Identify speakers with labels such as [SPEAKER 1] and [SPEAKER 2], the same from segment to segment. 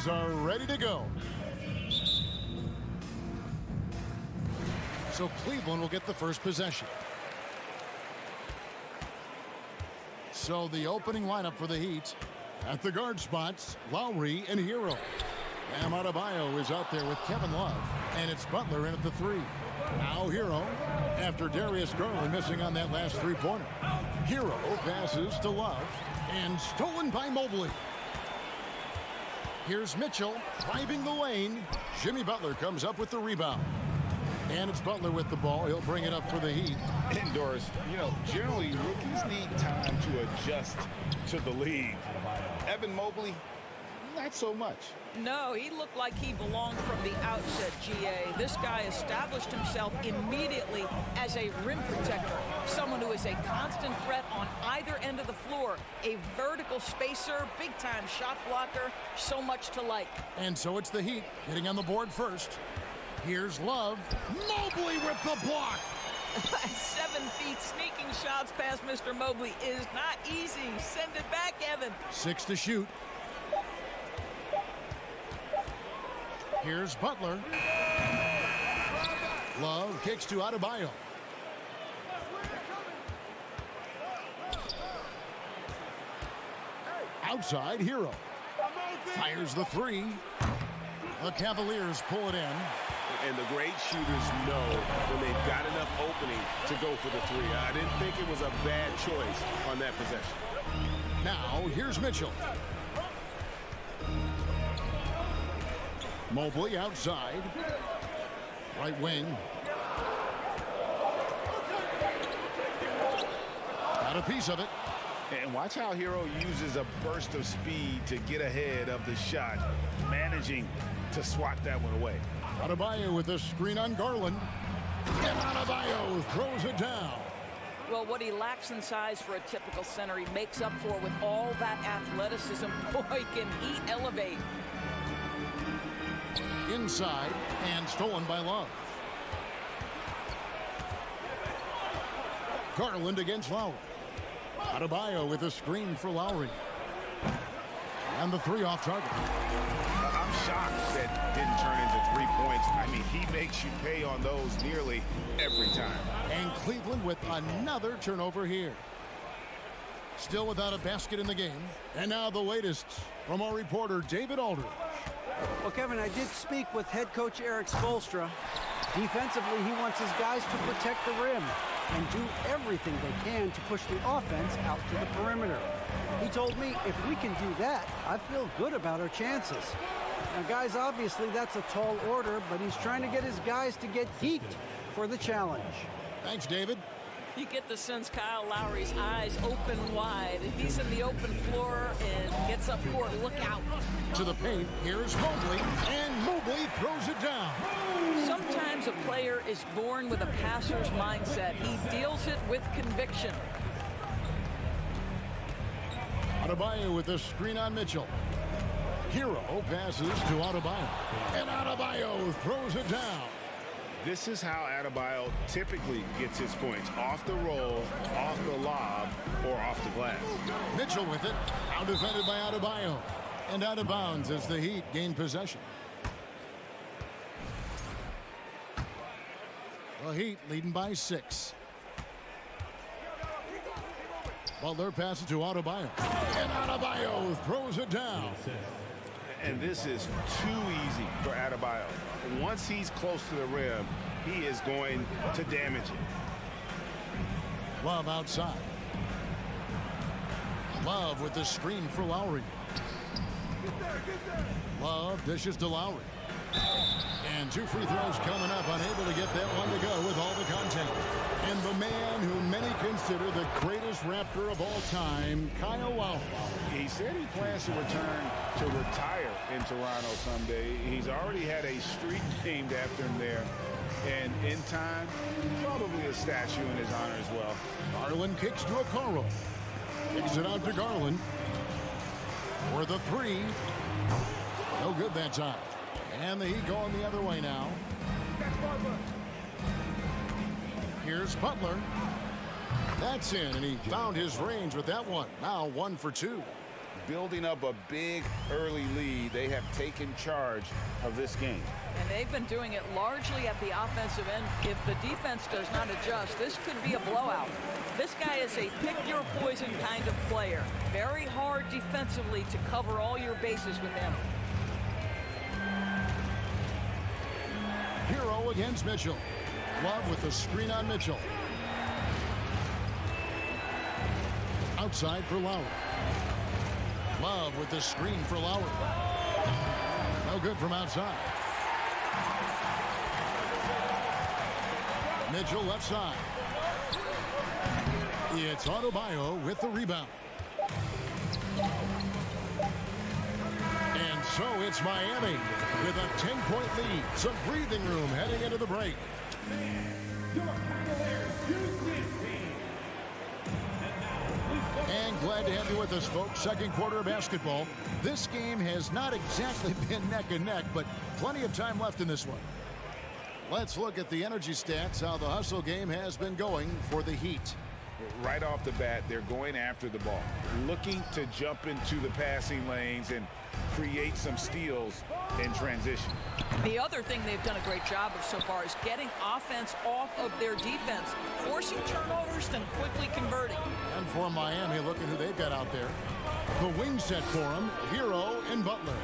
[SPEAKER 1] players are ready to go. So Cleveland will get the first possession. So the opening lineup for the Heat. At the guard spots, Lowry and Hero. Bam Adebayo is out there with Kevin Love. And it's Butler in at the 3. Now Hero, after Darius Garland missing on that last three-pointer. Hero passes to Love, and stolen by Mobley. Here's Mitchell driving the lane. Jimmy Butler comes up with the rebound. And it's Butler with the ball. He'll bring it up for the Heat.
[SPEAKER 2] Indoors, generally rookies need time to adjust to the league. Evan Mobley, not so much.
[SPEAKER 3] No, he looked like he belonged from the outset, GA. This guy established himself immediately as a rim protector, someone who is a constant threat on either end of the floor, a vertical spacer, big-time shot blocker, so much to like.
[SPEAKER 1] And so it's the Heat getting on the board first. Here's Love. Mobley with the block.
[SPEAKER 3] 7 feet, sneaking shots past Mr. Mobley is not easy. Send it back, Evan.
[SPEAKER 1] 6 to shoot. Here's Butler. Love kicks to Adebayo. Outside, Hero. Fires the 3. The Cavaliers pull it in.
[SPEAKER 2] And the great shooters know when they've got enough opening to go for the 3. I didn't think it was a bad choice on that possession.
[SPEAKER 1] Now, here's Mitchell. Mobley outside. Right wing. Got a piece of it.
[SPEAKER 2] And watch how Hero uses a burst of speed to get ahead of the shot, managing to swat that one away.
[SPEAKER 1] Adebayo with a screen on Garland. And Adebayo throws it down.
[SPEAKER 3] Well, what he lacks in size for a typical center, he makes up for with all that athleticism. Boy, can he elevate.
[SPEAKER 1] Inside and stolen by Love. Garland against Lowry. Adebayo with a screen for Lowry. And the 3 off target.
[SPEAKER 2] I'm shocked that didn't turn into 3 points. I mean, he makes you pay on those nearly every time.
[SPEAKER 1] And Cleveland with another turnover here. Still without a basket in the game. And now the latest from our reporter, David Aldridge.
[SPEAKER 4] Well, Kevin, I did speak with head coach Eric Spoelstra. Defensively, he wants his guys to protect the rim and do everything they can to push the offense out to the perimeter. He told me if we can do that, I feel good about our chances. Now, guys, obviously that's a tall order, but he's trying to get his guys to get geeked for the challenge.
[SPEAKER 1] Thanks, David.
[SPEAKER 3] You get the sense Kyle Lowry's eyes open wide. If he's in the open floor and gets up court, look out.
[SPEAKER 1] To the paint, here's Mobley, and Mobley throws it down.
[SPEAKER 3] Sometimes a player is born with a passer's mindset. He deals it with conviction.
[SPEAKER 1] Adebayo with a screen on Mitchell. Hero passes to Adebayo, and Adebayo throws it down.
[SPEAKER 2] This is how Adebayo typically gets his points. Off the roll, off the lob, or off the glass.
[SPEAKER 1] Mitchell with it. Now defended by Adebayo. And out of bounds as the Heat gain possession. The Heat leading by 6. Butler passes to Adebayo. And Adebayo throws it down.
[SPEAKER 2] And this is too easy for Adebayo. Once he's close to the rim, he is going to damage it.
[SPEAKER 1] Love outside. Love with the screen for Lowry. Love dishes to Lowry. And 2 free throws coming up, unable to get that one to go with all the content. And the man who many consider the greatest Raptor of all time, Kyle Lowry.
[SPEAKER 2] He said he plans to return to retire in Toronto someday. He's already had a street named after him there. And in time, probably a statue in his honor as well.
[SPEAKER 1] Garland kicks to Okoro. Kicks it out to Garland. For the 3. No good that time. And the Heat going the other way now. Here's Butler. That's in, and he found his range with that one. Now 1 for 2.
[SPEAKER 2] building up a big early lead. They have taken charge of this game.
[SPEAKER 3] And they've been doing it largely at the offensive end. If the defense does not adjust, this could be a blowout. This guy is a pick-your-poison kind of player. Very hard defensively to cover all your bases with him.
[SPEAKER 1] Hero against Mitchell. Love with the screen on Mitchell. Outside for Lowry. Love with the screen for Lowry. No good from outside. Mitchell left side. It's Adebayo with the rebound. And so it's Miami with a 10-point lead. Some breathing room heading into the break. And glad to have you with us, folks. Second quarter of basketball. This game has not exactly been neck and neck, but plenty of time left in this one. Let's look at the energy stats, how the hustle game has been going for the Heat.
[SPEAKER 2] Right off the bat, they're going after the ball, looking to jump into the passing lanes and create some steals in transition.
[SPEAKER 3] The other thing they've done a great job of so far is getting offense off of their defense, forcing turnovers, then quickly converting.
[SPEAKER 1] And for Miami, look at who they've got out there. The wing set for them, Hero and Butler.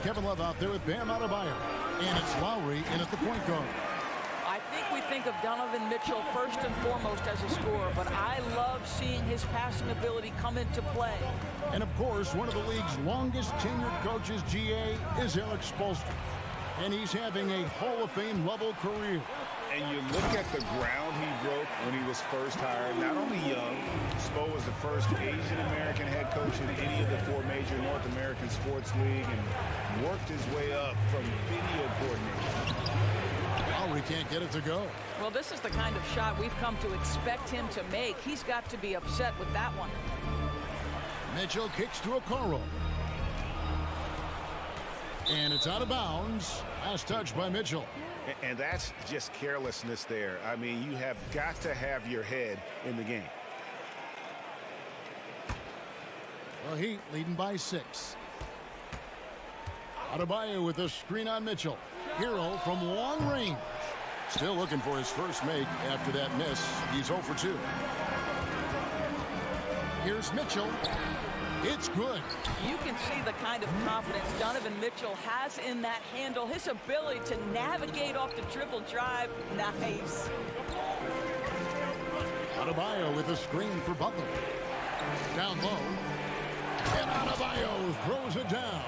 [SPEAKER 1] Kevin Love out there with Bam Adebayo. And it's Lowry in at the point guard.
[SPEAKER 3] I think we think of Donovan Mitchell first and foremost as a scorer, but I love seeing his passing ability come into play.
[SPEAKER 1] And of course, one of the league's longest tenured coaches, GA, is Eric Spoelstra. And he's having a Hall of Fame level career.
[SPEAKER 2] And you look at the ground he broke when he was first hired. Not only young, Spo was the first Asian American head coach in any of the 4 major North American sports league and worked his way up from video coordinator.
[SPEAKER 1] Lowry can't get it to go.
[SPEAKER 3] Well, this is the kind of shot we've come to expect him to make. He's got to be upset with that one.
[SPEAKER 1] Mitchell kicks to Okoro. And it's out of bounds. Last touch by Mitchell.
[SPEAKER 2] And that's just carelessness there. I mean, you have got to have your head in the game.
[SPEAKER 1] The Heat leading by 6. Adebayo with a screen on Mitchell. Hero from long range. Still looking for his first make after that miss. He's 0 for 2. Here's Mitchell. It's good.
[SPEAKER 3] You can see the kind of confidence Donovan Mitchell has in that handle. His ability to navigate off the dribble drive. Nice.
[SPEAKER 1] Adebayo with a screen for Butler. Down low. And Adebayo throws it down.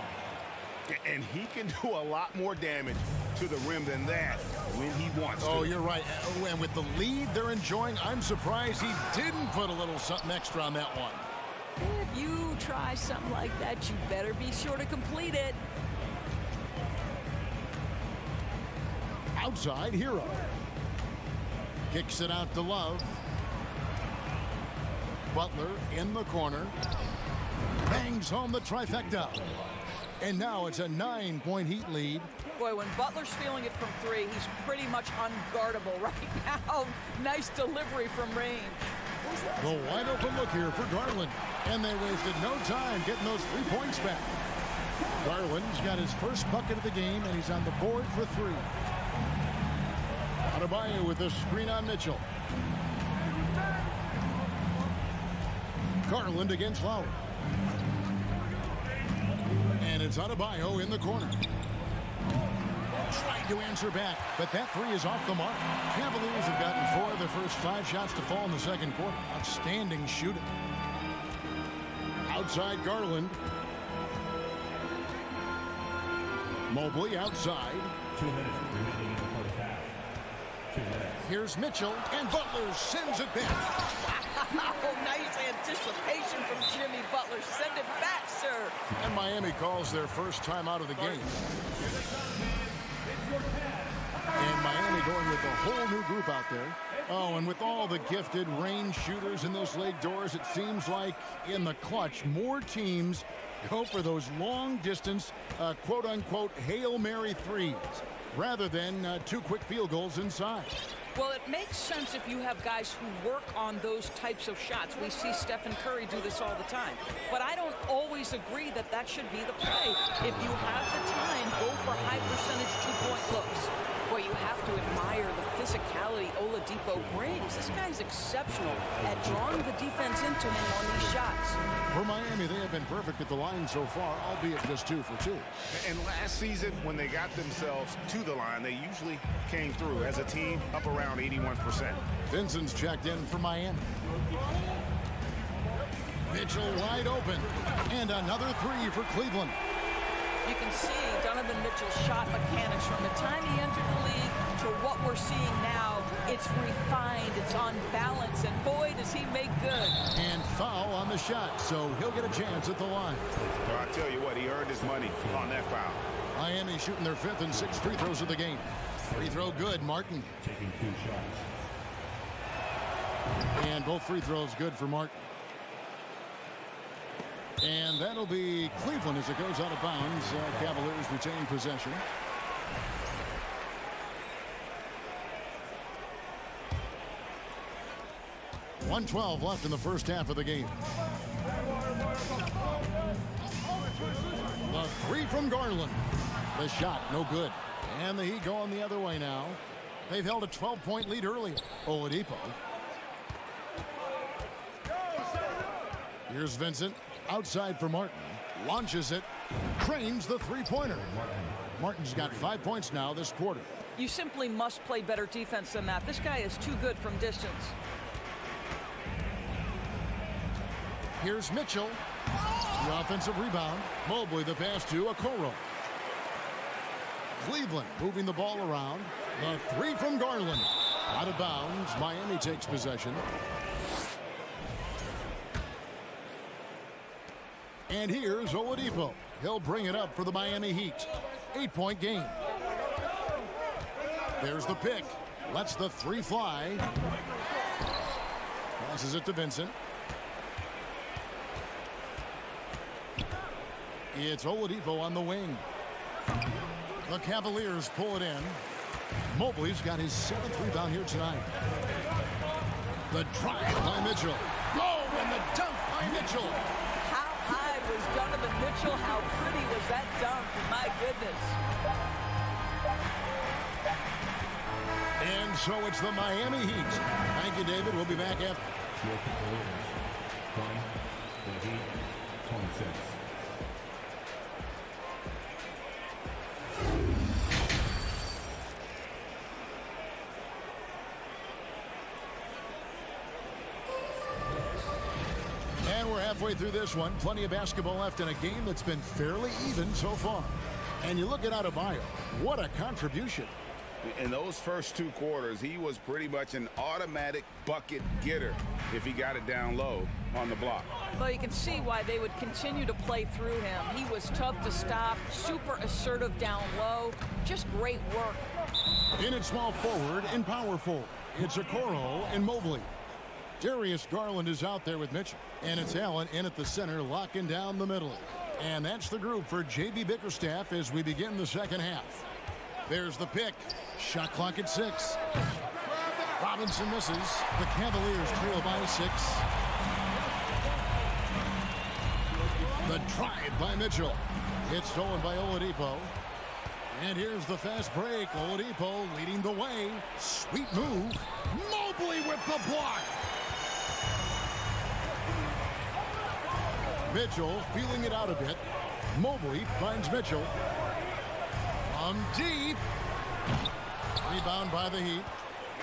[SPEAKER 2] And he can do a lot more damage to the rim than that when he wants to.
[SPEAKER 1] Oh, you're right. And with the lead they're enjoying, I'm surprised he didn't put a little something extra on that one.
[SPEAKER 3] If you try something like that, you better be sure to complete it.
[SPEAKER 1] Outside, Hero. Kicks it out to Love. Butler in the corner. Bangs home the trifecta. And now it's a 9-point Heat lead.
[SPEAKER 3] Boy, when Butler's feeling it from 3, he's pretty much unguardable right now. Nice delivery from range.
[SPEAKER 1] The wide open look here for Garland. And they wasted no time getting those 3 points back. Garland's got his first bucket of the game, and he's on the board for 3. Adebayo with a screen on Mitchell. Garland against Lowry. And it's Adebayo in the corner. Trying to answer back, but that 3 is off the mark. Cavaliers have gotten 4 of their first 5 shots to fall in the second quarter. Outstanding shooting. Outside Garland. Mobley outside.
[SPEAKER 5] 2 minutes remaining in the first half. 2 minutes.
[SPEAKER 1] Here's Mitchell, and Butler sends it back.
[SPEAKER 3] Oh, nice anticipation from Jimmy Butler. Send it back, sir.
[SPEAKER 1] And Miami calls their first time out of the game. And Miami going with a whole new group out there. Oh, and with all the gifted range shooters in this league, Doors, it seems like in the clutch, more teams go for those long-distance, quote-unquote, Hail Mary threes. rather than 2 quick field goals inside.
[SPEAKER 3] Well, it makes sense if you have guys who work on those types of shots. We see Stephen Curry do this all the time. But I don't always agree that that should be the play. If you have the time, go for high percentage 2-point looks. Boy, you have to admire the physicality Oladipo brings. This guy's exceptional at drawing the defense into him on these shots.
[SPEAKER 1] For Miami, they have been perfect at the line so far, albeit just 2 for 2.
[SPEAKER 2] And last season, when they got themselves to the line, they usually came through as a team up around 81%.
[SPEAKER 1] Vincent's checked in for Miami. Mitchell wide open. And another 3 for Cleveland.
[SPEAKER 3] You can see Donovan Mitchell's shot mechanics from the time he entered the league to what we're seeing now. It's refined, it's on balance, and boy, does he make good.
[SPEAKER 1] And foul on the shot, so he'll get a chance at the line.
[SPEAKER 2] Well, I tell you what, he earned his money on that foul.
[SPEAKER 1] Miami shooting their 5th and 6th free throws of the game. Free throw good, Martin.
[SPEAKER 5] Taking 2 shots.
[SPEAKER 1] And both free throws good for Martin. And that'll be Cleveland as it goes out of bounds. Cavaliers retain possession. .112 left in the first half of the game. The 3 from Garland. The shot, no good. And the Heat going the other way now. They've held a 12-point lead earlier. Oladipo. Here's Vincent. Outside for Martin. Launches it. Cranes the 3-pointer. Martin's got 5 points now this quarter.
[SPEAKER 3] You simply must play better defense than that. This guy is too good from distance.
[SPEAKER 1] Here's Mitchell. The offensive rebound. Mobley the pass to Okoro. Cleveland moving the ball around. The 3 from Garland. Out of bounds. Miami takes possession. And here's Oladipo. He'll bring it up for the Miami Heat. 8-point game. There's the pick. Lets the 3 fly. Passes it to Vincent. It's Oladipo on the wing. The Cavaliers pull it in. Mobley's got his 7th rebound here tonight. The drive by Mitchell. Oh, and the dunk by Mitchell.
[SPEAKER 3] How high was Donovan Mitchell? How pretty was that dunk? My goodness.
[SPEAKER 1] And so it's the Miami Heat. Thank you, David. We'll be back after.
[SPEAKER 5] From the Heat, 26.
[SPEAKER 1] And we're halfway through this one. Plenty of basketball left in a game that's been fairly even so far. And you look at Adebayo. What a contribution.
[SPEAKER 2] In those first 2 quarters, he was pretty much an automatic bucket getter if he got it down low on the block.
[SPEAKER 3] Well, you can see why they would continue to play through him. He was tough to stop, super assertive down low. Just great work.
[SPEAKER 1] In at small forward and power forward. It's Okoro and Mobley. Darius Garland is out there with Mitchell. And it's Allen in at the center, locking down the middle. And that's the group for J.B. Bickerstaff as we begin the second half. There's the pick. Shot clock at 6. Robinson misses. The Cavaliers trail by 6. The drive by Mitchell. It's stolen by Oladipo. And here's the fast break. Oladipo leading the way. Sweet move. Mobley with the block. Mitchell feeling it out a bit. Mobley finds Mitchell. From deep. Rebound by the Heat.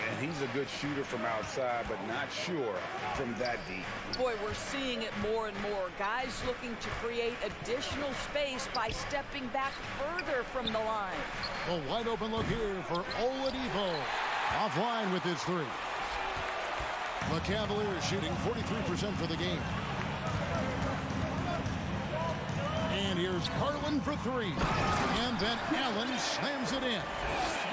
[SPEAKER 2] And he's a good shooter from outside, but not sure from that deep.
[SPEAKER 3] Boy, we're seeing it more and more. Guys looking to create additional space by stepping back further from the line.
[SPEAKER 1] A wide open look here for Oladipo. Offline with his 3. The Cavaliers shooting 43% for the game. And here's Garland for 3. And then Allen slams it in.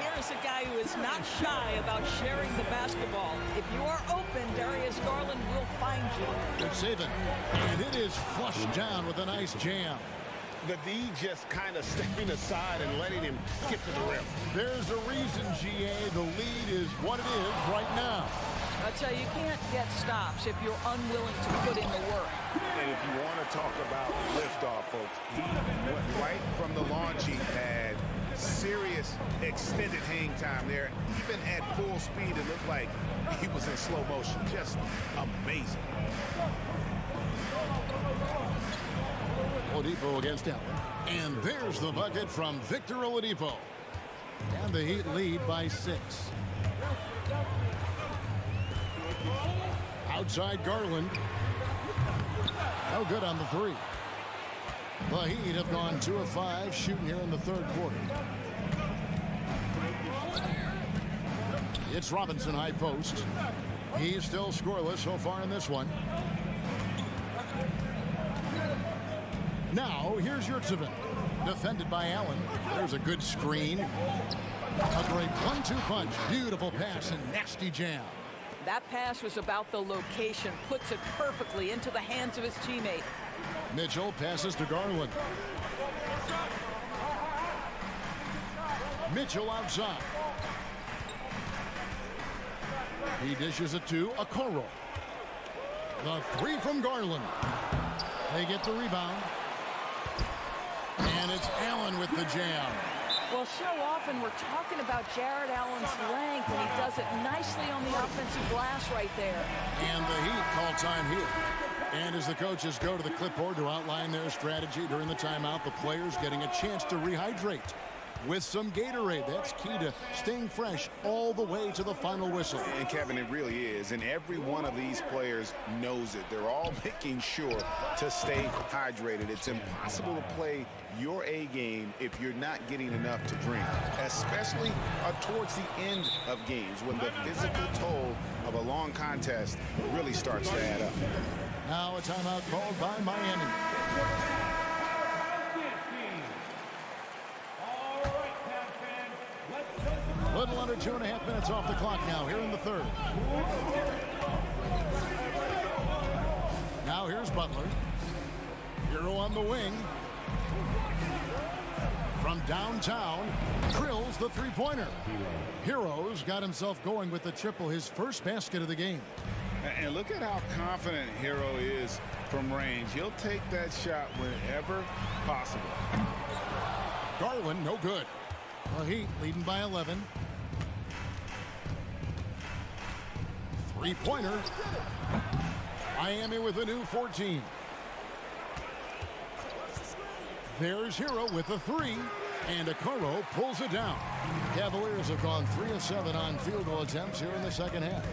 [SPEAKER 3] Here's a guy who is not shy about sharing the basketball. If you are open, Darius Garland will find you.
[SPEAKER 1] Good saving. And it is flushed down with a nice jam.
[SPEAKER 2] the D just kind of stepping aside and letting him get to the rim.
[SPEAKER 1] There's a reason, GA. The lead is what it is right now.
[SPEAKER 3] I tell you, you can't get stops if you're unwilling to put in the work.
[SPEAKER 2] And if you want to talk about liftoff, folks, he went right from the launch. He had serious extended hang time there. Even at full speed, it looked like he was in slow motion. Just amazing.
[SPEAKER 1] Oladipo against Allen. And there's the bucket from Victor Oladipo. And the Heat lead by 6. Outside Garland. No good on the 3. The Heat have gone 2 of 5 shooting here in the third quarter. It's Robinson high post. He's still scoreless so far in this one. Now, here's Yurtseven. Defended by Allen. There's a good screen. A great 1-2 punch. Beautiful pass and nasty jam.
[SPEAKER 3] That pass was about the location. Puts it perfectly into the hands of his teammate.
[SPEAKER 1] Mitchell passes to Garland. Mitchell outside. He dishes it to Okoro. The 3 from Garland. They get the rebound. And it's Allen with the jam.
[SPEAKER 3] Well, so often we're talking about Jared Allen's length, and he does it nicely on the offensive glass right there.
[SPEAKER 1] And the Heat call time here. And as the coaches go to the clipboard to outline their strategy during the timeout, the players getting a chance to rehydrate with some Gatorade. That's key to staying fresh all the way to the final whistle.
[SPEAKER 2] And Kevin, it really is. And every one of these players knows it. They're all making sure to stay hydrated. It's impossible to play your A game if you're not getting enough to drink, especially towards the end of games when the physical toll of a long contest really starts to add up.
[SPEAKER 1] Now a timeout called by Miami. Little under 2.5 minutes off the clock now here in the third. Now here's Butler. Hero on the wing. From downtown, drills the three-pointer. Hero's got himself going with the triple, his first basket of the game.
[SPEAKER 2] And look at how confident Hero is from range. He'll take that shot whenever possible.
[SPEAKER 1] Garland, no good. The Heat leading by 11. Three-pointer. Miami with a new 14. There's Hero with a 3. And Okoro pulls it down. Cavaliers have gone 3 of 7 on field goal attempts here in the second half.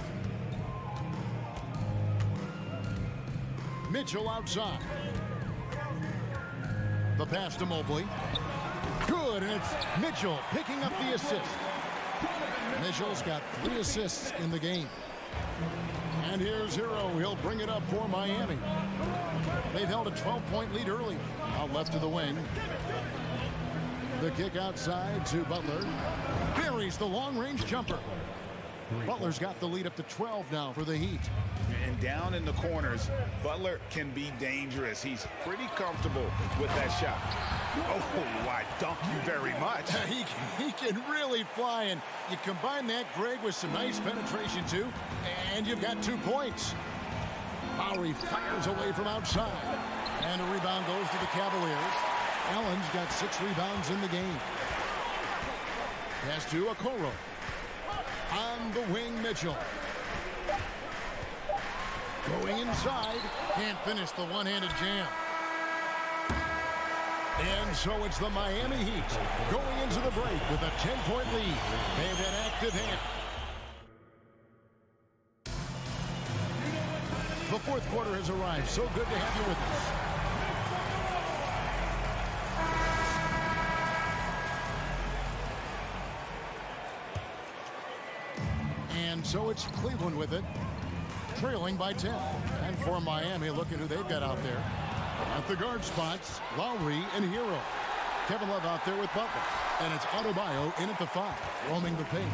[SPEAKER 1] Mitchell outside. The pass to Mobley. Good, and it's Mitchell picking up the assist. Mitchell's got 3 assists in the game. And here's Hero. He'll bring it up for Miami. They've held a 12-point lead early. Out left to the wing. The kick outside to Butler. Buries the long-range jumper. Butler's got the lead up to 12 now for the Heat.
[SPEAKER 2] And down in the corners, Butler can be dangerous. He's pretty comfortable with that shot. Oh, I dunk you very much.
[SPEAKER 1] He can really fly, and you combine that, Greg, with some nice penetration, too, and you've got 2 points. Lowry fires away from outside, and a rebound goes to the Cavaliers. Allen's got 6 rebounds in the game. Pass to Okoro. On the wing, Mitchell. Going inside. Can't finish the one-handed jam. And so it's the Miami Heat going into the break with a 10-point lead. They've an active hand. The fourth quarter has arrived. So good to have you with us. And so it's Cleveland with it, trailing by 10. And for Miami, look at who they've got out there. At the guard spots, Lowry and Hero. Kevin Love out there with Butler. And it's Adebayo in at the 5, roaming the paint.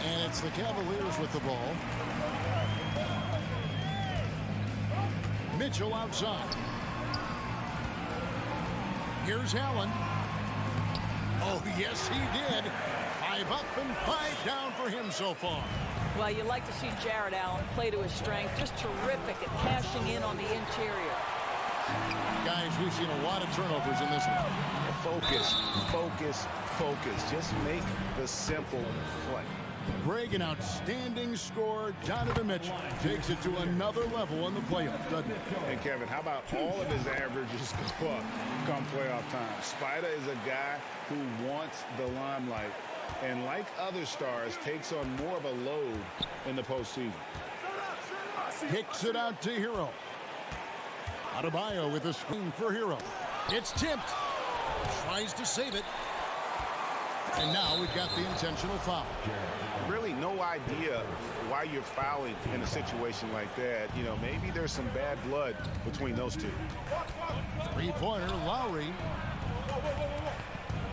[SPEAKER 1] And it's the Cavaliers with the ball. Mitchell outside. Here's Allen. Oh, yes, he did. 5 up and 5 down for him so far.
[SPEAKER 3] Well, you like to see Jared Allen play to his strength. Just terrific at cashing in on the interior.
[SPEAKER 1] Guys, we've seen a lot of turnovers in this one.
[SPEAKER 2] Focus, focus, focus. Just make the simple play.
[SPEAKER 1] Greg, an outstanding scorer. Donovan Mitchell takes it to another level in the playoffs, doesn't it?
[SPEAKER 2] And Kevin, how about all of his averages go up come playoff time? Spider is a guy who wants the limelight, and like other stars, takes on more of a load in the postseason.
[SPEAKER 1] Kicks it out to Hero. Adebayo with a screen for Hero. It's tipped. Tries to save it. And now we've got the intentional foul.
[SPEAKER 2] Really no idea why you're fouling in a situation like that. You know, maybe there's some bad blood between those two.
[SPEAKER 1] Three-pointer, Lowry.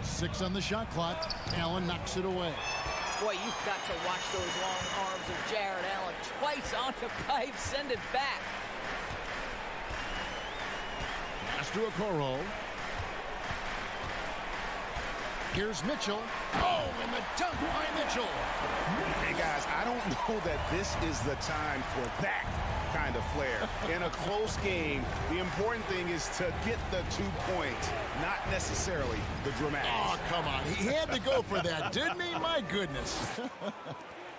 [SPEAKER 1] 6 on the shot clock. Allen knocks it away.
[SPEAKER 3] Boy, you've got to watch those long arms of Jared Allen. Twice on the pipe, send it back.
[SPEAKER 1] Pass to Okoro. Here's Mitchell. Oh, and the dunk by Mitchell.
[SPEAKER 2] Hey, guys, I don't know that this is the time for that kind of flair. In a close game, the important thing is to get the 2 points, not necessarily the dramatics.
[SPEAKER 1] Oh, come on. He had to go for that, didn't he? My goodness.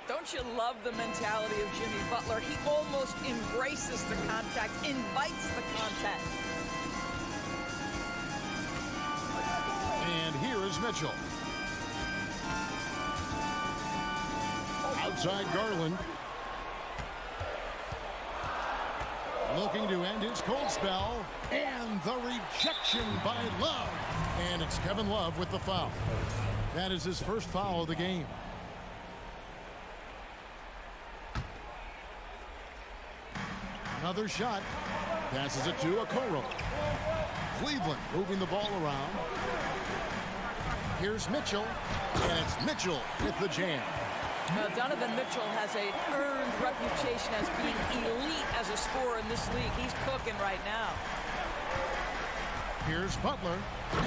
[SPEAKER 3] Don't you love the mentality of Jimmy Butler? He almost embraces the contact, invites the contact.
[SPEAKER 1] And here is Mitchell. Outside Garland. Looking to end his cold spell. And the rejection by Love. And it's Kevin Love with the foul. That is his first foul of the game. Another shot. Passes it to Okoro. Cleveland moving the ball around. Here's Mitchell. And it's Mitchell with the jam.
[SPEAKER 3] Donovan Mitchell has a earned reputation as being elite as a scorer in this league. He's cooking right now.
[SPEAKER 1] Here's Butler.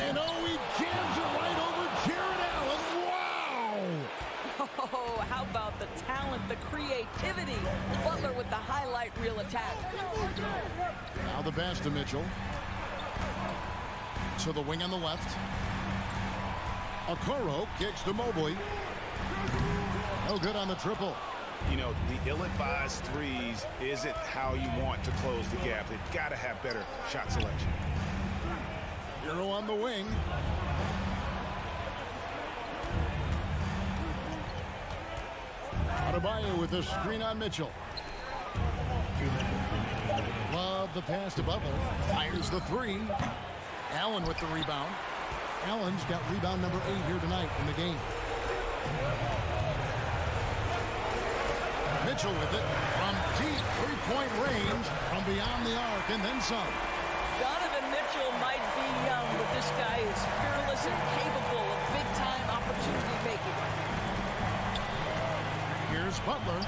[SPEAKER 1] And oh, he jams it right over Jared Allen. Wow!
[SPEAKER 3] Oh, how about the talent, the creativity? Butler with the highlight reel attack.
[SPEAKER 1] Now the pass to Mitchell. To the wing on the left. Okoro kicks to Mobley. No good on the triple.
[SPEAKER 2] You know, the ill-advised threes isn't how you want to close the gap. They've got to have better shot selection.
[SPEAKER 1] Hero on the wing. Adebayo with the screen on Mitchell. Love the pass to Butler. Fires the three. Allen with the rebound. Allen's got rebound number 8 here tonight in the game. Mitchell with it from deep three-point range, from beyond the arc, and then some.
[SPEAKER 3] Donovan Mitchell might be young, but this guy is fearless and capable of big-time opportunity making.
[SPEAKER 1] Here's Butler.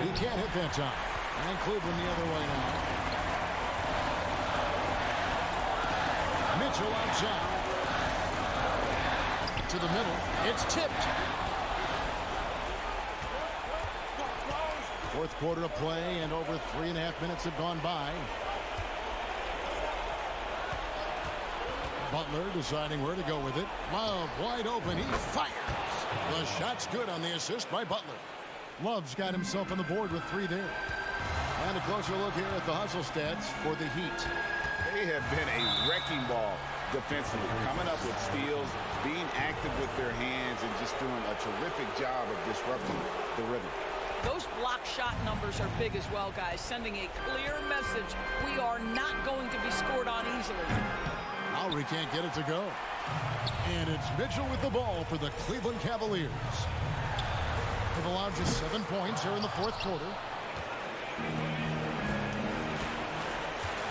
[SPEAKER 1] He can't hit that time. And Cleveland the other way now. Mitchell outside. To the middle. It's tipped. Fourth quarter of play, and over 3.5 minutes have gone by. Butler deciding where to go with it. Love wide open. He fires. The shot's good on the assist by Butler. Love's got himself on the board with 3 there. And a closer look here at the hustle stats for the Heat.
[SPEAKER 2] They have been a wrecking ball defensively, coming up with steals, being active with their hands, and just doing a terrific job of disrupting the rhythm.
[SPEAKER 3] Those block shot numbers are big as well, guys, sending a clear message. We are not going to be scored on easily.
[SPEAKER 1] Lowry can't get it to go. And it's Mitchell with the ball for the Cleveland Cavaliers. They've allowed just 7 points here in the fourth quarter.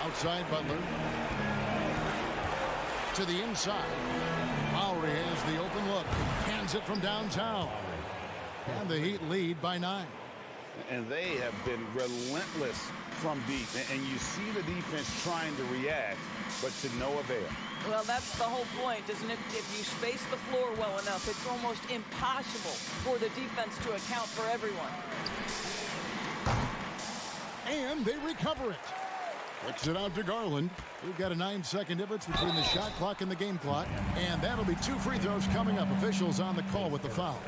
[SPEAKER 1] Outside Butler. To the inside. Lowry has the open look. Hands it from downtown. And the Heat lead by 9.
[SPEAKER 2] And they have been relentless from deep. And you see the defense trying to react, but to no avail.
[SPEAKER 3] Well, that's the whole point, isn't it? If you space the floor well enough, it's almost impossible for the defense to account for everyone.
[SPEAKER 1] And they recover it. Kicks it out to Garland. We've got a 9-second difference between the shot clock and the game clock. And that'll be 2 free throws coming up. Officials on the call with the foul.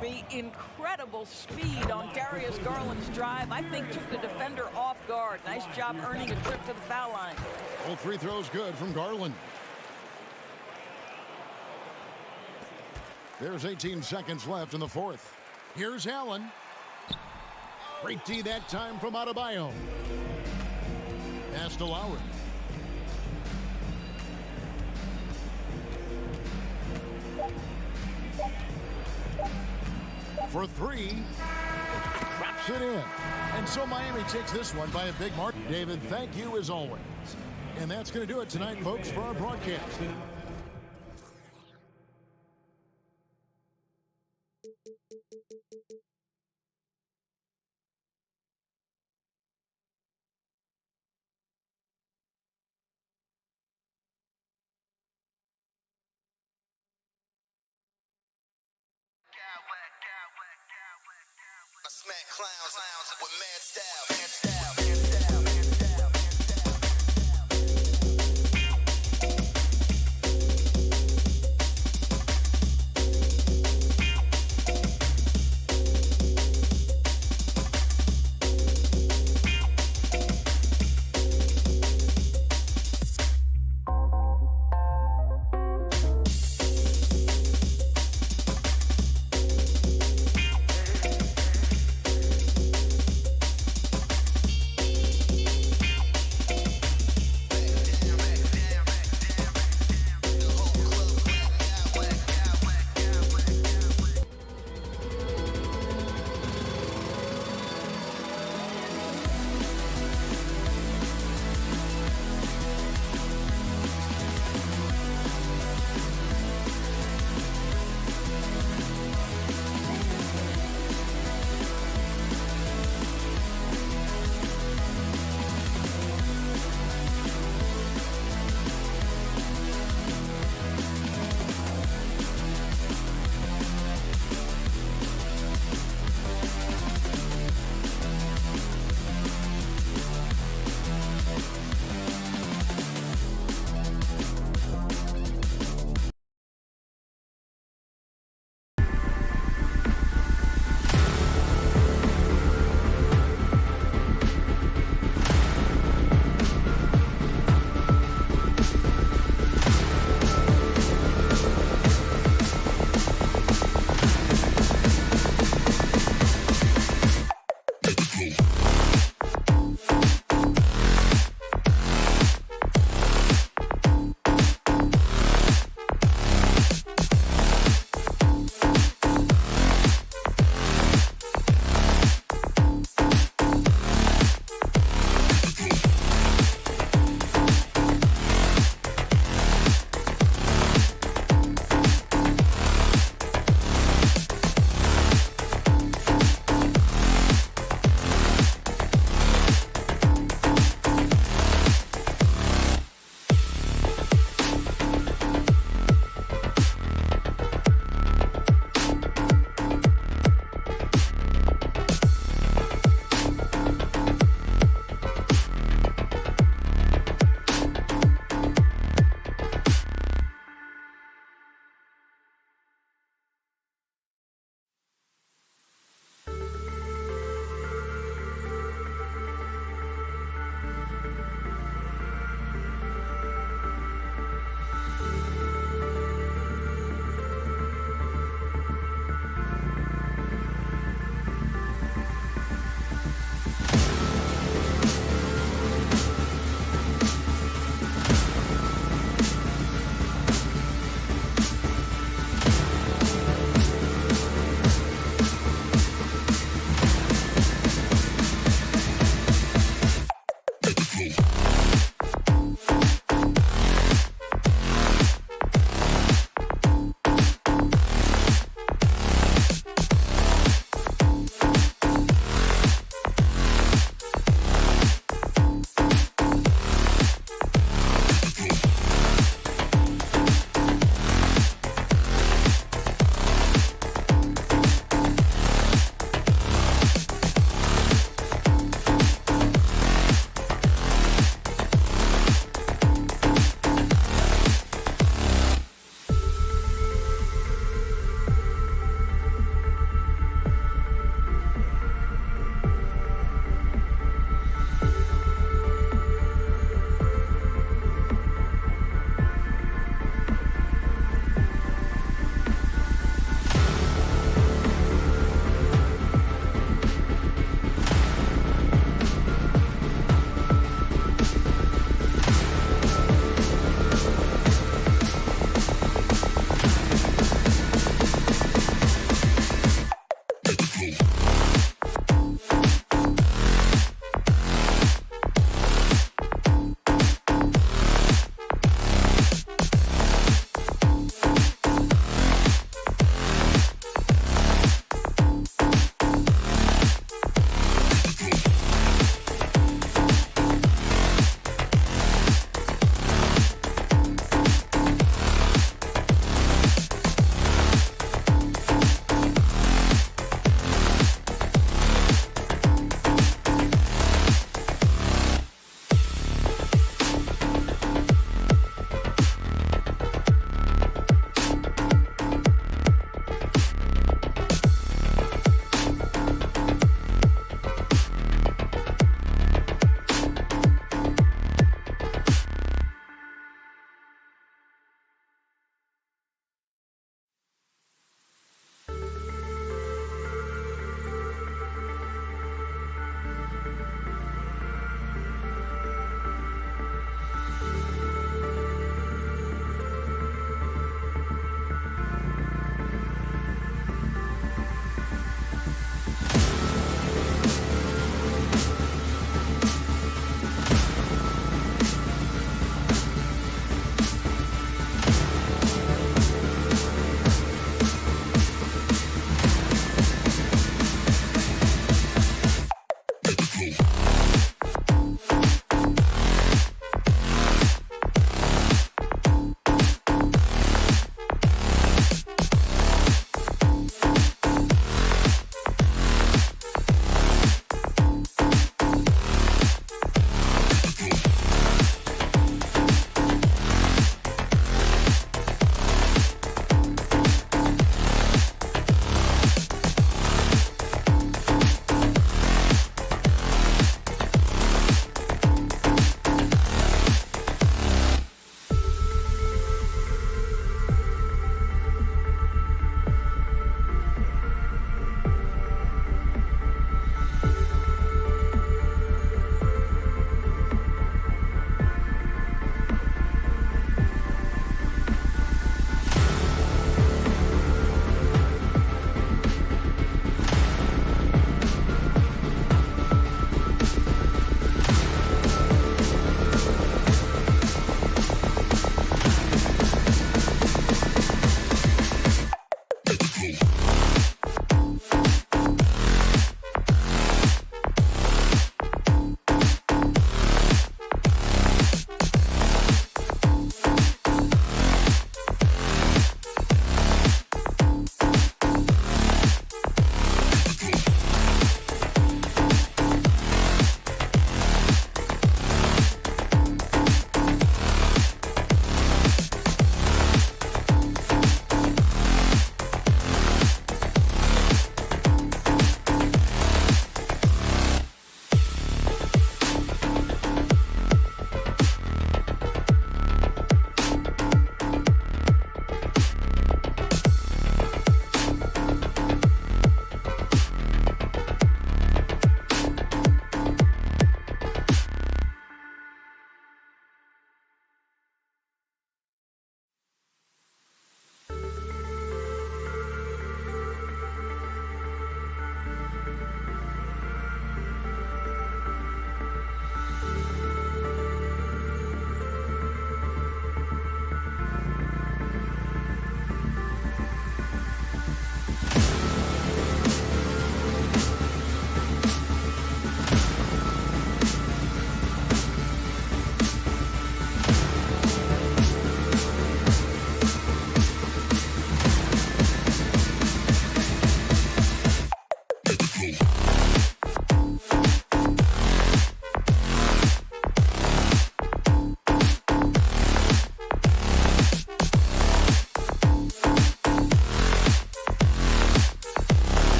[SPEAKER 3] The incredible speed on Darius Garland's drive, I think, took the defender off guard. Nice job earning a trip to the foul line.
[SPEAKER 1] Both free throws good from Garland. There's 18 seconds left in the fourth. Here's Allen. Great D that time from Adebayo. Pass to Lowry. For 3. Drops it in. And so Miami takes this one by a big mark. David, thank you as always. And that's going to do it tonight, folks, for our broadcast.
[SPEAKER 6] I smack clowns with mad style.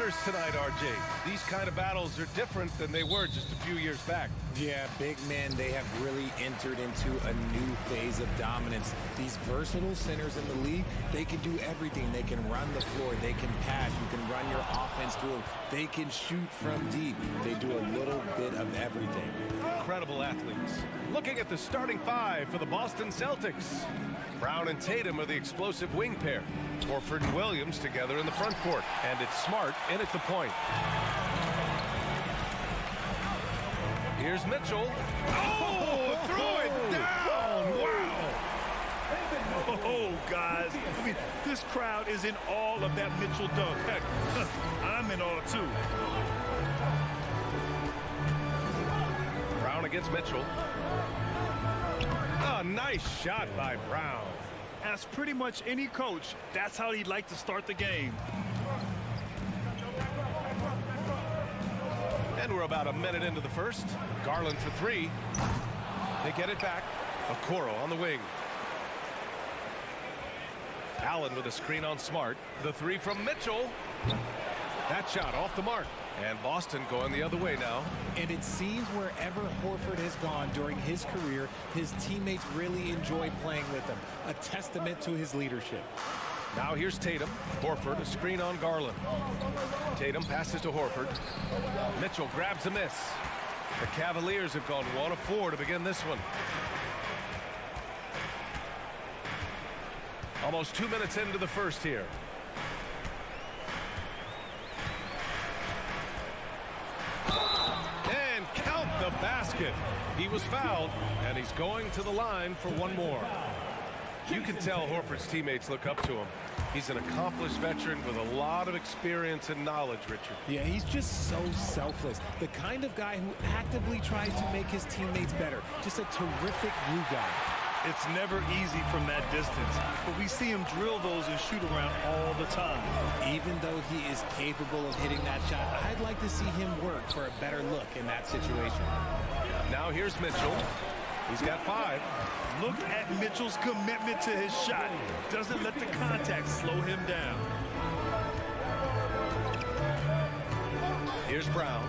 [SPEAKER 7] players tonight, RJ. These kind of battles are different than they were just a few years back.
[SPEAKER 8] Yeah, big men, they have really entered into a new phase of dominance. These versatile centers in the league, they can do everything. They can run the floor, they can pass, you can run your offense through them. They can shoot from deep. They do a little bit of everything.
[SPEAKER 7] Incredible athletes. Looking at the starting five for the Boston Celtics. Brown and Tatum are the explosive wing pair. Horford and Williams together in the front court. And it's Smart in at the point. Here's Mitchell. Oh, throw it down. Wow.
[SPEAKER 9] Oh, guys. I mean, this crowd is in awe of that Mitchell dunk. Heck, I'm in awe, too.
[SPEAKER 7] Brown against Mitchell. A nice shot by Brown.
[SPEAKER 9] As pretty much any coach, that's how he'd like to start the game.
[SPEAKER 7] And we're about a minute into the first. Garland for three. They get it back. Okoro on the wing. Allen with a screen on Smart. The three from Mitchell. That shot off the mark. And Boston going the other way now.
[SPEAKER 8] And it seems wherever Horford has gone during his career, his teammates really enjoy playing with him. A testament to his leadership.
[SPEAKER 7] Now here's Tatum. Horford, a screen on Garland. Tatum passes to Horford. Mitchell grabs a miss. The Cavaliers have gone 1 of 4 to begin this one. Almost 2 minutes into the first here. And count the basket. He was fouled, and he's going to the line for one more. You can tell Horford's teammates look up to him. He's an accomplished veteran with a lot of experience and knowledge, Richard.
[SPEAKER 8] Yeah, he's just so selfless. The kind of guy who actively tries to make his teammates better. Just a terrific glue guy.
[SPEAKER 9] It's never easy from that distance, but we see him drill those and shoot around all the time.
[SPEAKER 8] Even though he is capable of hitting that shot, I'd like to see him work for a better look in that situation.
[SPEAKER 7] Now here's Mitchell. He's got 5.
[SPEAKER 9] Look at Mitchell's commitment to his shot. Doesn't let the contact slow him down.
[SPEAKER 7] Here's Brown.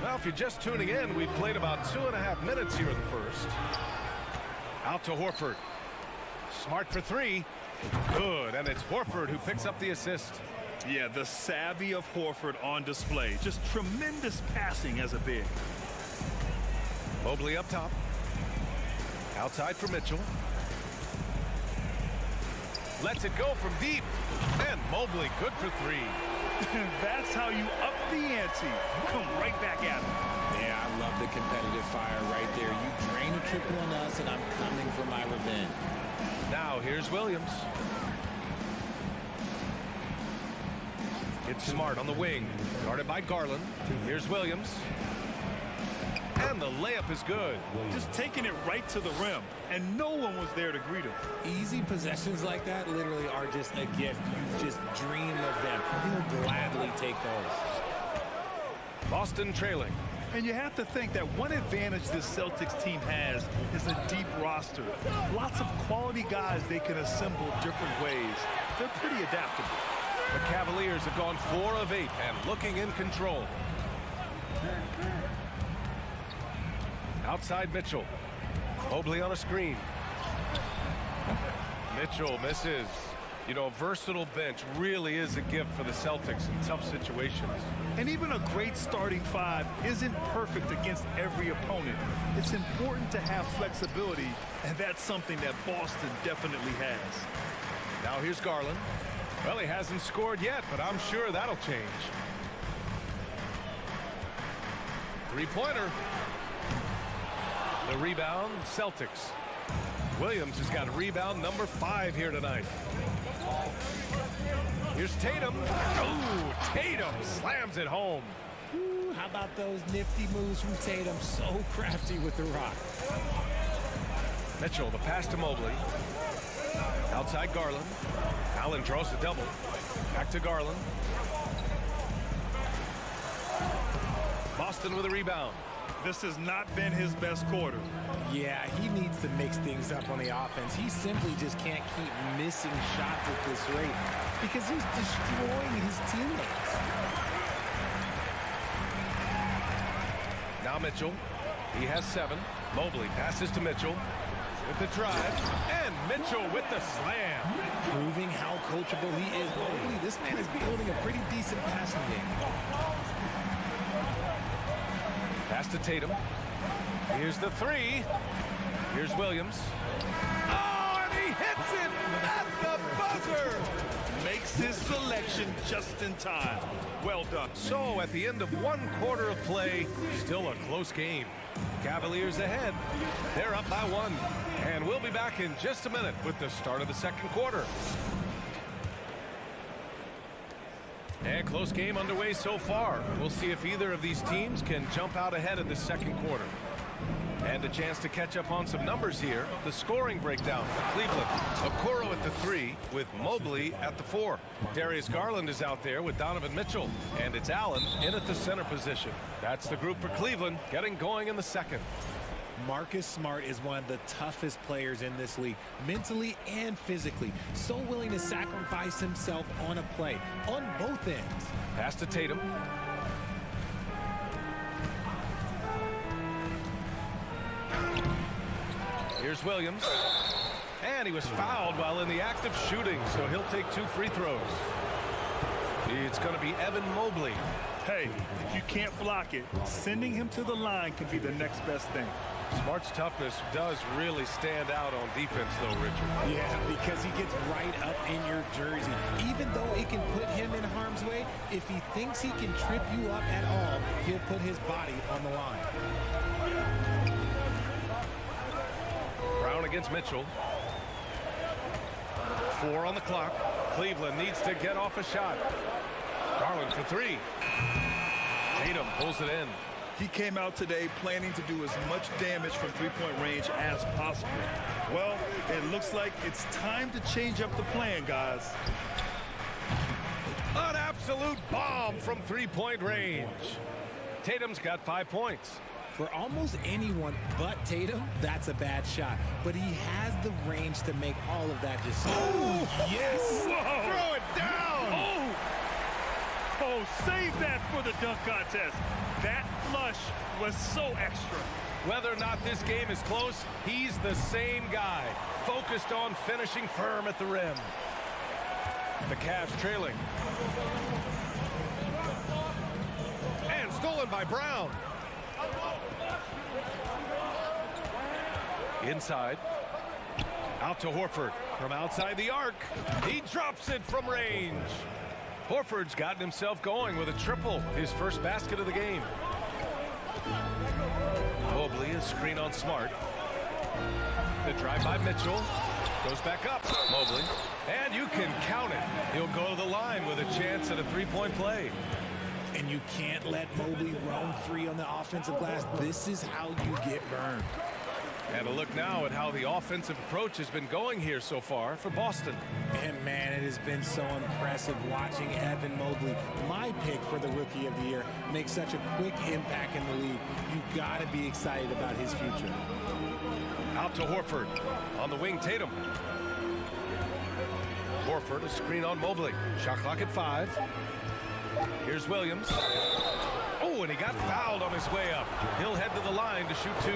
[SPEAKER 7] Well, if you're just tuning in, we've played about 2.5 minutes here in the first. Out to Horford. Smart for 3. Good, and it's Horford who picks up the assist.
[SPEAKER 9] Yeah, the savvy of Horford on display. Just tremendous passing as a big.
[SPEAKER 7] Mobley up top. Outside for Mitchell. Lets it go from deep. And Mobley good for 3.
[SPEAKER 9] That's how you up the ante. Come right back at him.
[SPEAKER 8] Yeah, I love the competitive fire right there. You drain a triple on us, and I'm coming for my revenge.
[SPEAKER 7] Now here's Williams. It's Smart on the wing. Guarded by Garland. Here's Williams. And the layup is good.
[SPEAKER 9] Just taking it right to the rim, and no one was there to greet him.
[SPEAKER 8] Easy possessions like that literally are just a gift. You just dream of them. He'll gladly take those.
[SPEAKER 7] Boston trailing.
[SPEAKER 9] And you have to think that one advantage this Celtics team has is a deep roster. Lots of quality guys they can assemble different ways. They're pretty adaptable.
[SPEAKER 7] The Cavaliers have gone 4 of 8 and looking in control. Outside Mitchell. Mobley on a screen. Mitchell misses. You know, a versatile bench really is a gift for the Celtics in tough situations.
[SPEAKER 9] And even a great starting 5 isn't perfect against every opponent. It's important to have flexibility, and that's something that Boston definitely has.
[SPEAKER 7] Now here's Garland. Well, he hasn't scored yet, but I'm sure that'll change. 3-pointer. The rebound, Celtics. Williams has got rebound number 5 here tonight. Here's Tatum. Oh, Tatum slams it home.
[SPEAKER 8] Ooh, how about those nifty moves from Tatum? So crafty with the rock.
[SPEAKER 7] Mitchell, the pass to Mobley. Outside Garland. Allen draws the double. Back to Garland. Boston with a rebound.
[SPEAKER 9] This has not been his best quarter.
[SPEAKER 8] Yeah, he needs to mix things up on the offense. He simply just can't keep missing shots at this rate because he's destroying his teammates.
[SPEAKER 7] Now Mitchell. He has 7. Mobley passes to Mitchell with the drive. And Mitchell with the slam.
[SPEAKER 8] Proving how coachable he is. Mobley, this man is building a pretty decent passing game.
[SPEAKER 7] Pass to Tatum. Here's the 3. Here's Williams. Oh, and he hits it at the buzzer.
[SPEAKER 9] Makes his selection just in time. Well done.
[SPEAKER 7] So at the end of 1 quarter of play, still a close game. Cavaliers ahead. They're up by 1. And we'll be back in just a minute with the start of the second quarter. And close game underway so far. We'll see if either of these teams can jump out ahead in the second quarter. And a chance to catch up on some numbers here. The scoring breakdown for Cleveland. Okoro at the 3 with Mobley at the 4. Darius Garland is out there with Donovan Mitchell. And it's Allen in at the center position. That's the group for Cleveland getting going in the second.
[SPEAKER 8] Marcus Smart is one of the toughest players in this league, mentally and physically. So willing to sacrifice himself on a play, on both ends.
[SPEAKER 7] Pass to Tatum. Here's Williams. And he was fouled while in the act of shooting, so he'll take 2 free throws. It's going to be Evan Mobley.
[SPEAKER 9] Hey, if you can't block it, sending him to the line can be the next best thing.
[SPEAKER 7] Smart's toughness does really stand out on defense, though, Richard.
[SPEAKER 8] Yeah, because he gets right up in your jersey. Even though it can put him in harm's way, if he thinks he can trip you up at all, he'll put his body on the line.
[SPEAKER 7] Brown against Mitchell. 4 on the clock. Cleveland needs to get off a shot. Garland for 3. Tatum pulls it in.
[SPEAKER 9] He came out today planning to do as much damage from three-point range as possible. Well, it looks like it's time to change up the plan, guys.
[SPEAKER 7] An absolute bomb from three-point range. Tatum's got 5 points.
[SPEAKER 8] For almost anyone but Tatum, that's a bad shot. But he has the range to make all of that just...
[SPEAKER 7] Oh, yes! Whoa. Throw it down!
[SPEAKER 9] Oh, save that for the dunk contest. That flush was so extra.
[SPEAKER 7] Whether or not this game is close, he's the same guy, focused on finishing firm at the rim. The Cavs trailing. And stolen by Brown. Inside. Out to Horford from outside the arc. He drops it from range. Horford's gotten himself going with a triple, his first basket of the game. Mobley, a screen on Smart. The drive by Mitchell. Goes back up. Mobley. And you can count it. He'll go to the line with a chance at a three-point play.
[SPEAKER 8] And you can't let Mobley roam free on the offensive glass. This is how you get burned.
[SPEAKER 7] And a look now at how the offensive approach has been going here so far for Boston.
[SPEAKER 8] And man, it has been so impressive watching Evan Mobley, my pick for the Rookie of the Year, make such a quick impact in the league. You've got to be excited about his future.
[SPEAKER 7] Out to Horford. On the wing, Tatum. Horford, a screen on Mobley. Shot clock at 5. Here's Williams. Oh, and he got fouled on his way up. He'll head to the line to shoot 2.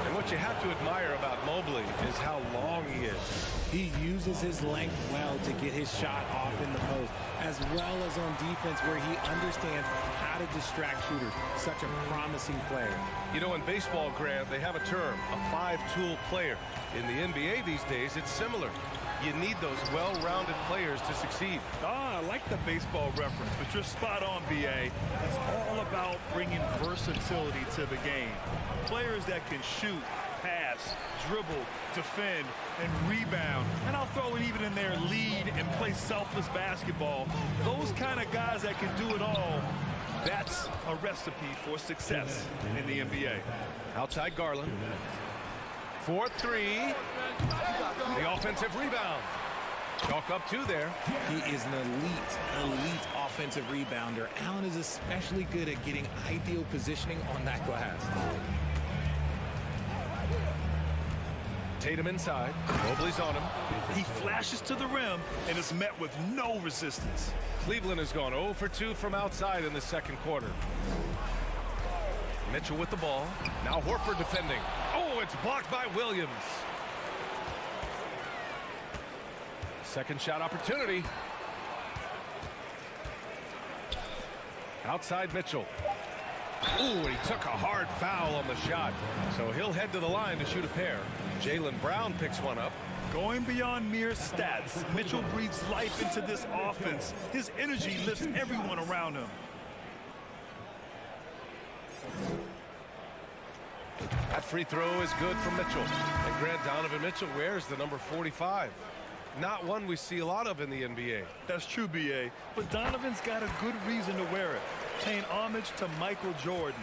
[SPEAKER 7] And what you have to admire about Mobley is how long he is.
[SPEAKER 8] He uses his length well to get his shot off in the post, as well as on defense where he understands how to distract shooters. Such a promising player.
[SPEAKER 7] You know, in baseball, Grant, they have a term, a 5-tool player. In the NBA these days, it's similar. You need those well-rounded players to succeed.
[SPEAKER 9] I like the baseball reference, but you're spot on, BA. It's all about bringing versatility to the game. Players that can shoot, pass, dribble, defend, and rebound. And I'll throw it even in there, lead and play selfless basketball. Those kind of guys that can do it all, that's a recipe for success in the NBA.
[SPEAKER 7] Outside Garland. 4-3. The offensive rebound. Chalk up 2 there.
[SPEAKER 8] He is an elite offensive rebounder, Allen is especially good at getting ideal positioning on that glass.
[SPEAKER 7] Tatum inside. Mobley's on him.
[SPEAKER 9] He flashes to the rim and is met with no resistance.
[SPEAKER 7] Cleveland has gone 0 for 2 from outside in the second quarter. Mitchell with the ball. Now Horford defending. Oh, it's blocked by Williams. Second shot opportunity. Outside Mitchell. Ooh, he took a hard foul on the shot. So he'll head to the line to shoot a pair. Jaylen Brown picks one up.
[SPEAKER 9] Going beyond mere stats, Mitchell breathes life into this offense. His energy lifts everyone around him.
[SPEAKER 7] That free throw is good from Mitchell. And Grant, Donovan Mitchell wears the number 45. Not one we see a lot of in the NBA.
[SPEAKER 9] That's true, B.A., but Donovan's got a good reason to wear it, paying homage to Michael Jordan.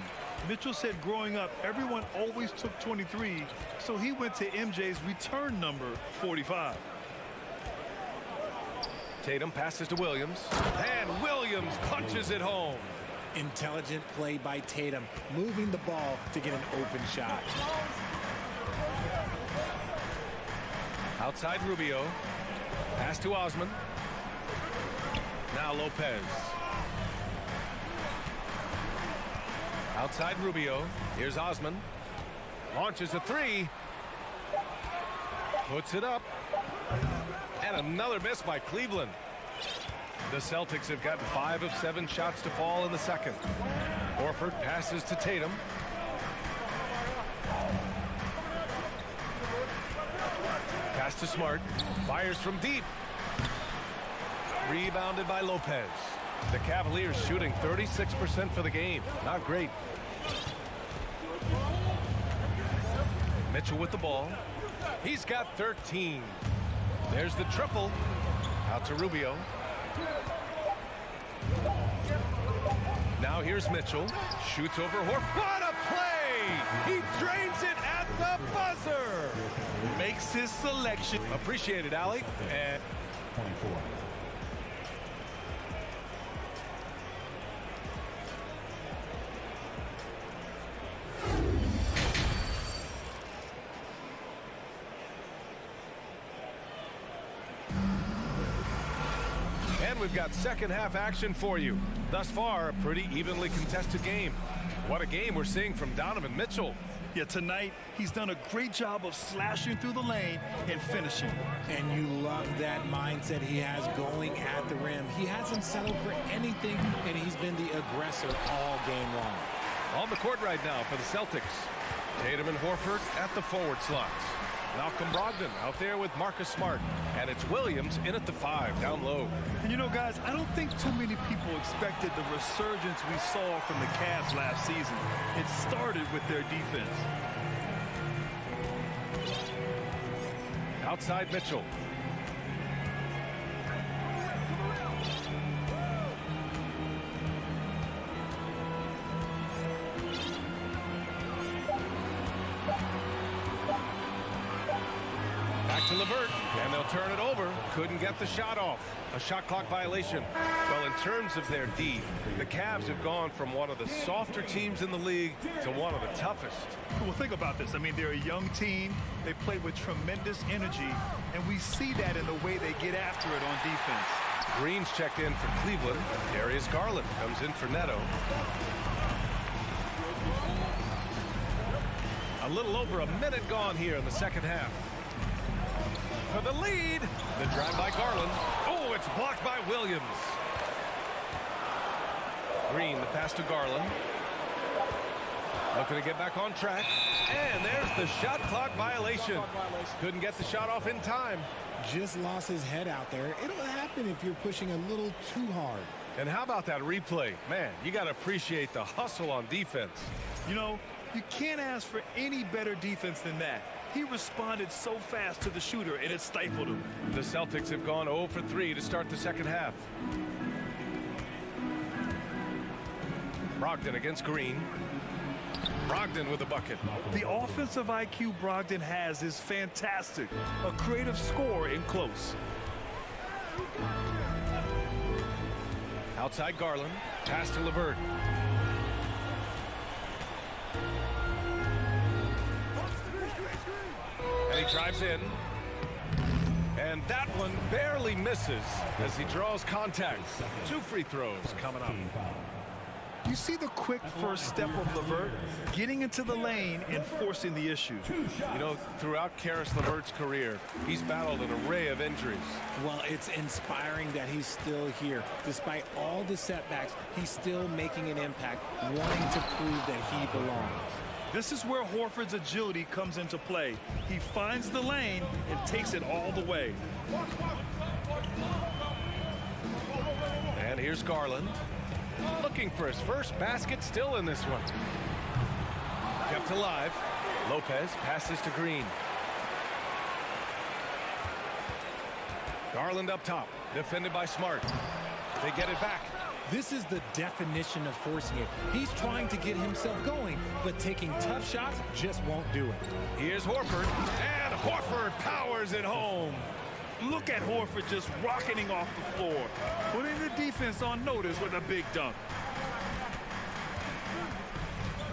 [SPEAKER 9] Mitchell said growing up, everyone always took 23, so he went to MJ's return number 45.
[SPEAKER 7] Tatum passes to Williams, and Williams punches it home.
[SPEAKER 8] Intelligent play by Tatum, moving the ball to get an open shot.
[SPEAKER 7] Outside Rubio. Pass to Osman. Now Lopez. Outside Rubio. Here's Osman. Launches a three. Puts it up. And another miss by Cleveland. The Celtics have gotten 5 of 7 shots to fall in the second. Horford passes to Tatum. Pass to Smart. Fires from deep. Rebounded by Lopez. The Cavaliers shooting 36% for the game. Not great. Mitchell with the ball. He's got 13. There's the triple. Out to Rubio. Now here's Mitchell. Shoots over Horford. What a play! He drains it at the buzzer.
[SPEAKER 9] Makes his selection.
[SPEAKER 7] Appreciate it, Allie. And
[SPEAKER 5] 24.
[SPEAKER 7] And we've got second half action for you. Thus far, a pretty evenly contested game. What a game we're seeing from Donovan Mitchell.
[SPEAKER 9] Yeah, tonight, he's done a great job of slashing through the lane and finishing.
[SPEAKER 8] And you love that mindset he has going at the rim. He hasn't settled for anything, and he's been the aggressor all game long.
[SPEAKER 7] On the court right now for the Celtics. Tatum and Horford at the forward slots. Malcolm Brogdon out there with Marcus Smart. And it's Williams in at the 5, down low.
[SPEAKER 9] And you know, guys, I don't think too many people expected the resurgence we saw from the Cavs last season. It started with their defense.
[SPEAKER 7] Outside Mitchell. Back to LeVert, and they'll turn it over. Couldn't get the shot off. A shot clock violation. Well, in terms of their D, the Cavs have gone from one of the softer teams in the league to one of the toughest.
[SPEAKER 9] Well, think about this. I mean, they're a young team. They play with tremendous energy, and we see that in the way they get after it on defense.
[SPEAKER 7] Green's checked in for Cleveland. Darius Garland comes in for Neto. A little over a minute gone here in the second half. For the lead, the drive by Garland. Oh, it's blocked by Williams. Green, the pass to Garland. Looking to get back on track. And there's the shot clock violation. Couldn't get the shot off in time.
[SPEAKER 8] Just lost his head out there. It'll happen if you're pushing a little too hard.
[SPEAKER 7] And how about that replay? Man, you got to appreciate the hustle on defense.
[SPEAKER 9] You know, you can't ask for any better defense than that. He responded so fast to the shooter, and it stifled him.
[SPEAKER 7] The Celtics have gone 0 for 3 to start the second half. Brogdon against Green. Brogdon with a bucket.
[SPEAKER 9] The offensive IQ Brogdon has is fantastic. A creative scorer in close.
[SPEAKER 7] Outside Garland. Pass to LeVert. And he drives in. And that one barely misses as he draws contact. 2 free throws coming up.
[SPEAKER 9] You see the quick first step of LeVert, getting into the lane and forcing the issue.
[SPEAKER 7] You know, throughout Karis LeVert's career, he's battled an array of injuries.
[SPEAKER 8] Well, it's inspiring that he's still here. Despite all the setbacks, he's still making an impact, wanting to prove that he belongs.
[SPEAKER 9] This is where Horford's agility comes into play. He finds the lane and takes it all the way.
[SPEAKER 7] And here's Garland. Looking for his first basket, still in this one. Kept alive. Lopez passes to Green. Garland up top, defended by Smart. They get it back.
[SPEAKER 8] This is the definition of forcing it. He's trying to get himself going, but taking tough shots just won't do it.
[SPEAKER 7] Here's Horford, and Horford powers it home.
[SPEAKER 9] Look at Horford just rocketing off the floor, putting the defense on notice with a big dunk.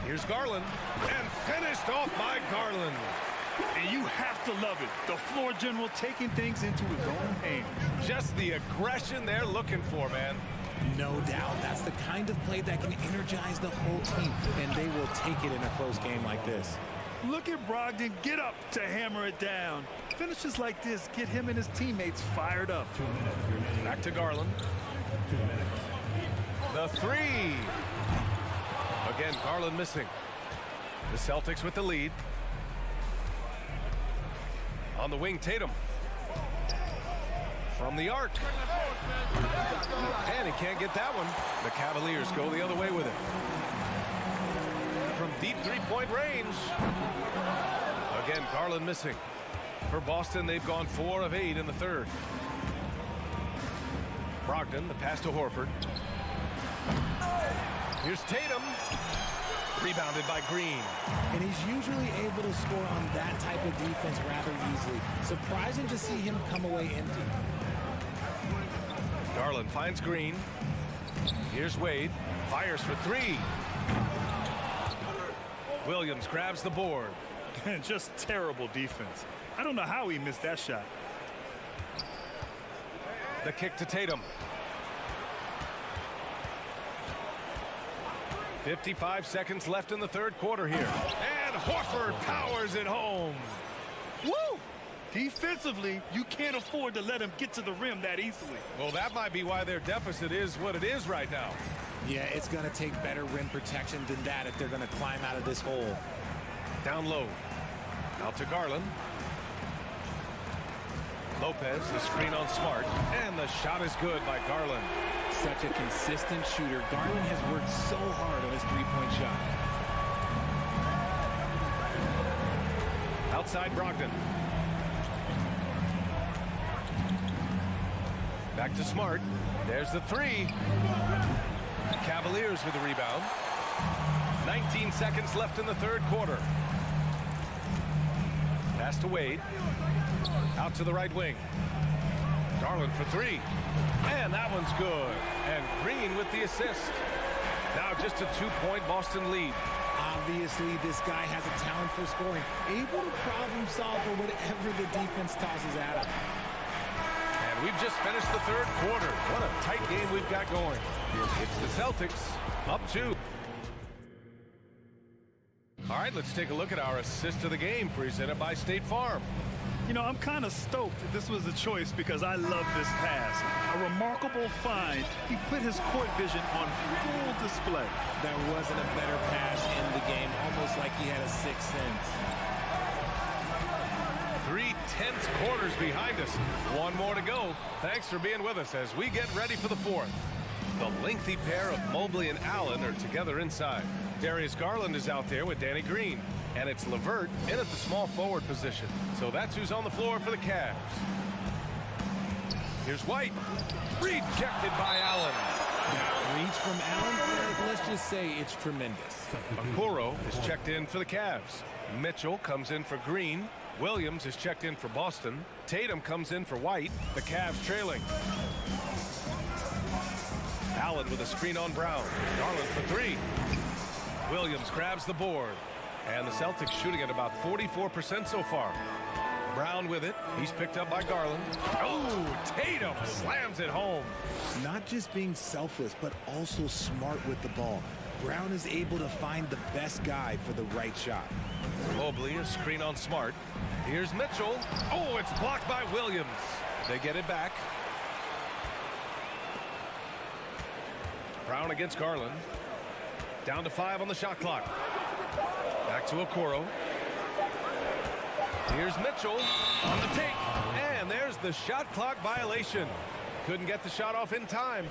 [SPEAKER 7] Here's Garland, and finished off by Garland.
[SPEAKER 9] And you have to love it. The floor general taking things into his own hands.
[SPEAKER 7] Just the aggression they're looking for, man.
[SPEAKER 8] No doubt. That's the kind of play that can energize the whole team, and they will take it in a close game like this.
[SPEAKER 9] Look at Brogdon get up to hammer it down. Finishes like this get him and his teammates fired up.
[SPEAKER 7] Back to Garland. The three. Again, Garland missing. The Celtics with the lead. On the wing, Tatum. From the arc. And he can't get that one. The Cavaliers go the other way with it. From deep three-point range. Again, Garland missing. For Boston, they've gone 4 of 8 in the third. Brogdon, the pass to Horford. Here's Tatum. Rebounded by Green.
[SPEAKER 8] And he's usually able to score on that type of defense rather easily. Surprising to see him come away empty.
[SPEAKER 7] Garland finds Green. Here's Wade. Fires for 3. Williams grabs the board.
[SPEAKER 9] Just terrible defense. I don't know how he missed that shot.
[SPEAKER 7] The kick to Tatum. 55 seconds left in the third quarter here. And Horford powers it home.
[SPEAKER 9] Woo! Defensively, you can't afford to let him get to the rim that easily.
[SPEAKER 7] Well, that might be why their deficit is what it is right now.
[SPEAKER 8] Yeah, it's going to take better rim protection than that if they're going to climb out of this hole.
[SPEAKER 7] Down low. Out to Garland. Lopez, the screen on Smart. And the shot is good by Garland.
[SPEAKER 8] Such a consistent shooter. Garland has worked so hard on his three-point shot.
[SPEAKER 7] Outside Brogdon. Back to Smart. There's the 3. Cavaliers with the rebound. 19 seconds left in the third quarter. Pass to Wade. Out to the right wing. Garland for 3. And that one's good. And Green with the assist. Now just a 2-point Boston lead.
[SPEAKER 8] Obviously, this guy has a talent for scoring. Able to problem solve for whatever the defense tosses at him.
[SPEAKER 7] And we've just finished the third quarter. What a tight game we've got going. It's the Celtics up 2. All right, let's take a look at our assist of the game presented by State Farm.
[SPEAKER 9] You know, I'm kind of stoked that this was a choice because I love this pass. A remarkable find. He put his court vision on full display.
[SPEAKER 8] There wasn't a better pass in the game, almost like he had a sixth sense.
[SPEAKER 7] 3 tense quarters behind us. One more to go. Thanks for being with us as we get ready for the fourth. The lengthy pair of Mobley and Allen are together inside. Darius Garland is out there with Danny Green. And it's LeVert in at the small forward position. So that's who's on the floor for the Cavs. Here's White. Rejected by Allen.
[SPEAKER 8] That reach from Allen, let's just say it's tremendous.
[SPEAKER 7] Okoro is checked in for the Cavs. Mitchell comes in for Green. Williams is checked in for Boston. Tatum comes in for White. The Cavs trailing. Allen with a screen on Brown. Garland for three. Williams grabs the board. And the Celtics shooting at about 44% so far. Brown with it. He's picked up by Garland. Oh, Tatum slams it home.
[SPEAKER 8] Not just being selfless, but also smart with the ball. Brown is able to find the best guy for the right shot.
[SPEAKER 7] Mobley, a screen on Smart. Here's Mitchell. Oh, it's blocked by Williams. They get it back. Brown against Garland. Down to 5 on the shot clock. Back to Okoro. Here's Mitchell on the take. And there's the shot clock violation. Couldn't get the shot off in time.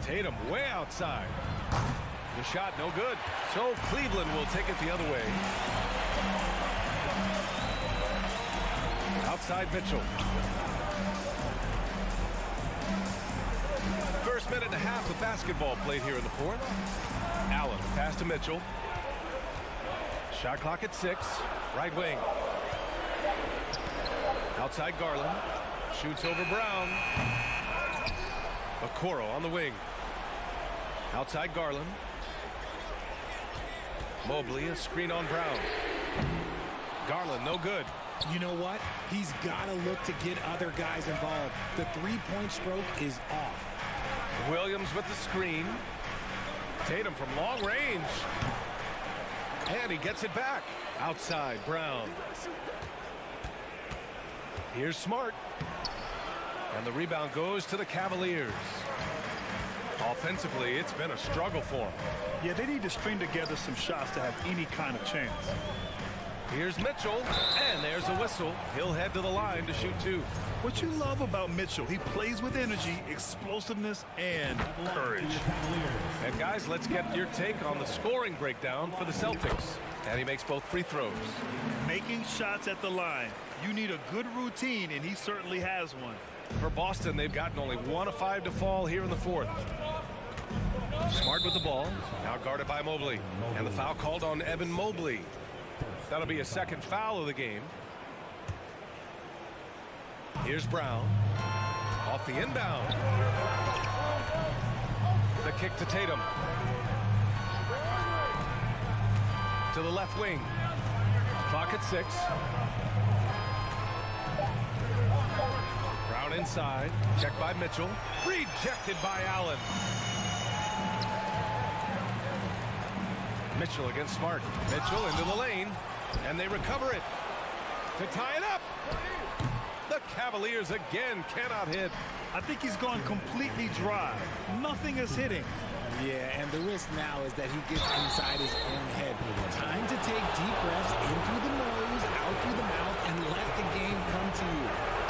[SPEAKER 7] Tatum way outside. The shot no good. So Cleveland will take it the other way. Outside Mitchell. First minute and a half of basketball played here in the fourth. Allen pass to Mitchell. Shot clock at 6. Right wing. Outside Garland. Shoots over Brown. Okoro on the wing. Outside Garland. Mobley, a screen on Brown. Garland, no good.
[SPEAKER 8] You know what? He's got to look to get other guys involved. The three-point stroke is off.
[SPEAKER 7] Williams with the screen. Tatum from long range. And he gets it back. Outside, Brown. Here's Smart. And the rebound goes to the Cavaliers. Offensively, it's been a struggle for them.
[SPEAKER 9] Yeah, they need to string together some shots to have any kind of chance.
[SPEAKER 7] Here's Mitchell, and there's a whistle. He'll head to the line to shoot 2.
[SPEAKER 9] What you love about Mitchell, he plays with energy, explosiveness, and courage.
[SPEAKER 7] And guys, let's get your take on the scoring breakdown for the Celtics. And he makes both free throws.
[SPEAKER 9] Making shots at the line. You need a good routine, and he certainly has one.
[SPEAKER 7] For Boston, they've gotten only 1 of 5 to fall here in the fourth. Smart with the ball. Now guarded by Mobley. And the foul called on Evan Mobley. That'll be a second foul of the game. Here's Brown. Off the inbound. The kick to Tatum. To the left wing. Clock at 6. Brown inside. Checked by Mitchell. Rejected by Allen. Mitchell against Smart. Mitchell into the lane. And they recover it. To tie it up. The Cavaliers again cannot hit.
[SPEAKER 9] I think he's gone completely dry. Nothing is hitting.
[SPEAKER 8] Yeah, and the risk now is that he gets inside his own head. Time to take deep breaths in through the nose, out through the mouth, and let the game come to you.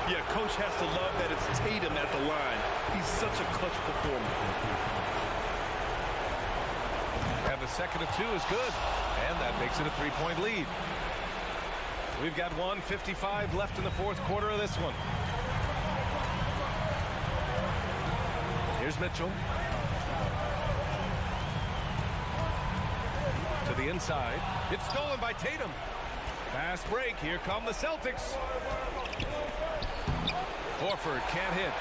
[SPEAKER 9] Yeah, coach has to love that it's Tatum at the line. He's such a clutch performer.
[SPEAKER 7] And the second of 2 is good. And that makes it a 3-point lead. We've got 1:55 left in the fourth quarter of this one. Here's Mitchell. To the inside. It's stolen by Tatum. Fast break. Here come the Celtics. Horford can't hit.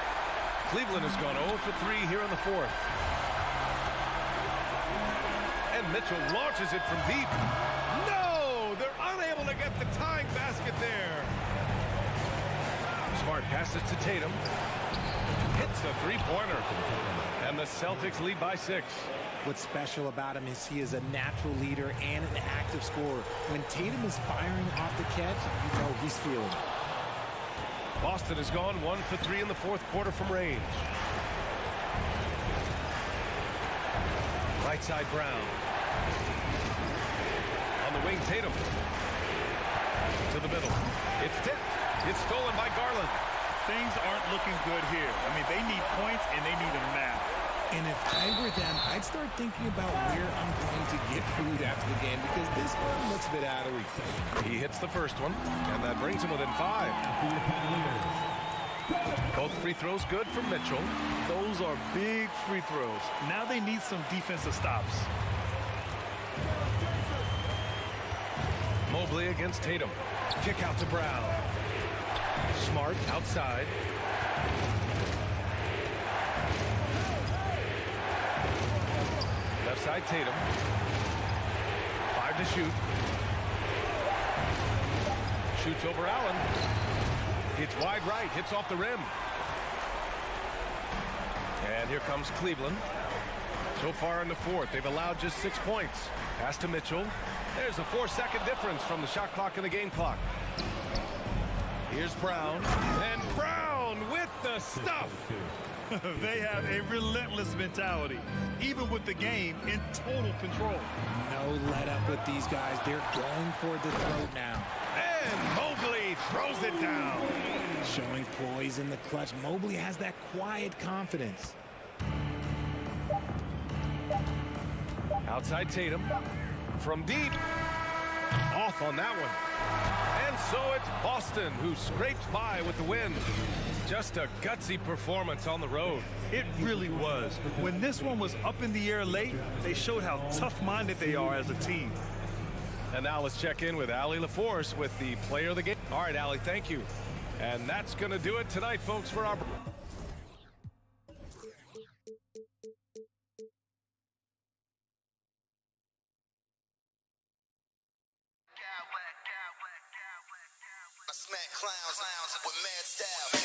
[SPEAKER 7] Cleveland has gone 0 for 3 here in the fourth. And Mitchell launches it from deep. No! They're unable to get the tying basket there. Smart passes to Tatum. Hits a three-pointer. And the Celtics lead by 6.
[SPEAKER 8] What's special about him is he is a natural leader and an active scorer. When Tatum is firing off the catch, you know he's feeling it.
[SPEAKER 7] Boston has gone 1 for 3 in the fourth quarter from range. Right side Brown. On the wing, Tatum. To the middle. It's tipped. It's stolen by Garland.
[SPEAKER 9] Things aren't looking good here. I mean, they need points and they need them now.
[SPEAKER 8] And if I were them, I'd start thinking about where I'm going to get food after the game because this one looks a bit out of reach.
[SPEAKER 7] He hits the first one, and that brings him within 5. Both free throws good for Mitchell.
[SPEAKER 9] Those are big free throws. Now they need some defensive stops.
[SPEAKER 7] Mobley against Tatum. Kick out to Brown. Smart outside. Left side Tatum. 5 to shoot. Shoots over Allen. Hits wide right. Hits off the rim. And here comes Cleveland. So far in the fourth, they've allowed just 6 points. Pass to Mitchell. There's a 4-second difference from the shot clock and the game clock. Here's Brown. And Brown with the stuff.
[SPEAKER 9] They have a relentless mentality, even with the game in total control.
[SPEAKER 8] No let up with these guys. They're going for the throat now.
[SPEAKER 7] And Mobley throws it down.
[SPEAKER 8] Showing poise in the clutch. Mobley has that quiet confidence.
[SPEAKER 7] Outside Tatum. From deep. Off on that one. And so it's Boston who scrapes by with the win. Just a gutsy performance on the road.
[SPEAKER 9] It really was. When this one was up in the air late, they showed how tough-minded they are as a team.
[SPEAKER 7] And now let's check in with Allie LaForce with the player of the game. All right, Allie, thank you. And that's going to do it tonight, folks, for our...
[SPEAKER 6] I smack clowns with mad style.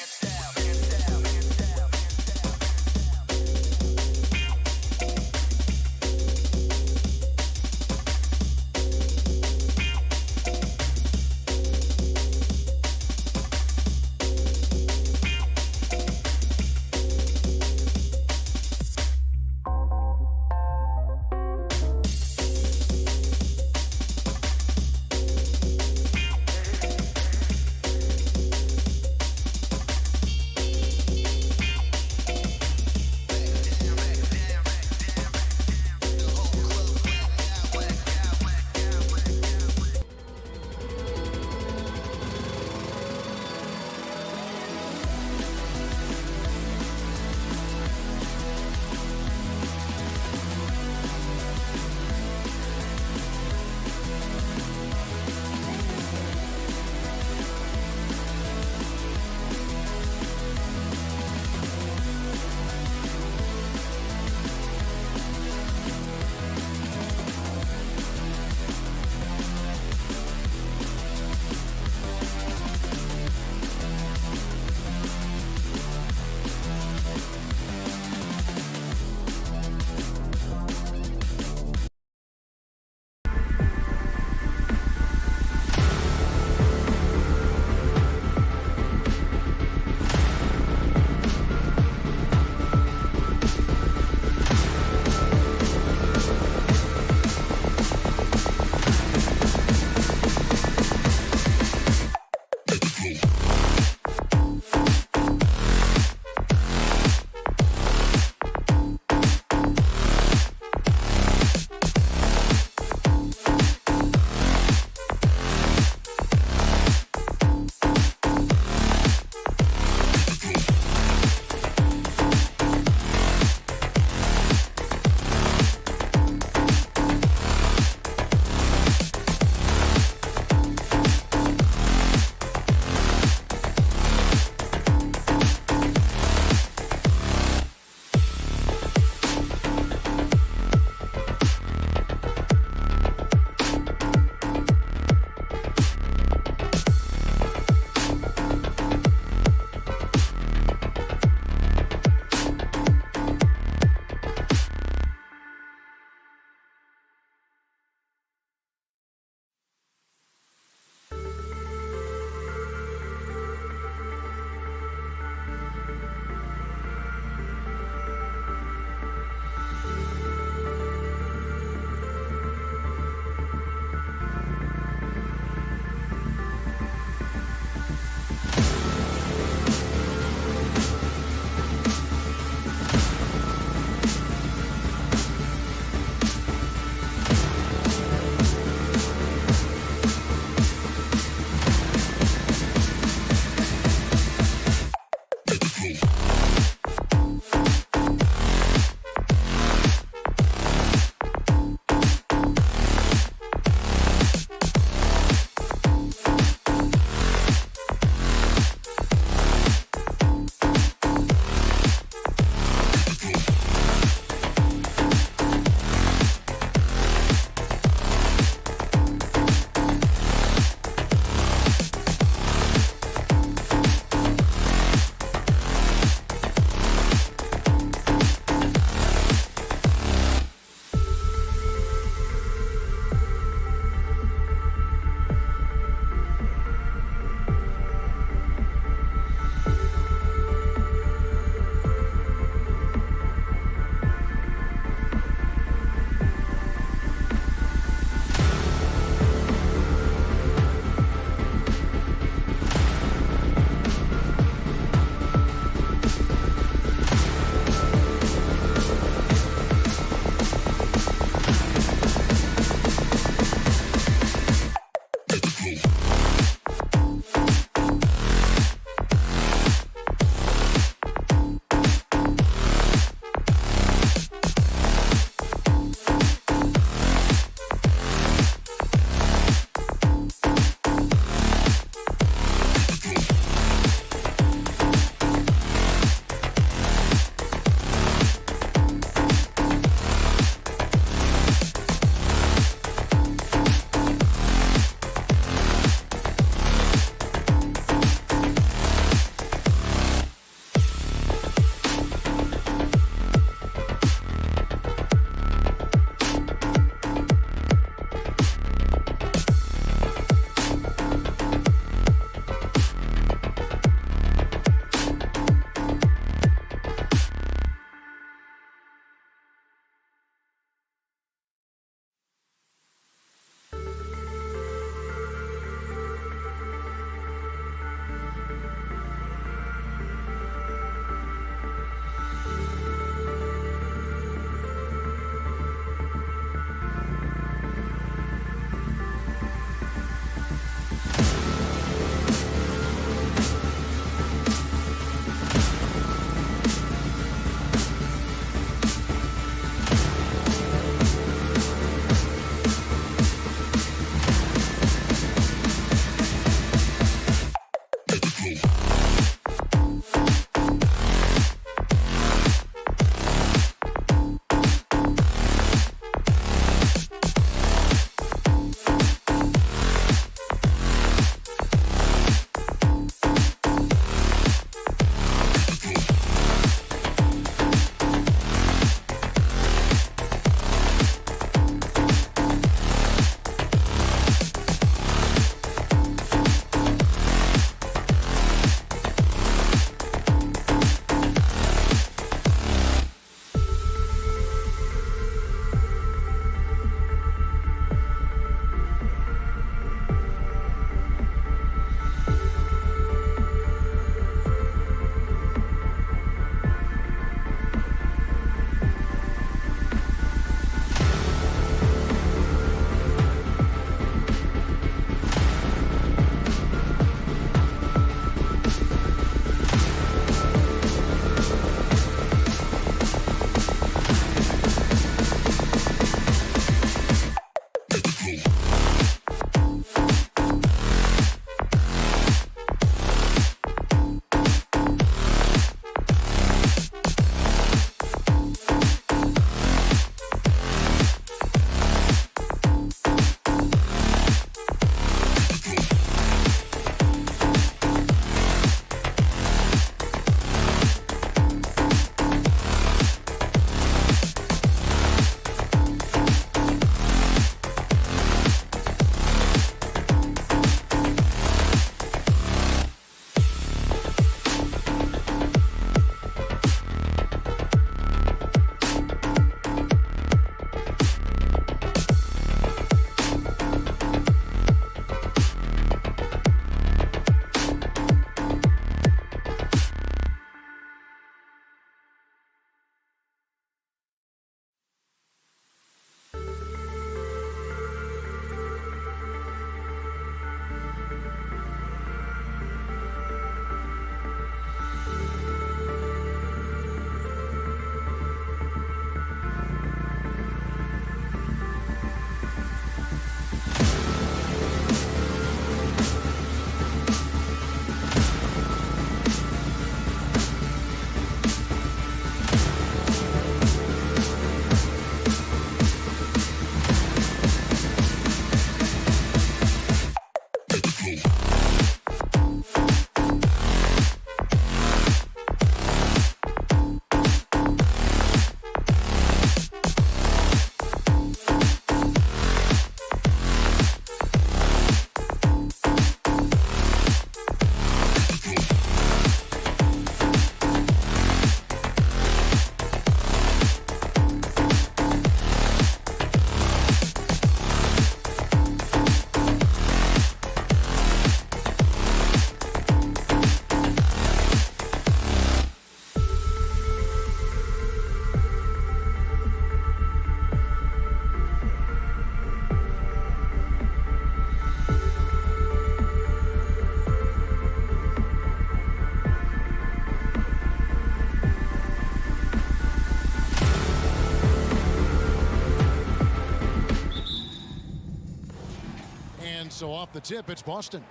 [SPEAKER 1] So off the tip, it's Boston.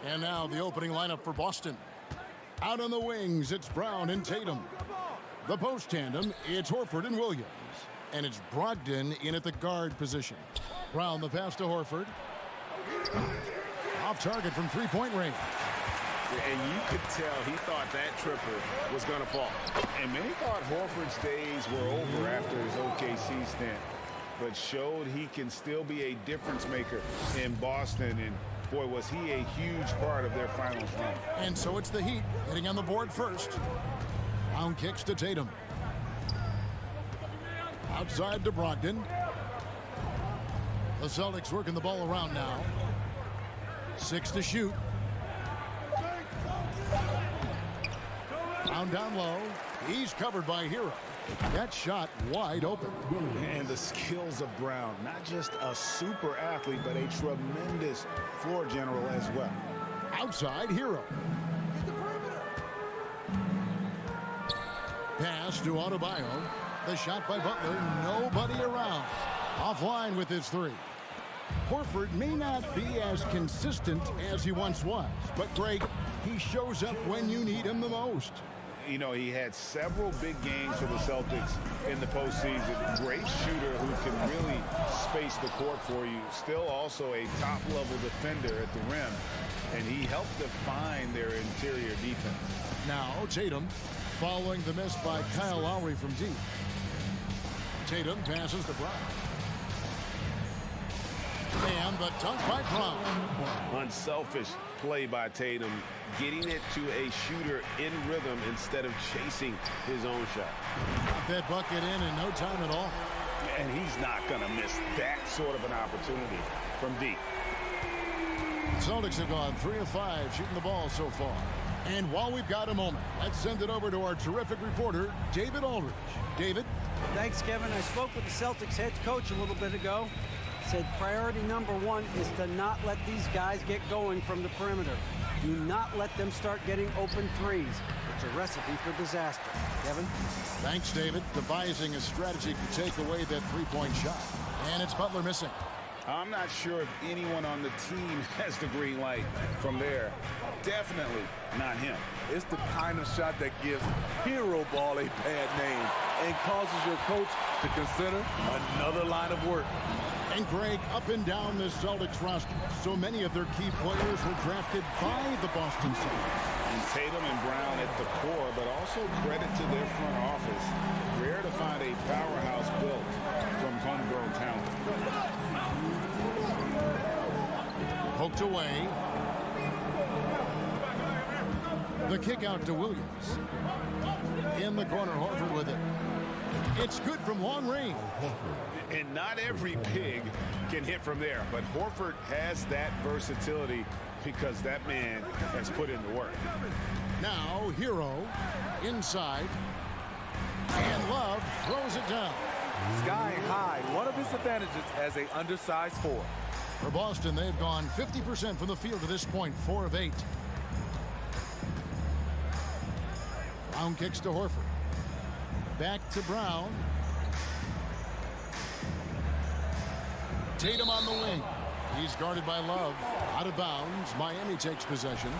[SPEAKER 1] And now the opening lineup for Boston. Out on the wings, it's Brown and Tatum. The post tandem, it's Horford and Williams. And it's Brogdon in at the guard position. Brown the pass to Horford. Off target from three-point range.
[SPEAKER 2] And you could tell he thought that triple was going to fall. And many thought Horford's days were over after his OKC stint, but showed he can still be a difference maker in Boston. And boy, was he a huge part of their finals run.
[SPEAKER 1] And so it's the Heat hitting on the board first. Brown kicks to Tatum. Outside to Brogdon. The Celtics working the ball around now. 6 to shoot. Brown down low. He's covered by Hero. That shot wide open.
[SPEAKER 2] And the skills of Brown, not just a super athlete, but a tremendous floor general as well.
[SPEAKER 1] Outside Hero. Pass to Adebayo. The shot by Butler. Nobody around. Offline with his three. Horford may not be as consistent as he once was, but Greg, he shows up when you need him the most.
[SPEAKER 2] You know, he had several big games for the Celtics in the postseason. Great shooter who can really space the court for you. Still also a top-level defender at the rim, and he helped define their interior defense.
[SPEAKER 1] Now Tatum following the miss by Kyle Lowry from deep. Tatum passes to Brown. And the dunk by Brown.
[SPEAKER 2] Unselfish play by Tatum, getting it to a shooter in rhythm instead of chasing his own shot.
[SPEAKER 1] Got that bucket in no time at all.
[SPEAKER 2] And he's not going to miss that sort of an opportunity from deep.
[SPEAKER 1] Celtics have gone 3 of 5 shooting the ball so far. And while we've got a moment, let's send it over to our terrific reporter, David Aldridge. David?
[SPEAKER 4] Thanks, Kevin. I spoke with the Celtics head coach a little bit ago. Said priority number one is to not let these guys get going from the perimeter. Do not let them start getting open threes. It's a recipe for disaster. Kevin?
[SPEAKER 1] Thanks, David. Devising a strategy to take away that three-point shot. And it's Butler missing.
[SPEAKER 2] I'm not sure if anyone on the team has the green light from there. Definitely not him.
[SPEAKER 10] It's the kind of shot that gives hero ball a bad name and causes your coach to consider another line of work.
[SPEAKER 1] And Greg, up and down this Celtics roster, so many of their key players were drafted by the Boston Celtics.
[SPEAKER 2] And Tatum and Brown at the core, but also credit to their front office. Rare to find a powerhouse built from homegrown talent.
[SPEAKER 1] Poked away. The kick out to Williams. In the corner, Horford with it. It's good from long range.
[SPEAKER 2] And not every big can hit from there, but Horford has that versatility because that man has put in the work.
[SPEAKER 1] Now Hero inside, and Love throws it down.
[SPEAKER 10] Sky high, one of his advantages as an undersized forward.
[SPEAKER 1] For Boston, they've gone 50% from the field to this point, 4 of 8. Brown kicks to Horford. Back to Brown. Tatum on the wing. He's guarded by Love. Out of bounds. Miami takes possession.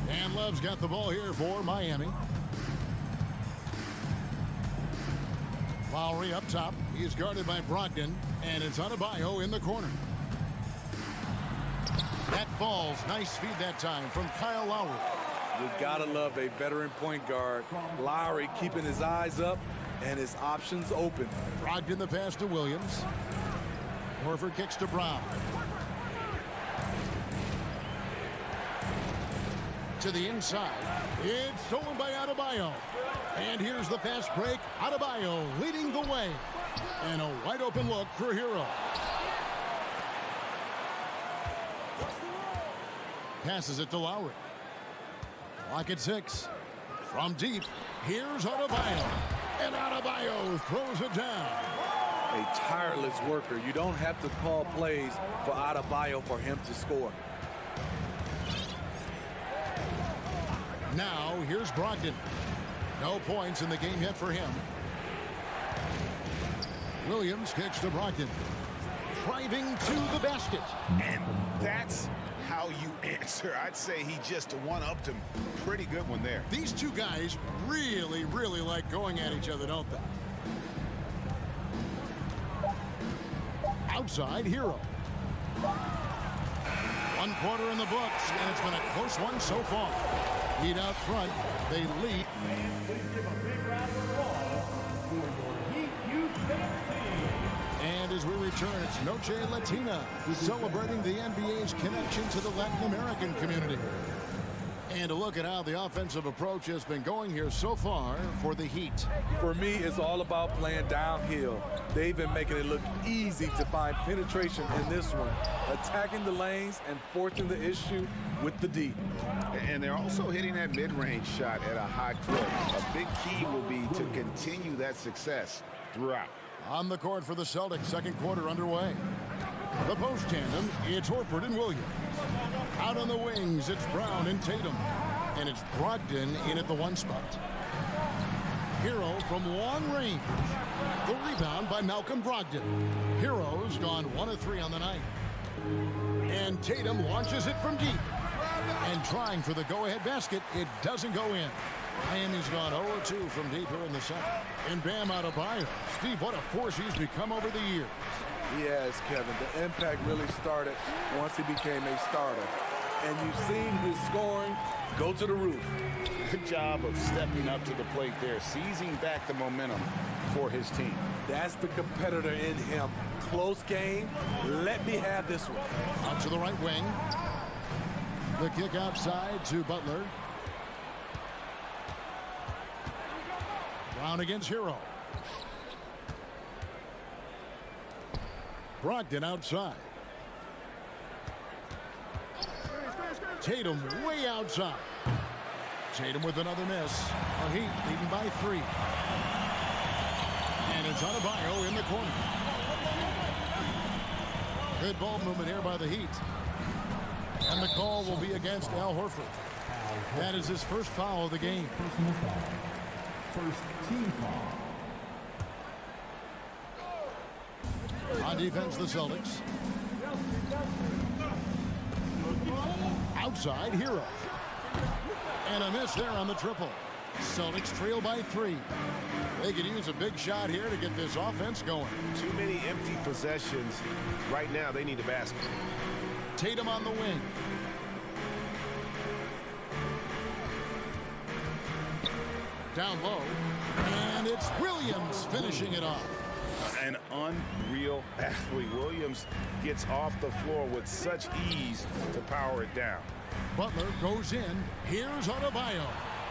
[SPEAKER 1] And Love's got the ball here for Miami. Lowry up top. He's guarded by Brogdon. And it's Adebayo in the corner. That falls. Nice feed that time from Kyle Lowry.
[SPEAKER 10] You gotta love a veteran point guard. Lowry keeping his eyes up and his options open.
[SPEAKER 1] Brogdon the pass to Williams. Horford kicks to Brown. To the inside. It's stolen by Adebayo. And here's the fast break. Adebayo leading the way. And a wide open look for Hero. Passes it to Lowry. Clock at 6. From deep, here's Adebayo. And Adebayo throws it down.
[SPEAKER 10] A tireless worker. You don't have to call plays for Adebayo for him to score.
[SPEAKER 1] Now, here's Brogdon. No points in the game yet for him. Williams kicks to Brogdon. Driving to the basket.
[SPEAKER 2] And that's how you answer. I'd say he just one-upped him. Pretty good one there.
[SPEAKER 1] These two guys really, really like going at each other, don't they? Outside, Hero. 1 quarter in the books, and it's been a close one so far. Heat out front. They lead. And as we return, it's Noche Latina, celebrating the NBA's connection to the Latin American community. And a look at how the offensive approach has been going here so far for the Heat.
[SPEAKER 10] For me, it's all about playing downhill. They've been making it look easy to find penetration in this one, attacking the lanes and forcing the issue with the D.
[SPEAKER 2] And they're also hitting that mid-range shot at a high clip. A big key will be to continue that success throughout.
[SPEAKER 1] On the court for the Celtics, second quarter underway. The post tandem, it's Horford and Williams. Out on the wings, it's Brown and Tatum. And it's Brogdon in at the 1 spot. Hero from long range. The rebound by Malcolm Brogdon. Hero's gone 1 of 3 on the night. And Tatum launches it from deep. And trying for the go-ahead basket, it doesn't go in. Miami's gone 0-2 from deep here in the second. And Bam Adebayo. Steve, what a force he's become over the years.
[SPEAKER 10] He has, Kevin. The impact really started once he became a starter. And you've seen his scoring go to the roof.
[SPEAKER 2] Good job of stepping up to the plate there, seizing back the momentum for his team.
[SPEAKER 10] That's the competitor in him. Close game. Let me have this one.
[SPEAKER 1] Out to the right wing. The kick outside to Butler. Brown against Hero. Brogdon outside. Tatum way outside. Tatum with another miss. The Heat leading by 3. And it's Adebayo in the corner. Good ball movement here by the Heat. And the call will be against Al Horford. That is his first foul of the game.
[SPEAKER 5] First team foul.
[SPEAKER 1] On defense, the Celtics. Outside, Hero. And a miss there on the triple. Celtics trail by 3. They could use a big shot here to get this offense going.
[SPEAKER 7] Too many empty possessions. Right now, they need a basket.
[SPEAKER 1] Tatum on the wing. Down low. And it's Williams finishing it off.
[SPEAKER 2] An unreal athlete. Williams gets off the floor with such ease to power it down.
[SPEAKER 1] Butler goes in. Here's Adebayo.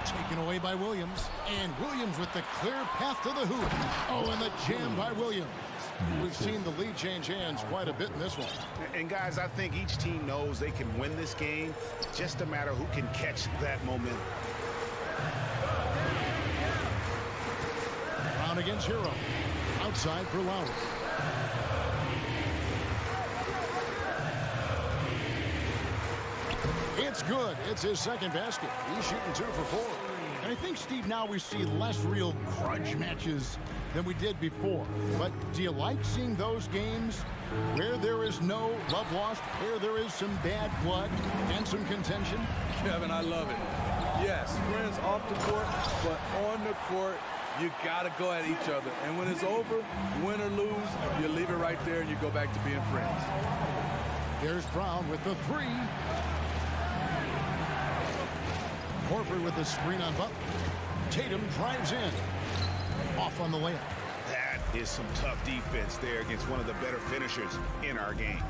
[SPEAKER 1] Taken away by Williams. And Williams with the clear path to the hoop. Oh, and the jam by Williams. We've seen the lead change hands quite a bit in this one.
[SPEAKER 2] And guys, I think each team knows they can win this game. Just a matter who can catch that momentum.
[SPEAKER 1] Brown against Hero. Outside for Lowry. It's good. It's his second basket. He's shooting 2 for 4. And I think, Steve, now we see less real grudge matches than we did before. But do you like seeing those games where there is no love lost, where there is some bad blood and some contention?
[SPEAKER 10] Kevin, I love it. Yes, friends off the court, but on the court, you got to go at each other. And when it's over, win or lose, you leave it right there and you go back to being friends.
[SPEAKER 1] There's Brown with the 3. Horford with the screen on Butler. Tatum drives in. Off on the layup.
[SPEAKER 2] That is some tough defense there against one of the better finishers in our game.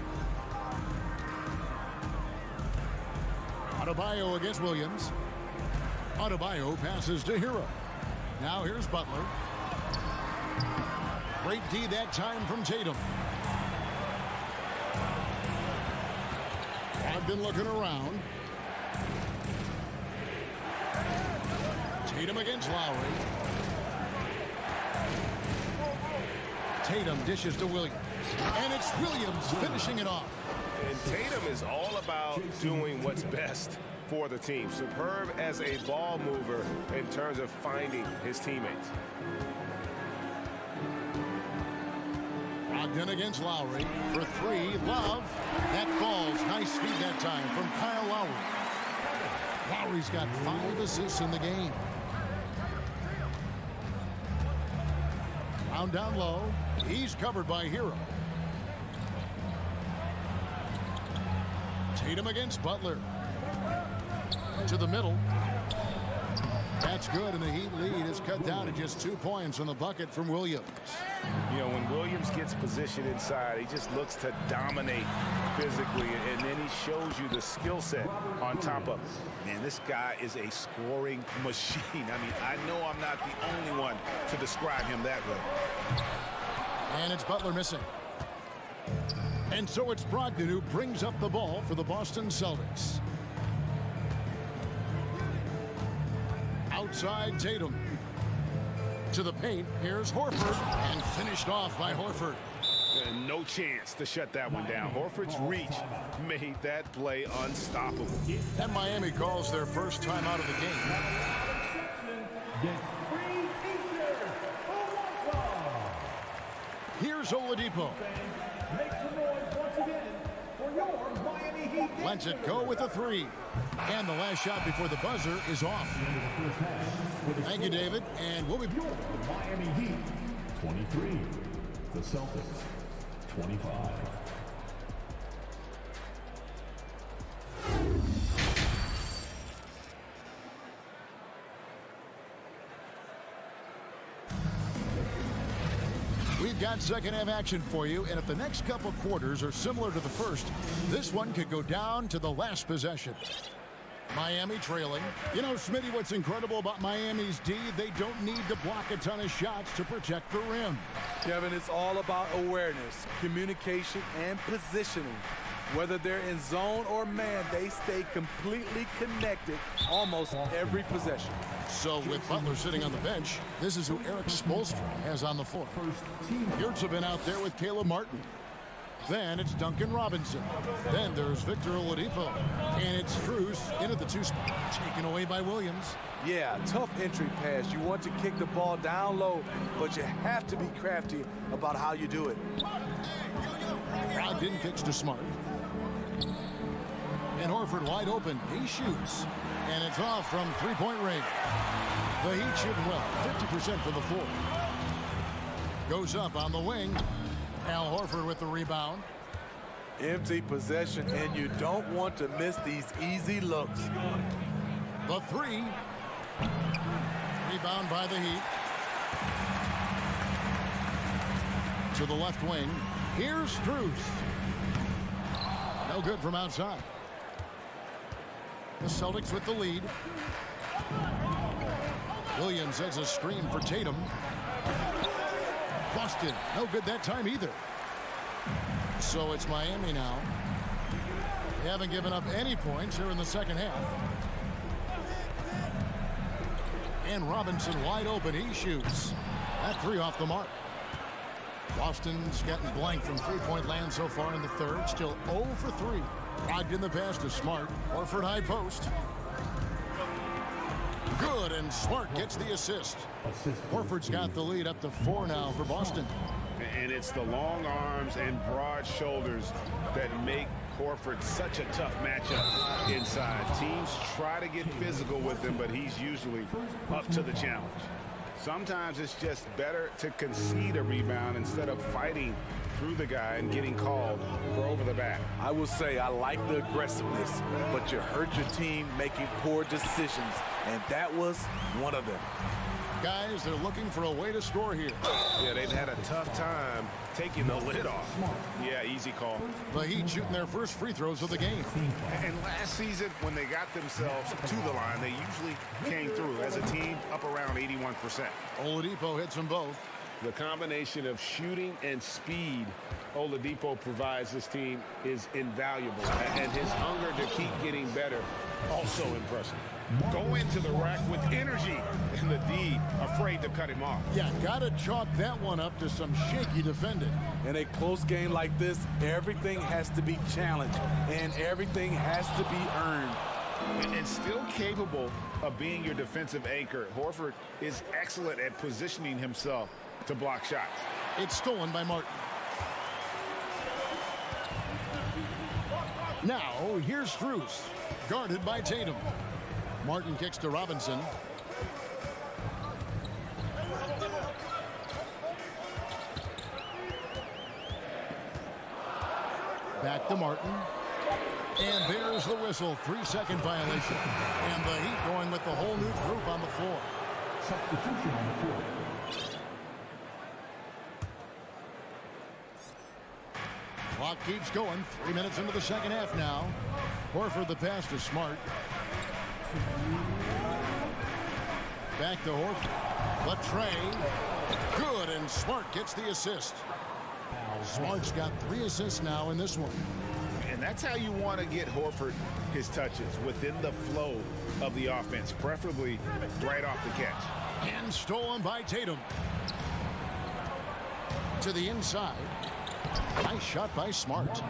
[SPEAKER 1] Adebayo against Williams. Adebayo passes to Hero. Now here's Butler. Great D that time from Tatum. I've been looking around. Tatum against Lowry. Tatum dishes to Williams. And it's Williams finishing it off.
[SPEAKER 7] And Tatum is all about doing what's best for the team. Superb as a ball mover in terms of finding his teammates.
[SPEAKER 1] Brogdon against Lowry for three. Love. That falls. Nice feed that time from Kyle Lowry. Lowry's got 5 assists in the game. Round down low. He's covered by Hero. Tatum against Butler. To the middle. That's good, and the Heat lead is cut down to just 2 points on the bucket from Williams.
[SPEAKER 2] You know, when Williams gets positioned inside, he just looks to dominate physically, and then he shows you the skill set on top of it. Man, this guy is a scoring machine. I mean, I know I'm not the only one to describe him that way.
[SPEAKER 1] And it's Butler missing. And so it's Brogdon who brings up the ball for the Boston Celtics. Outside Tatum. To the paint, here's Horford, and finished off by Horford.
[SPEAKER 2] No chance to shut that one down. Horford's reach made that play unstoppable.
[SPEAKER 1] And Miami calls their first time out of the game. Here's Oladipo. Lets it go with a three. And the last shot before the buzzer is off. Thank you, David. And we'll be...
[SPEAKER 5] Miami Heat, 23. The Celtics, 25.
[SPEAKER 1] We've got second half action for you, and if the next couple quarters are similar to the first, this one could go down to the last possession. Miami trailing. You know, Smitty, what's incredible about Miami's D, they don't need to block a ton of shots to protect the rim.
[SPEAKER 10] Kevin, it's all about awareness, communication, and positioning. Whether they're in zone or man, they stay completely connected almost every possession.
[SPEAKER 1] So with Butler sitting on the bench, this is who Eric Spoelstra has on the floor. Yurtsevin out there with Caleb Martin. Then it's Duncan Robinson. Then there's Victor Oladipo. And it's Strus into the 2 spot, taken away by Williams.
[SPEAKER 10] Yeah, tough entry pass. You want to kick the ball down low, but you have to be crafty about how you do it.
[SPEAKER 1] Brogdon kicks to Smart. And Horford wide open. He shoots. And it's off from three-point range. The Heat shooting well, 50% from the floor. Goes up on the wing. Al Horford with the rebound.
[SPEAKER 10] Empty possession, and you don't want to miss these easy looks.
[SPEAKER 1] The three. Rebound by the Heat. To the left wing. Here's Strus. No good from outside. The Celtics with the lead. Williams has a screen for Tatum. Boston, no good that time either. So it's Miami now. They haven't given up any points here in the second half. And Robinson wide open, he shoots. That three off the mark. Boston's getting blank from three-point land so far in the third. Still 0 for 3. Brogdon the pass to Smart. Horford high post. Good, and Smart gets the assist. Horford's got the lead up to 4 now for Boston.
[SPEAKER 2] And it's the long arms and broad shoulders that make Horford such a tough matchup inside. Teams try to get physical with him, but he's usually up to the challenge. Sometimes it's just better to concede a rebound instead of fighting through the guy and getting called for over the back.
[SPEAKER 10] I will say I like the aggressiveness, but you hurt your team making poor decisions, and that was one of them.
[SPEAKER 1] Guys, they're looking for a way to score here.
[SPEAKER 2] Yeah, they've had a tough time taking the lid off. Yeah, easy call.
[SPEAKER 1] The Heat shooting their first free throws of the game.
[SPEAKER 2] And last season, when they got themselves to the line, they usually came through as a team up around 81%.
[SPEAKER 1] Oladipo hits them both.
[SPEAKER 2] The combination of shooting and speed Oladipo provides this team is invaluable. And his hunger to keep getting better, also impressive. Go into the rack with energy, and the D afraid to cut him off.
[SPEAKER 1] Yeah, gotta chalk that one up to some shaky defending.
[SPEAKER 10] In a close game like this, everything has to be challenged, and everything has to be earned.
[SPEAKER 2] And still capable of being your defensive anchor, Horford is excellent at positioning himself to block shots.
[SPEAKER 1] It's stolen by Martin. Now, here's Strus, guarded by Tatum. Martin kicks to Robinson. Back to Martin. And there's the whistle. 3-second violation. And the Heat going with the whole new group on the floor.
[SPEAKER 5] Substitution on the floor.
[SPEAKER 1] Clock keeps going. 3 minutes into the second half now. Horford the pass to Smart. Back to Horford. The tray. Good, and Smart gets the assist. Smart's got 3 assists now in this one.
[SPEAKER 2] And that's how you want to get Horford his touches, within the flow of the offense, preferably right off the catch.
[SPEAKER 1] And stolen by Tatum. To the inside. Nice shot by Smart.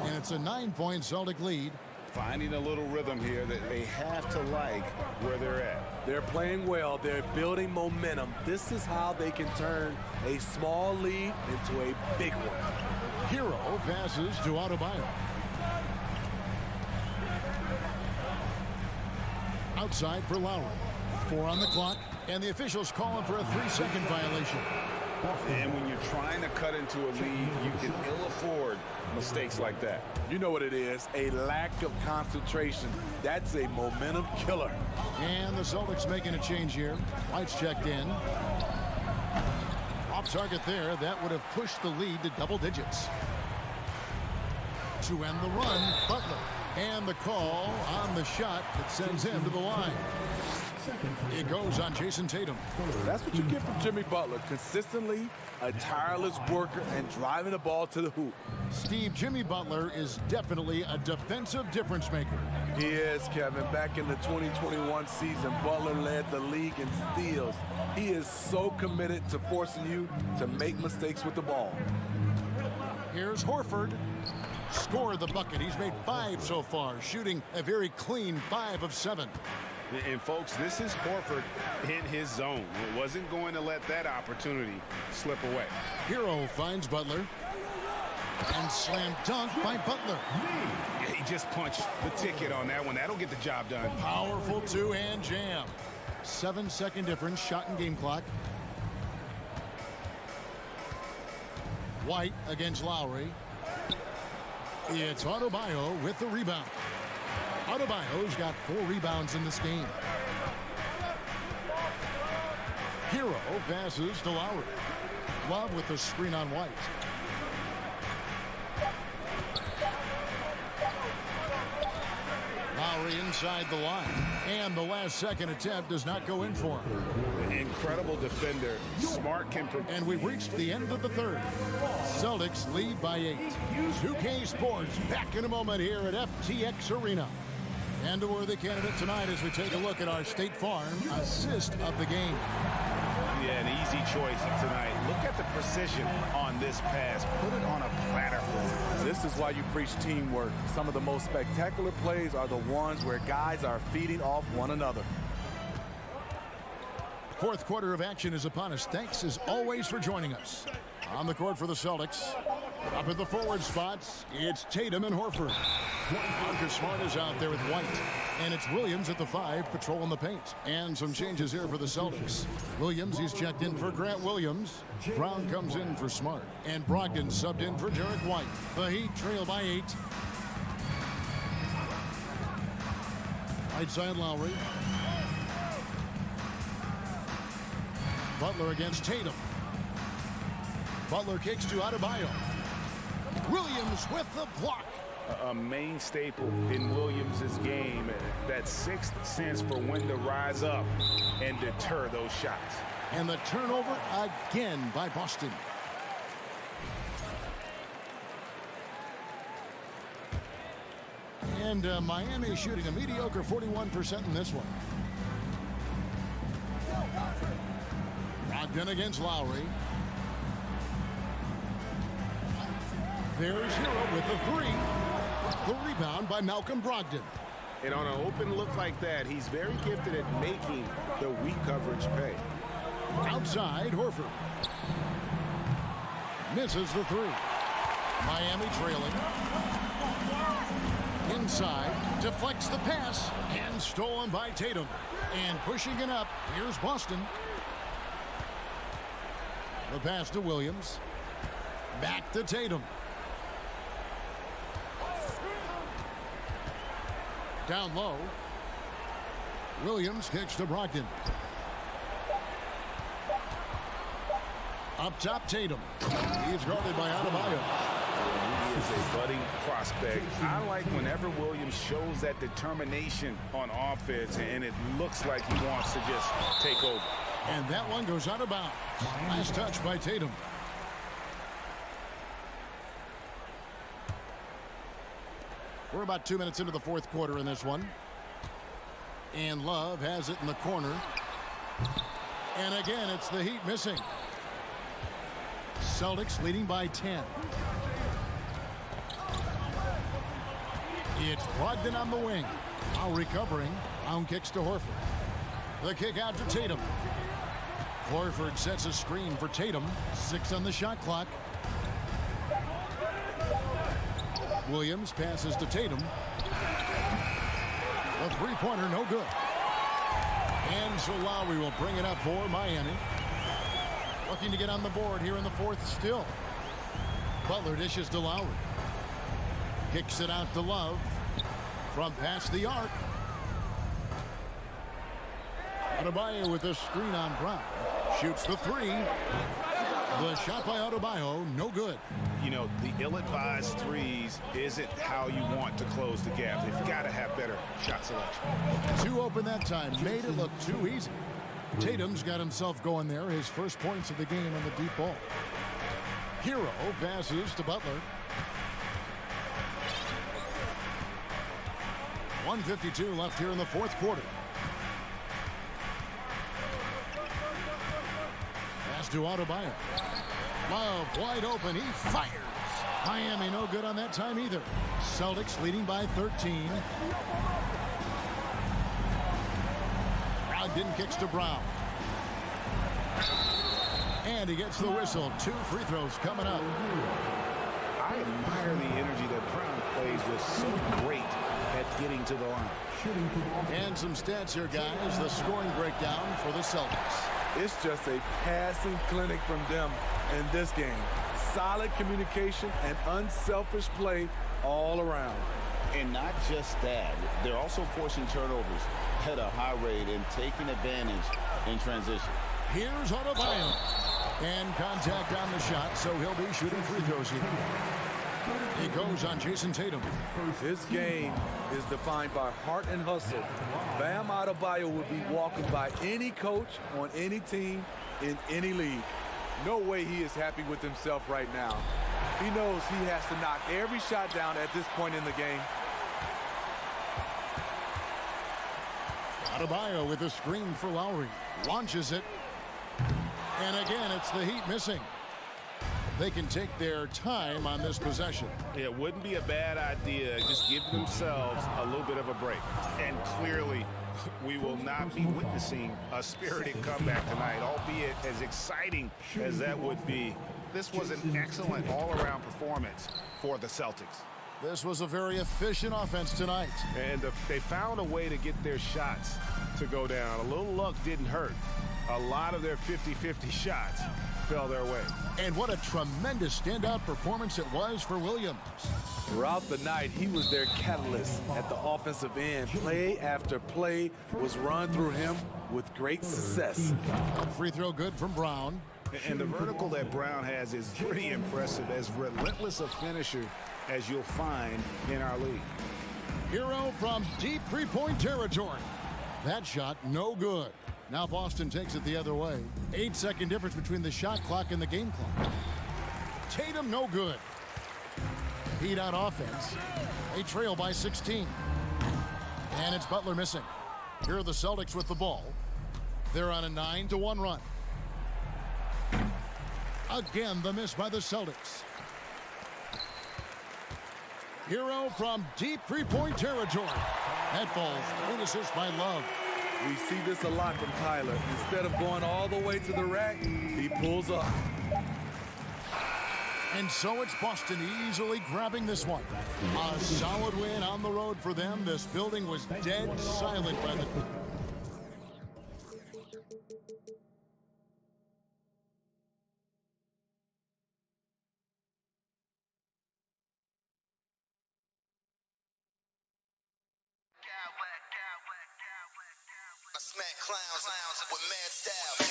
[SPEAKER 1] And it's a 9-point Celtic lead.
[SPEAKER 2] Finding a little rhythm here that they have to like where they're at.
[SPEAKER 10] They're playing well. They're building momentum. This is how they can turn a small lead into a big one.
[SPEAKER 1] Hero passes to Adebayo. Outside for Lowry. 4 on the clock, and the officials calling for a 3-second violation.
[SPEAKER 2] And when you're trying to cut into a lead, you can ill afford mistakes like that.
[SPEAKER 10] You know what it is, a lack of concentration. That's a momentum killer.
[SPEAKER 1] And the Celtics making a change here. White's checked in. Off target there. That would have pushed the lead to double digits. To end the run, Butler. And the call on the shot that sends him to the line. It goes on Jason Tatum.
[SPEAKER 10] That's what you get from Jimmy Butler. Consistently a tireless worker and driving the ball to the hoop.
[SPEAKER 1] Steve, Jimmy Butler is definitely a defensive difference maker.
[SPEAKER 10] He is, Kevin. Back in the 2021 season, Butler led the league in steals. He is so committed to forcing you to make mistakes with the ball.
[SPEAKER 1] Here's Horford. Scored the bucket. He's made 5 so far, shooting a very clean 5 of 7.
[SPEAKER 2] And folks, this is Horford in his zone. It wasn't going to let that opportunity slip away.
[SPEAKER 1] Hero finds Butler. And slam dunk by Butler.
[SPEAKER 2] Yeah, he just punched the ticket on that one. That'll get the job done.
[SPEAKER 1] Powerful 2-hand jam. 7-second difference, shot and game clock. White against Lowry. It's Adebayo with the rebound. Adebayo's got 4 rebounds in this game. Hero passes to Lowry. Love with the screen on White. Lowry inside the line. And the last second attempt does not go in for him.
[SPEAKER 2] An incredible defender. Smart can...
[SPEAKER 1] And we've reached the end of the third. Celtics lead by 8. 2K Sports back in a moment here at FTX Arena. And a worthy candidate tonight as we take a look at our State Farm assist of the game.
[SPEAKER 2] Yeah, an easy choice tonight. Look at the precision on this pass. Put it on a platter for him.
[SPEAKER 10] This is why you preach teamwork. Some of the most spectacular plays are the ones where guys are feeding off one another.
[SPEAKER 1] Fourth quarter of action is upon us. Thanks as always for joining us. On the court for the Celtics. Up at the forward spots, it's Tatum and Horford. Marcus Smart is out there with White. And it's Williams at the 5, patrolling the paint. And some changes here for the Celtics. Williams, he's checked in for Grant Williams. Brown comes in for Smart. And Brogdon subbed in for Derek White. The Heat trail by 8. Right side Lowry. Butler against Tatum. Butler kicks to Adebayo. Williams with the block.
[SPEAKER 2] A main staple in Williams' game. That 6th sense for when to rise up and deter those shots.
[SPEAKER 1] And the turnover again by Boston. And Miami shooting a mediocre 41% in this one. Brogdon against Lowry. There's Hero with the 3. The rebound by Malcolm Brogdon.
[SPEAKER 2] And on an open look like that, he's very gifted at making the weak coverage pay.
[SPEAKER 1] Outside, Horford. Misses the 3. Miami trailing. inside, deflects the pass, and stolen by Tatum. And pushing it up, here's Boston. The pass to Williams. Back to Tatum. Down low. Williams kicks to Brogdon. Up top, Tatum. He's guarded by Adebayo.
[SPEAKER 2] He is a budding prospect. I like whenever Williams shows that determination on offense, and it looks like he wants to just take over.
[SPEAKER 1] And that one goes out of bounds. Last touch by Tatum. We're about 2 minutes into the fourth quarter in this one. And Love has it in the corner. And again, it's the Heat missing. Celtics leading by 10. It's Brogdon on the wing. Now recovering. Brown kicks to Horford. The kick out to Tatum. Horford sets a screen for Tatum. 6 on the shot clock. Williams passes to Tatum. The three-pointer, no good. And so Lowry will bring it up for Miami. Looking to get on the board here in the fourth still. Butler dishes to Lowry. Kicks it out to Love. From past the arc. Adebayo with a screen on Brown. Shoots the three. The shot by Adebayo, no good.
[SPEAKER 2] You know, the ill-advised threes isn't how you want to close the gap. They've got to have better shot selection.
[SPEAKER 1] Too open that time. Made it look too easy. Tatum's got himself going there. His first points of the game on the deep ball. Hero passes to Butler. 1:52 left here in the fourth quarter. Pass to Adebayo. Love wide open. He fires. Miami no good on that time either. Celtics leading by 13. Brogdon kicks to Brown. And he gets the whistle. 2 free throws coming up.
[SPEAKER 2] I admire the energy that Brown plays with, so great at getting to the line.
[SPEAKER 1] And some stats here, guys. The scoring breakdown for the Celtics.
[SPEAKER 10] It's just a passing clinic from them in this game. Solid communication and unselfish play all around.
[SPEAKER 11] And not just that, they're also forcing turnovers at a high rate and taking advantage in transition.
[SPEAKER 1] Here's Adebayo. And contact on the shot, so he'll be shooting free throws here. He goes on Jason Tatum.
[SPEAKER 10] This game is defined by heart and hustle. Bam Adebayo would be walking by any coach on any team in any league. No way he is happy with himself right now. He knows he has to knock every shot down at this point in the game.
[SPEAKER 1] Adebayo with a screen for Lowry. Launches it. And again, it's the Heat missing. They can take their time on this possession.
[SPEAKER 2] It wouldn't be a bad idea. Just give themselves a little bit of a break. And clearly, we will not be witnessing a spirited comeback tonight, albeit as exciting as that would be. This was an excellent all-around performance for the Celtics.
[SPEAKER 1] This was a very efficient offense tonight.
[SPEAKER 2] And they found a way to get their shots to go down. A little luck didn't hurt. A lot of their 50-50 shots fell their way.
[SPEAKER 1] And what a tremendous standout performance it was for Williams.
[SPEAKER 10] Throughout the night, he was their catalyst at the offensive end. Play after play was run through him with great success.
[SPEAKER 1] Free throw good from Brown.
[SPEAKER 2] And the vertical that Brown has is pretty impressive, as relentless a finisher as you'll find in our league.
[SPEAKER 1] Hero from deep three-point territory. That shot no good. Now Boston takes it the other way. 8-second difference between the shot clock and the game clock. Tatum no good. Heat on offense. They trail by 16. And it's Butler missing. Here are the Celtics with the ball. They're on a 9-1 run. Again, the miss by the Celtics. Hero from deep three-point territory. That falls. Great assist by Love.
[SPEAKER 10] We see this a lot from Tyler. Instead of going all the way to the rack, he pulls up.
[SPEAKER 1] And so it's Boston easily grabbing this one. A solid win on the road for them. This building was dead silent by the...
[SPEAKER 6] I smack clowns with mad style.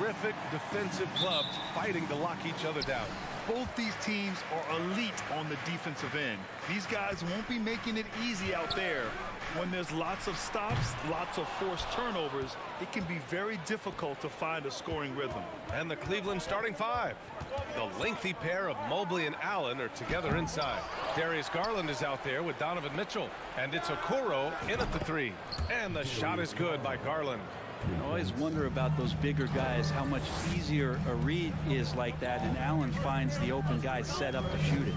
[SPEAKER 7] terrific defensive clubs fighting to lock each other down.
[SPEAKER 9] Both these teams are elite on the defensive end. These guys won't be making it easy out there. When there's lots of stops, lots of forced turnovers, it can be very difficult to find a scoring rhythm.
[SPEAKER 7] And the Cleveland starting five. The lengthy pair of Mobley and Allen are together inside. Darius Garland is out there with Donovan Mitchell. And it's Okoro in at the three. And the shot is good by Garland.
[SPEAKER 12] I always wonder about those bigger guys, how much easier a read is like that, and Allen finds the open guy set up to shoot it.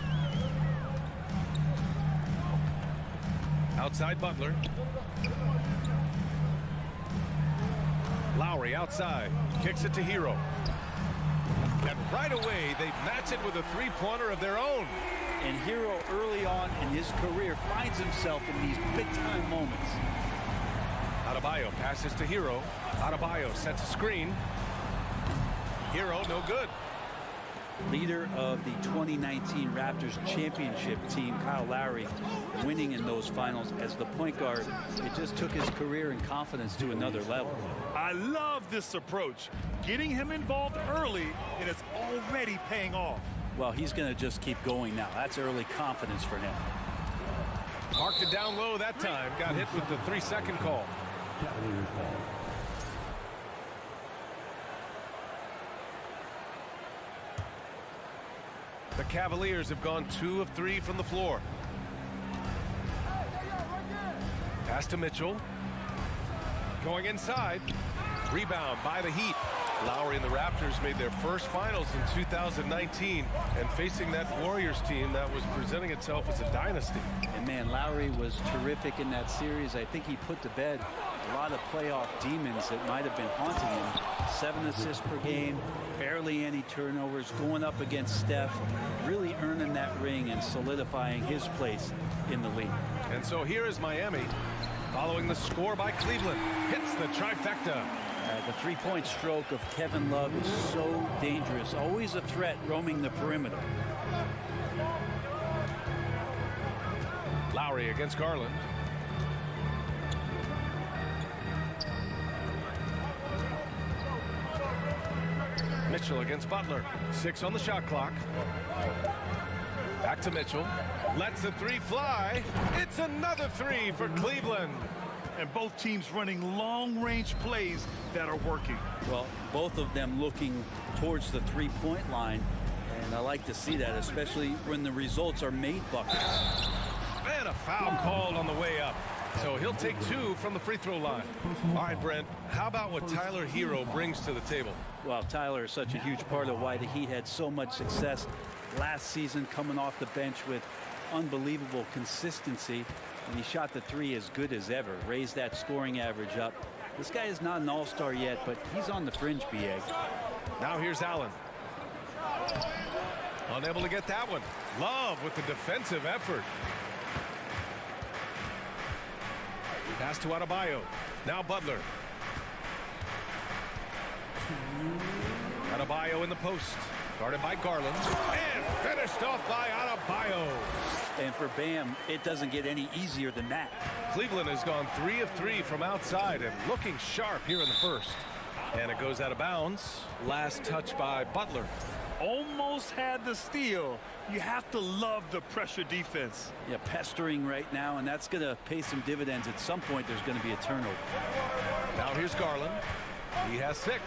[SPEAKER 7] Outside Butler. Lowry outside. Kicks it to Hero. And right away, they match it with a three-pointer of their own.
[SPEAKER 12] And Hero early on in his career finds himself in these big-time moments.
[SPEAKER 7] Adebayo passes to Hero. Adebayo sets a screen. Hero, no good.
[SPEAKER 12] Leader of the 2019 Raptors championship team, Kyle Lowry, winning in those finals as the point guard. It just took his career and confidence to another level.
[SPEAKER 9] I love this approach. Getting him involved early, and it's already paying off.
[SPEAKER 12] Well, he's going to just keep going now. That's early confidence for him.
[SPEAKER 7] Marked it down low that time. Got hit with the 3-second call.
[SPEAKER 5] Cavaliers ball.
[SPEAKER 7] The Cavaliers have gone 2 of 3 from the floor. Pass to Mitchell. Going inside. Rebound by the Heat. Lowry and the Raptors made their first finals in 2019, and facing that Warriors team that was presenting itself as a dynasty.
[SPEAKER 12] And man, Lowry was terrific in that series. I think he put to bed a lot of playoff demons that might have been haunting him. 7 assists per game, barely any turnovers, going up against Steph, really earning that ring and solidifying his place in the league.
[SPEAKER 7] And so here is Miami, following the score by Cleveland. Hits the trifecta.
[SPEAKER 12] The three-point stroke of Kevin Love is so dangerous. Always a threat roaming the perimeter.
[SPEAKER 7] Lowry against Garland. Mitchell against Butler. 6 on the shot clock. Back to Mitchell. Lets the three fly. It's another 3 for Cleveland.
[SPEAKER 9] And both teams running long-range plays that are working.
[SPEAKER 12] Well, both of them looking towards the three-point line, and I like to see that, especially when the results are made buckets.
[SPEAKER 7] And a foul called on the way up. So he'll take 2 from the free throw line. All right, Brent, how about what Tyler Hero brings to the table?
[SPEAKER 12] Well, Tyler is such a huge part of why the Heat had so much success last season, coming off the bench with unbelievable consistency. And he shot the 3 as good as ever, raised that scoring average up. This guy is not an all-star yet, but he's on the fringe, B.A.
[SPEAKER 7] Now here's Allen. Unable to get that one. Love with the defensive effort. Pass to Adebayo. Now Butler. Adebayo in the post. Guarded by Garland. And finished off by Adebayo.
[SPEAKER 12] And for Bam, it doesn't get any easier than that.
[SPEAKER 7] Cleveland has gone 3 of 3 from outside and looking sharp here in the first. And it goes out of bounds. Last touch by Butler.
[SPEAKER 9] Almost had the steal. You have to love the pressure defense.
[SPEAKER 12] Yeah, pestering right now, and that's going to pay some dividends. At some point, there's going to be a turnover.
[SPEAKER 7] Now here's Garland. He has 6.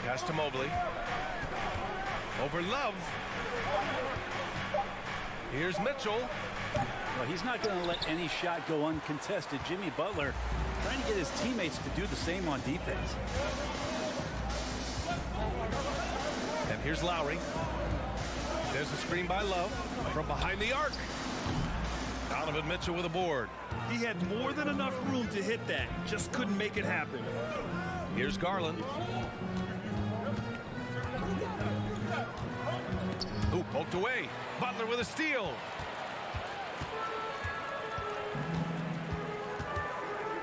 [SPEAKER 7] Pass to Mobley. Over Love. Here's Mitchell.
[SPEAKER 12] Well, he's not going to let any shot go uncontested. Jimmy Butler trying to get his teammates to do the same on defense.
[SPEAKER 7] And here's Lowry. There's a screen by Love from behind the arc. Donovan Mitchell with a board.
[SPEAKER 9] He had more than enough room to hit that. Just couldn't make it happen.
[SPEAKER 7] Here's Garland. Ooh, poked away. Butler with a steal.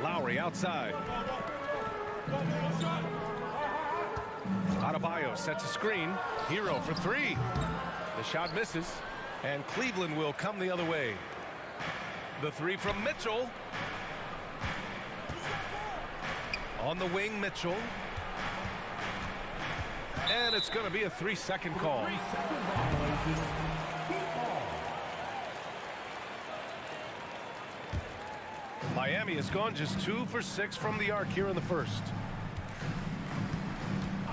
[SPEAKER 7] Lowry outside. Adebayo sets a screen. Hero for 3. The shot misses. And Cleveland will come the other way. The 3 from Mitchell. On the wing, Mitchell. And it's going to be a 3-second call.
[SPEAKER 5] 3-second violation.
[SPEAKER 7] Miami has gone just 2 for 6 from the arc here in the first.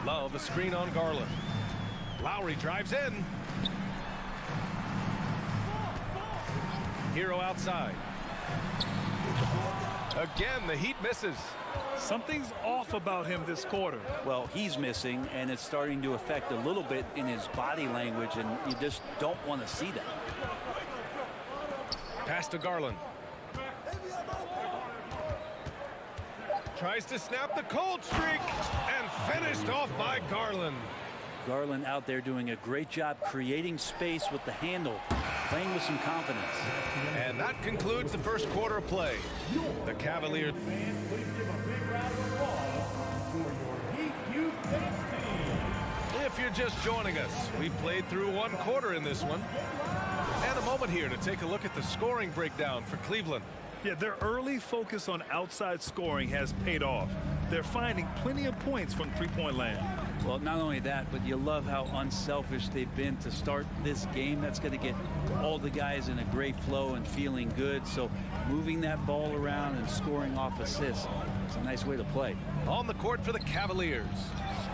[SPEAKER 7] Love a screen on Garland. Lowry drives in. Hero outside. Again, the Heat misses.
[SPEAKER 9] Something's off about him this quarter.
[SPEAKER 12] Well, he's missing, and it's starting to affect a little bit in his body language, and you just don't want to see that.
[SPEAKER 7] Pass to Garland. Tries to snap the cold streak and finished off by Garland.
[SPEAKER 12] Garland out there doing a great job creating space with the handle, playing with some confidence.
[SPEAKER 7] And that concludes the first quarter of play. The Cavaliers. If you're just joining us, we played through 1 quarter in this one. And a moment here to take a look at the scoring breakdown for Cleveland.
[SPEAKER 9] Yeah, their early focus on outside scoring has paid off. They're finding plenty of points from three-point land.
[SPEAKER 12] Well, not only that, but you love how unselfish they've been to start this game. That's going to get all the guys in a great flow and feeling good. So moving that ball around and scoring off assists, it's a nice way to play.
[SPEAKER 7] On the court for the Cavaliers.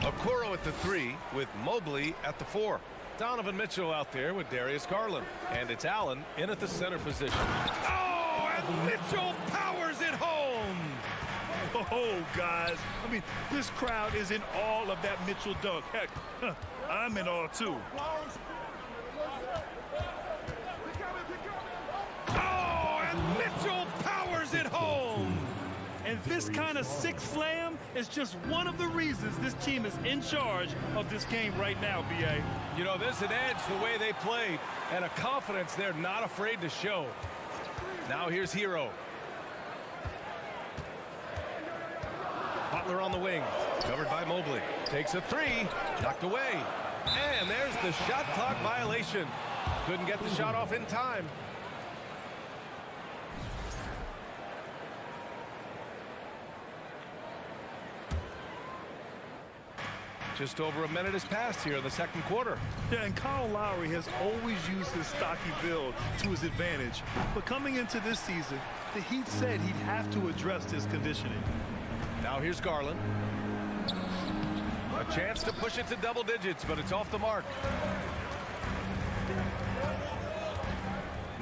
[SPEAKER 7] Okoro at the 3 with Mobley at the 4. Donovan Mitchell out there with Darius Garland. And it's Allen in at the center position. Oh, and Mitchell powers it home.
[SPEAKER 9] Oh, guys. I mean, this crowd is in awe of that Mitchell dunk. Heck, I'm in awe, too.
[SPEAKER 7] Oh, and Mitchell powers it home.
[SPEAKER 9] And this kind of sick slam is just one of the reasons this team is in charge of this game right now, B.A.
[SPEAKER 7] You know, there's an edge the way they played and a confidence they're not afraid to show. Now here's Hero. Butler on the wing, covered by Mobley. Takes a 3, knocked away. And there's the shot clock violation. Couldn't get the shot off in time. Just over a minute has passed here in the second quarter.
[SPEAKER 9] Yeah, and Kyle Lowry has always used his stocky build to his advantage. But coming into this season, the Heat said he'd have to address his conditioning.
[SPEAKER 7] Now here's Garland. A chance to push it to double digits, but it's off the mark.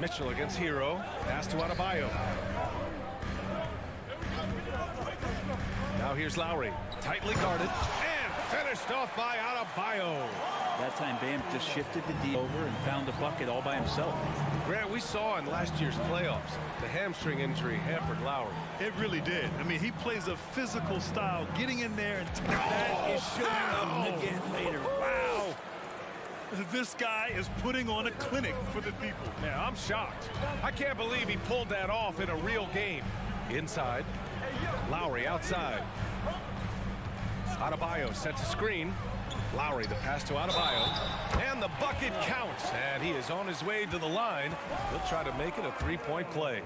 [SPEAKER 7] Mitchell against Hero. Pass to Adebayo. Now here's Lowry. Tightly guarded. And finished off by Adebayo.
[SPEAKER 12] That time Bam just shifted the D over and found the bucket all by himself.
[SPEAKER 7] Grant, we saw in last year's playoffs, the hamstring injury hampered Lowry.
[SPEAKER 9] It really did. I mean, he plays a physical style, getting in there and
[SPEAKER 12] that is showing up again later. Wow.
[SPEAKER 9] This guy is putting on a clinic for the people.
[SPEAKER 7] Man, I'm shocked. I can't believe he pulled that off in a real game. Inside. Lowry outside. Adebayo sets a screen. Lowry, the pass to Adebayo. And the bucket counts. And he is on his way to the line. He'll try to make it a three-point play.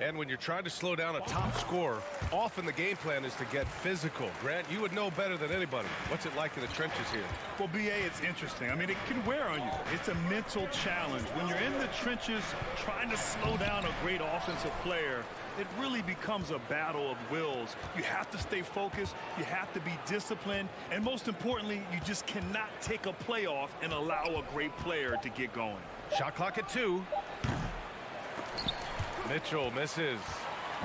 [SPEAKER 7] And when you're trying to slow down a top scorer, often the game plan is to get physical. Grant, you would know better than anybody. What's it like in the trenches here?
[SPEAKER 9] Well, B.A., it's interesting. I mean, it can wear on you. It's a mental challenge. When you're in the trenches trying to slow down a great offensive player, it really becomes a battle of wills. You have to stay focused. You have to be disciplined. And most importantly, you just cannot take a play off and allow a great player to get going.
[SPEAKER 7] Shot clock at 2. Mitchell misses.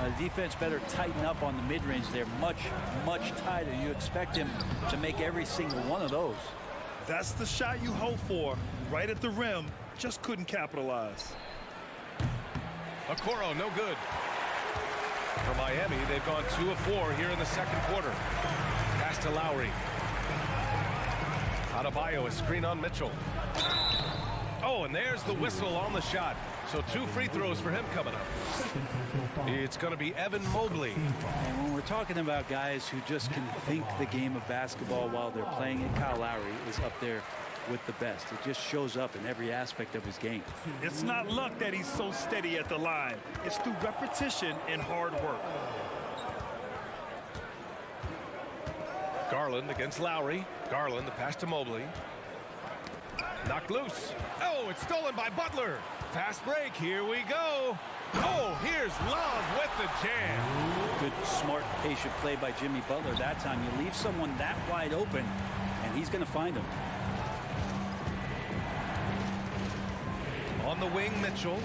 [SPEAKER 12] The defense better tighten up on the mid-range. They're much, much tighter. You expect him to make every single one of those.
[SPEAKER 9] That's the shot you hope for. Right at the rim. Just couldn't capitalize.
[SPEAKER 7] Okoro, no good. For Miami, they've gone 2 of 4 here in the second quarter. Pass to Lowry. Adebayo, a screen on Mitchell. Oh, and there's the whistle on the shot. So 2 free throws for him coming up. It's going to be Evan Mobley.
[SPEAKER 12] And when we're talking about guys who just can think the game of basketball while they're playing it, Kyle Lowry is up there with the best. It just shows up in every aspect of his game.
[SPEAKER 9] It's not luck that he's so steady at the line. It's through repetition and hard work.
[SPEAKER 7] Garland against Lowry. Garland, the pass to Mobley. Knocked loose. Oh, it's stolen by Butler. Fast break. Here we go. Oh, here's Love with the jam.
[SPEAKER 12] Good, smart, patient play by Jimmy Butler that time. You leave someone that wide open, and he's going to find him.
[SPEAKER 7] On the wing, Mitchell.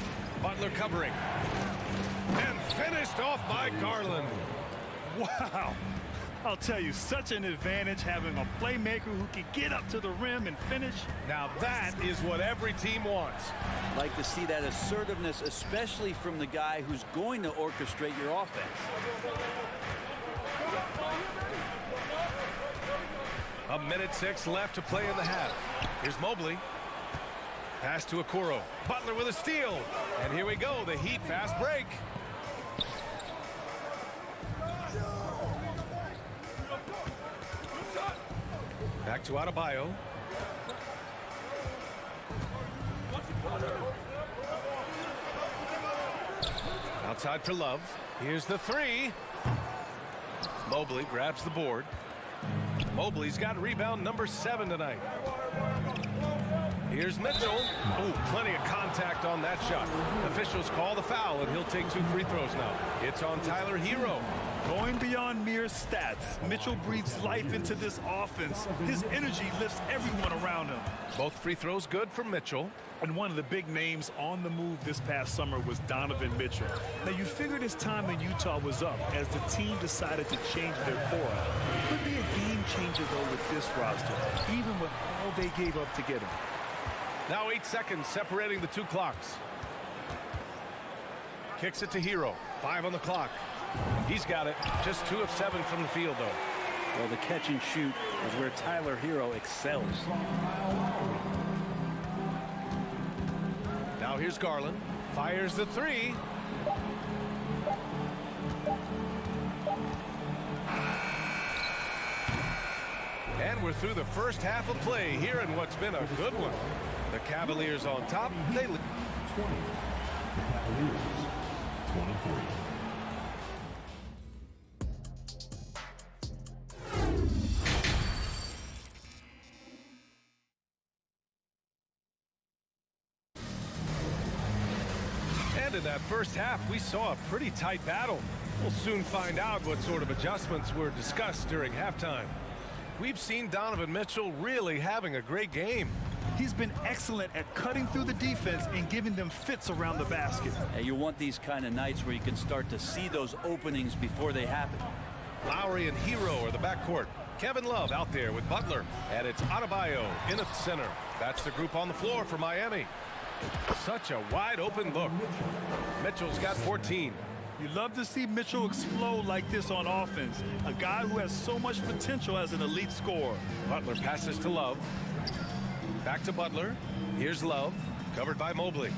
[SPEAKER 7] Butler covering. And finished off by Garland.
[SPEAKER 9] Wow. I'll tell you, such an advantage having a playmaker who can get up to the rim and finish.
[SPEAKER 7] Now that is what every team wants.
[SPEAKER 12] Like to see that assertiveness, especially from the guy who's going to orchestrate your offense.
[SPEAKER 7] A minute 6 left to play in the half. Here's Mobley. Pass to Okoro. Butler with a steal. And here we go, the Heat fast break. Back to Adebayo. Outside for Love. Here's the three. Mobley grabs the board. Mobley's got rebound number 7 tonight. Here's Mitchell. Oh, plenty of contact on that shot. Officials call the foul, and he'll take 2 free throws now. It's on Tyler Hero.
[SPEAKER 9] Going beyond mere stats, Mitchell breathes life into this offense. His energy lifts everyone around him.
[SPEAKER 7] Both free throws good for Mitchell.
[SPEAKER 9] And one of the big names on the move this past summer was Donovan Mitchell. Now, you figured his time in Utah was up as the team decided to change their core. Could be a game changer, though, with this roster, even with all they gave up to get him.
[SPEAKER 7] Now 8 seconds separating the 2 clocks. Kicks it to Hero. 5 on the clock. He's got it. Just 2 of 7 from the field, though.
[SPEAKER 12] Well, the catch and shoot is where Tyler Hero excels.
[SPEAKER 7] Now here's Garland. Fires the 3. And we're through the first half of play here in what's been a good one. The Cavaliers on top. They lead
[SPEAKER 5] 20. Cavaliers 23.
[SPEAKER 7] And in that first half, we saw a pretty tight battle. We'll soon find out what sort of adjustments were discussed during halftime. We've seen Donovan Mitchell really having a great game.
[SPEAKER 9] He's been excellent at cutting through the defense and giving them fits around the basket.
[SPEAKER 12] Yeah, you want these kind of nights where you can start to see those openings before they happen.
[SPEAKER 7] Lowry and Hero are the backcourt. Kevin Love out there with Butler. And it's Adebayo in at the center. That's the group on the floor for Miami. Such a wide open look. Mitchell's got 14.
[SPEAKER 9] You love to see Mitchell explode like this on offense. A guy who has so much potential as an elite scorer.
[SPEAKER 7] Butler passes to Love. Back to Butler. Here's Love, covered by Mobley.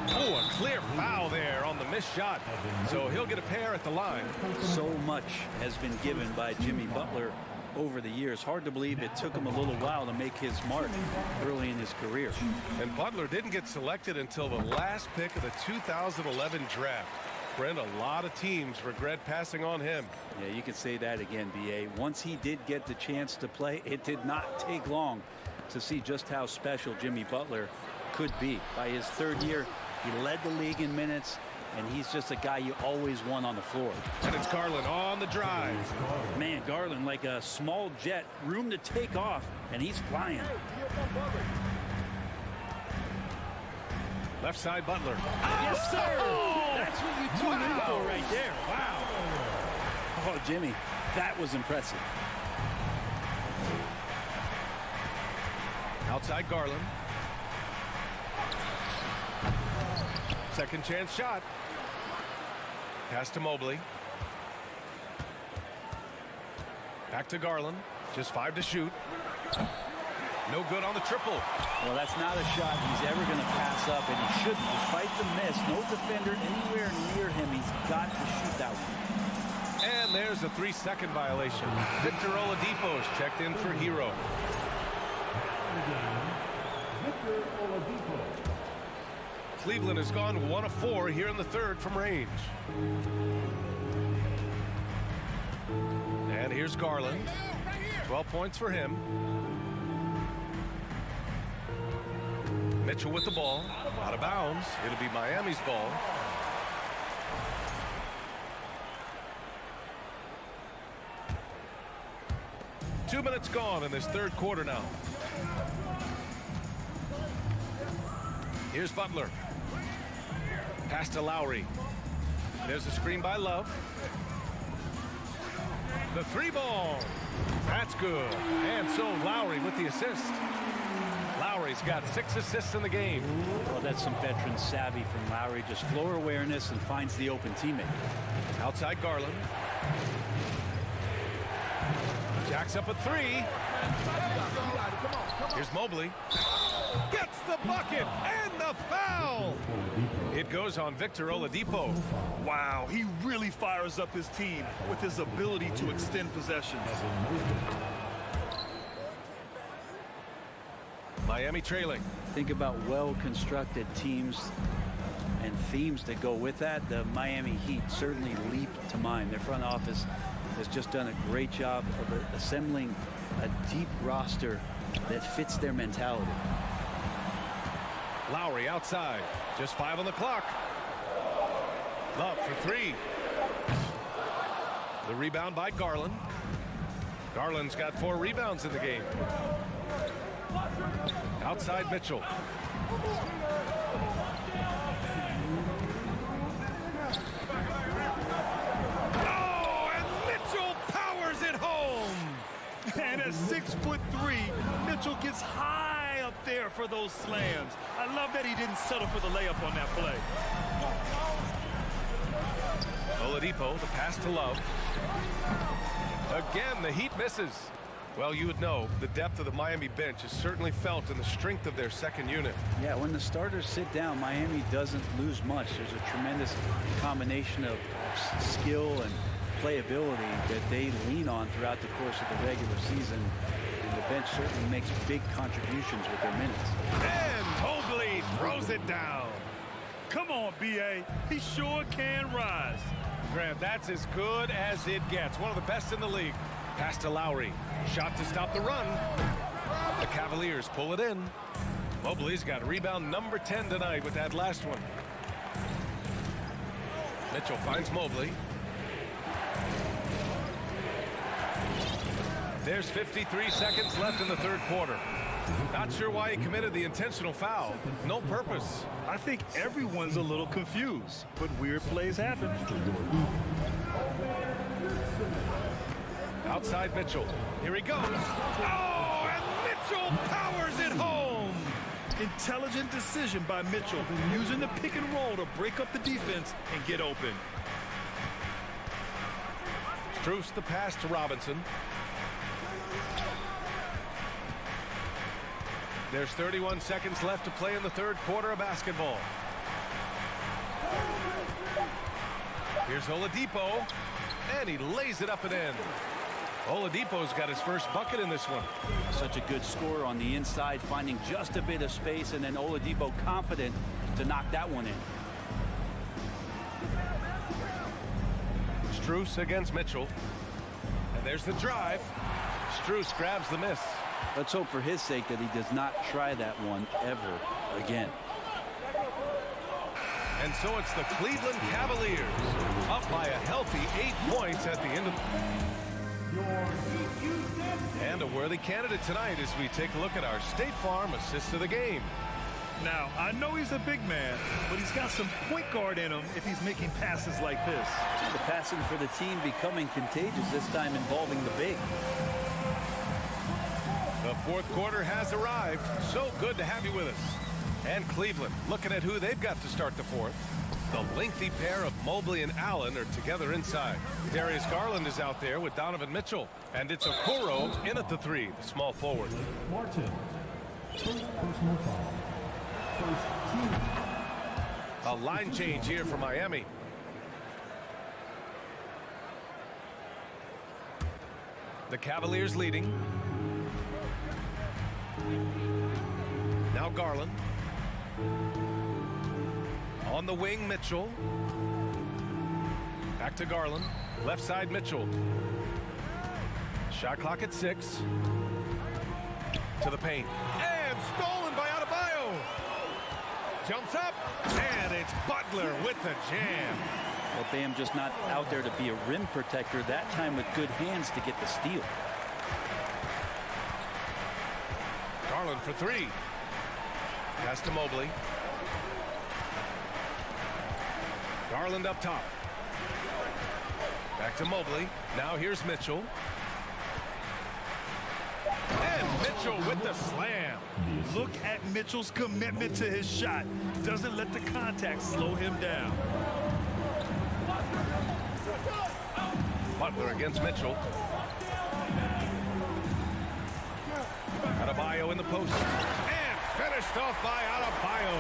[SPEAKER 7] Oh, a clear foul there on the missed shot. So he'll get a pair at the line.
[SPEAKER 12] So much has been given by Jimmy Butler over the years. Hard to believe it took him a little while to make his mark early in his career.
[SPEAKER 7] And Butler didn't get selected until the last pick of the 2011 draft. Brent, a lot of teams regret passing on him.
[SPEAKER 12] Yeah, you can say that again, B.A. Once he did get the chance to play, it did not take long to see just how special Jimmy Butler could be. By his 3rd year, he led the league in minutes, and he's just a guy you always want on the floor.
[SPEAKER 7] And it's Garland on the drive.
[SPEAKER 12] Man, Garland like a small jet, room to take off, and he's flying.
[SPEAKER 7] Left side, Butler.
[SPEAKER 12] Yes, sir! That's what you tune in for right there. Wow. Oh, Jimmy, that was impressive.
[SPEAKER 7] Outside Garland. Second chance shot. Pass to Mobley. Back to Garland. Just 5 to shoot. No good on the triple.
[SPEAKER 12] Well, that's not a shot he's ever going to pass up, and he shouldn't. Despite the miss, no defender anywhere near him. He's got to shoot that one.
[SPEAKER 7] And there's a 3-second violation. Victor Oladipo's checked in for Hero.
[SPEAKER 5] Victor Oladipo.
[SPEAKER 7] Cleveland has gone 1 of 4 here in the 3rd from range. here's Garland. 12 points for him. Mitchell with the ball. Out of bounds. It'll be Miami's ball. Two minutes gone in this third quarter now. Here's Butler. Pass to Lowry. There's a screen by Love. The three ball. That's good. And so Lowry with the assist. Lowry's got 6 assists in the game.
[SPEAKER 12] Well, that's some veteran savvy from Lowry. Just floor awareness and finds the open teammate.
[SPEAKER 7] Outside Garland. Jacks up a 3. Here's Mobley. Gets the bucket and the foul. It goes on Victor Oladipo.
[SPEAKER 9] Wow, he really fires up his team with his ability to extend possessions.
[SPEAKER 7] Miami trailing.
[SPEAKER 12] Think about well-constructed teams and themes that go with that. The Miami Heat certainly leap to mind. Their front office has just done a great job of assembling a deep roster that fits their mentality.
[SPEAKER 7] Lowry outside. Just 5 on the clock. Love for 3. The rebound by Garland. Garland's got 4 rebounds in the game. Outside Mitchell.
[SPEAKER 9] Oh, and Mitchell powers it home. And at 6'3", Mitchell gets high up there for those slams. I love that he didn't settle for the layup on that play.
[SPEAKER 7] Oladipo, the pass to Love. Again, the Heat misses. Well, you would know the depth of the Miami bench is certainly felt in the strength of their second unit.
[SPEAKER 12] Yeah, when the starters sit down, Miami doesn't lose much. There's a tremendous combination of skill and playability that they lean on throughout the course of the regular season. And the bench certainly makes big contributions with their minutes.
[SPEAKER 7] And Mobley throws it down.
[SPEAKER 9] Come on, B.A. He sure can rise.
[SPEAKER 7] Grant, that's as good as it gets. One of the best in the league. Pass to Lowry. Shot to stop the run. The Cavaliers pull it in. Mobley's got rebound number 10 tonight with that last one. Mitchell finds Mobley. There's 53 seconds left in the third quarter. Not sure why he committed the intentional foul. No purpose.
[SPEAKER 9] I think everyone's a little confused, but weird plays happen.
[SPEAKER 7] Outside Mitchell. Here he goes. Oh, and Mitchell powers it home.
[SPEAKER 9] Intelligent decision by Mitchell, using the pick and roll to break up the defense and get open.
[SPEAKER 7] Strus the pass to Robinson. There's 31 seconds left to play in the third quarter of basketball. Here's Oladipo, and he lays it up and in. Oladipo's got his first bucket in this one.
[SPEAKER 12] Such a good scorer on the inside, finding just a bit of space, and then Oladipo confident to knock that one in.
[SPEAKER 7] Strus against Mitchell. And there's the drive. Strus grabs the miss.
[SPEAKER 12] Let's hope for his sake that he does not try that one ever again.
[SPEAKER 7] And so it's the Cleveland Cavaliers up by a healthy 8 points at the end of and a worthy candidate tonight as we take a look at our State Farm assist of the game.
[SPEAKER 9] Now, I know he's a big man, but he's got some point guard in him if he's making passes like this.
[SPEAKER 12] The passing for the team becoming contagious, this time involving the big.
[SPEAKER 7] The fourth quarter has arrived. So good to have you with us. And Cleveland looking at who they've got to start the fourth. The lengthy pair of Mobley and Allen are together inside. Darius Garland is out there with Donovan Mitchell. And it's Okoro in at the 3, the small forward.
[SPEAKER 5] Martin. Personal foul. First team.
[SPEAKER 7] A line change here for Miami. The Cavaliers leading. Now Garland. On the wing, Mitchell. Back to Garland. Left side, Mitchell. Shot clock at 6. To the paint. And stolen by Adebayo. Jumps up. And it's Butler with the jam.
[SPEAKER 12] Well, Bam just not out there to be a rim protector, that time with good hands to get the steal.
[SPEAKER 7] Garland for 3. Pass to Mobley. Garland up top. Back to Mobley. Now here's Mitchell. And Mitchell with the slam.
[SPEAKER 9] Look at Mitchell's commitment to his shot. Doesn't let the contact slow him down.
[SPEAKER 7] Butler against Mitchell. Adebayo in the post. And finished off by Adebayo.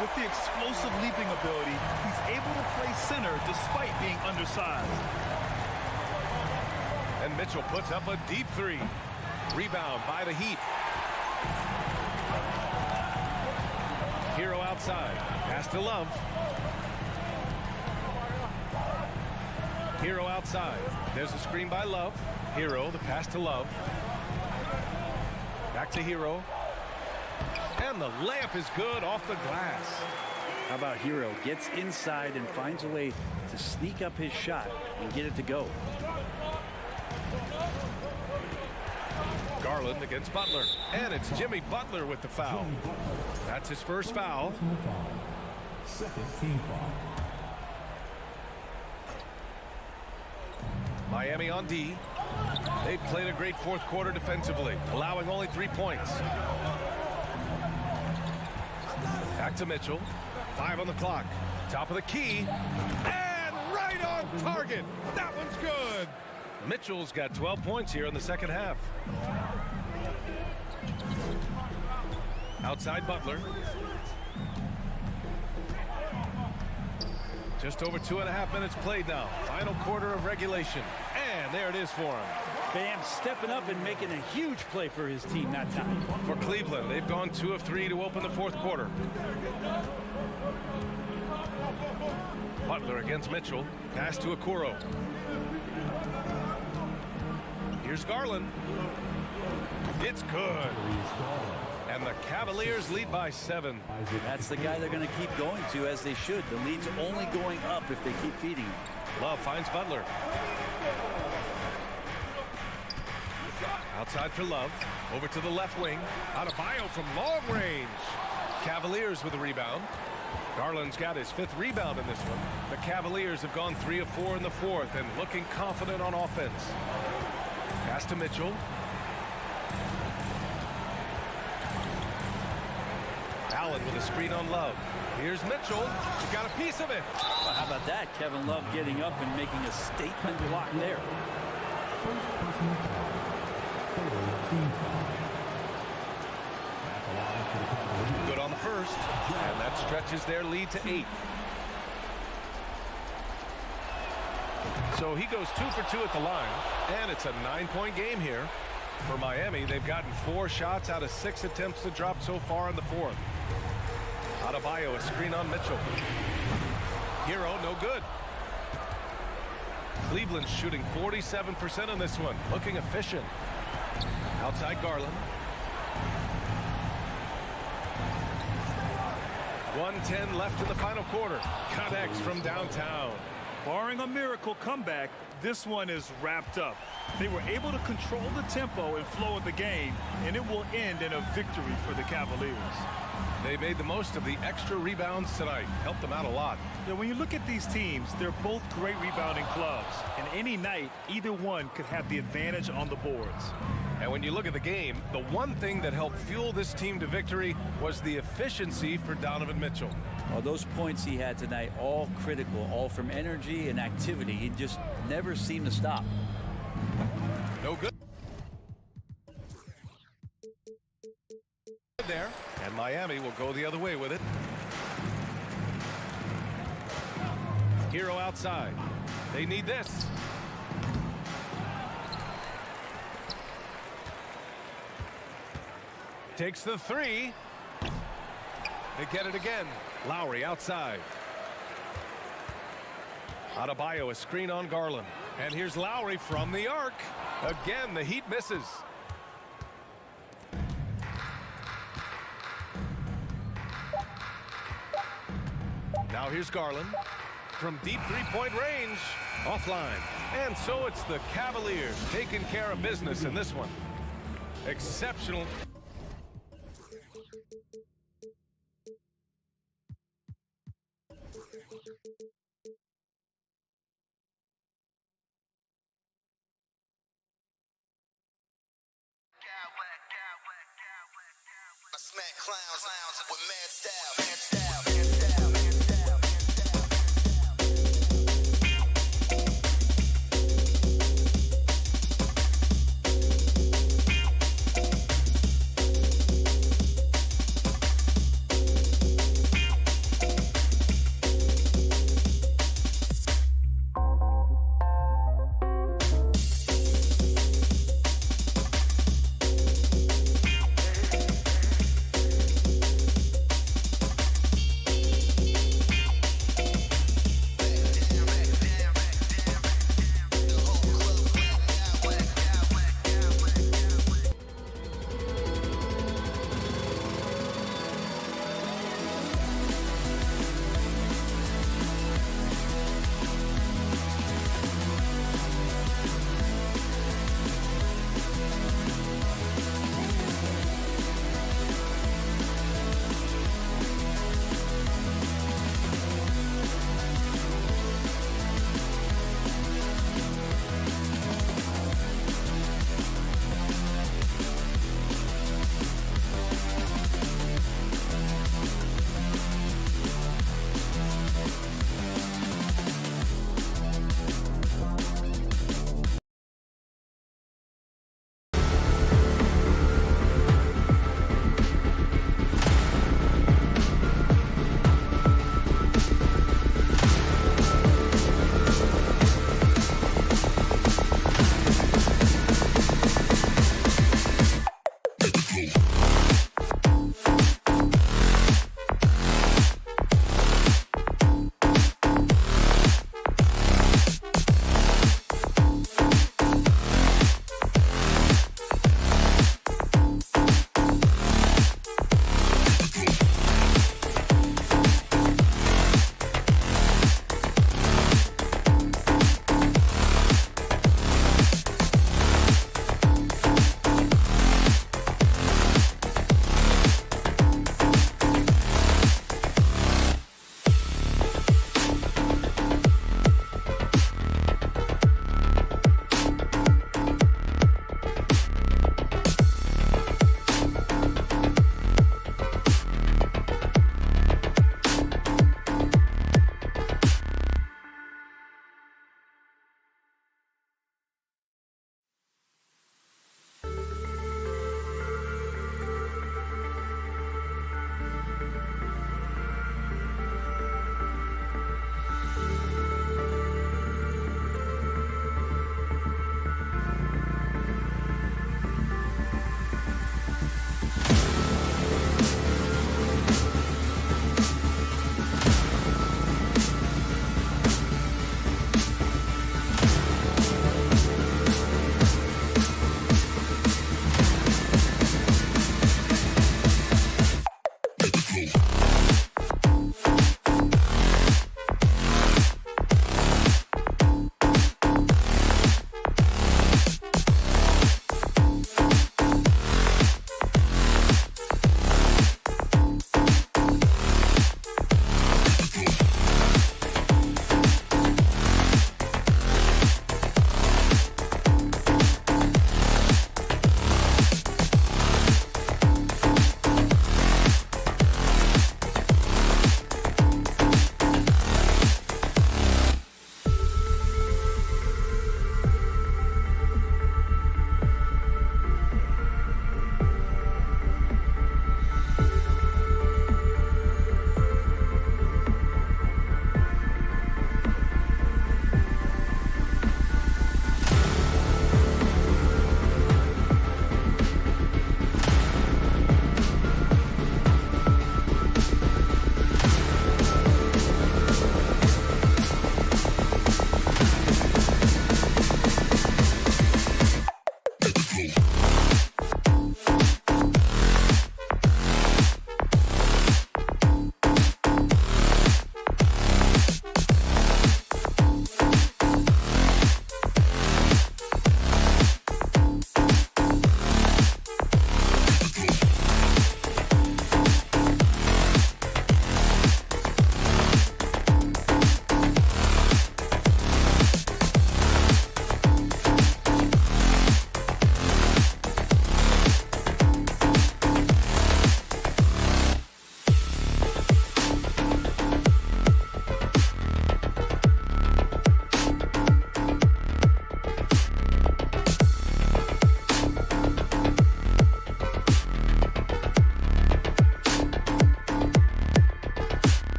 [SPEAKER 9] With the explosive leaping ability, he's able to play center despite being undersized.
[SPEAKER 7] And Mitchell puts up a deep 3. Rebound by the Heat. Hero outside. Pass to Love. Hero outside. There's a screen by Love. Hero, the pass to Love. Back to Hero. And the layup is good off the glass.
[SPEAKER 12] How about Hero gets inside and finds a way to sneak up his shot and get it to go.
[SPEAKER 7] Garland against Butler. And it's Jimmy Butler with the foul. That's his first foul.
[SPEAKER 5] Second team foul.
[SPEAKER 7] Miami on D. They played a great fourth quarter defensively, allowing only 3 points. Back to Mitchell. 5 on the clock. Top of the key. And right on target. That one's good. Mitchell's got 12 points here in the second half. Outside Butler. Just over 2.5 minutes played now. Final quarter of regulation. And there it is for him.
[SPEAKER 12] Bam stepping up and making a huge play for his team that time.
[SPEAKER 7] For Cleveland, they've gone 2 of 3 to open the fourth quarter. Butler against Mitchell. Pass to Okoro. Here's Garland. It's good. And the Cavaliers lead by 7.
[SPEAKER 12] That's the guy they're going to keep going to, as they should. The lead's only going up if they keep feeding him.
[SPEAKER 7] Love finds Butler. Outside for Love. Over to the left wing. Adebayo from long range. Cavaliers with a rebound. Garland's got his 5th rebound in this one. The Cavaliers have gone 3 of 4 in the fourth and looking confident on offense. Pass to Mitchell. Allen with a screen on Love. Here's Mitchell. He got a piece of it.
[SPEAKER 12] Well, how about that? Kevin Love getting up and making a statement block there.
[SPEAKER 7] Good on the first. And that stretches their lead to 8. So he goes 2 for 2 at the line. And it's a 9-point game here. For Miami, they've gotten 4 shots out of 6 attempts to drop so far in the fourth. Adebayo, a screen on Mitchell. Hero, no good. Cleveland's shooting 47% on this one, looking efficient. Outside Garland. 1:10 left in the final quarter. Connects from downtown.
[SPEAKER 9] Barring a miracle comeback, this one is wrapped up. They were able to control the tempo and flow of the game, and it will end in a victory for the Cavaliers.
[SPEAKER 7] They made the most of the extra rebounds tonight. Helped them out a lot.
[SPEAKER 9] Yeah, when you look at these teams, they're both great rebounding clubs. And any night, either one could have the advantage on the boards.
[SPEAKER 7] And when you look at the game, the one thing that helped fuel this team to victory was the efficiency for Donovan Mitchell.
[SPEAKER 12] Well, those points he had tonight, all critical, all from energy and activity. He just never seemed to stop.
[SPEAKER 7] No good. There. And Miami will go the other way with it. Hero outside. They need this. Takes the 3. They get it again. Lowry outside. Adebayo, a screen on Garland. And here's Lowry from the arc. Again, the Heat misses. Now here's Garland. From deep three-point range, offline. And so it's the Cavaliers taking care of business in this one. Exceptional.
[SPEAKER 6] I smack clowns with mad style.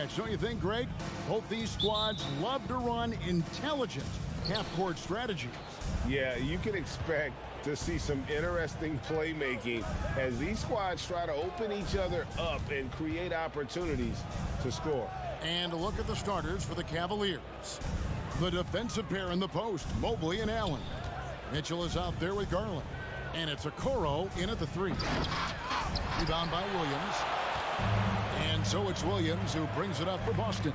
[SPEAKER 1] mismatch, don't you think, Greg? Both these squads love to run intelligent half-court strategies.
[SPEAKER 2] Yeah, you can expect to see some interesting playmaking as these squads try to open each other up and create opportunities to score.
[SPEAKER 1] And a look at the starters for the Cavaliers. The defensive pair in the post, Mobley and Allen. Mitchell is out there with Garland. And it's Okoro in at the 3. Rebound by Williams. And so it's Williams who brings it up for Boston.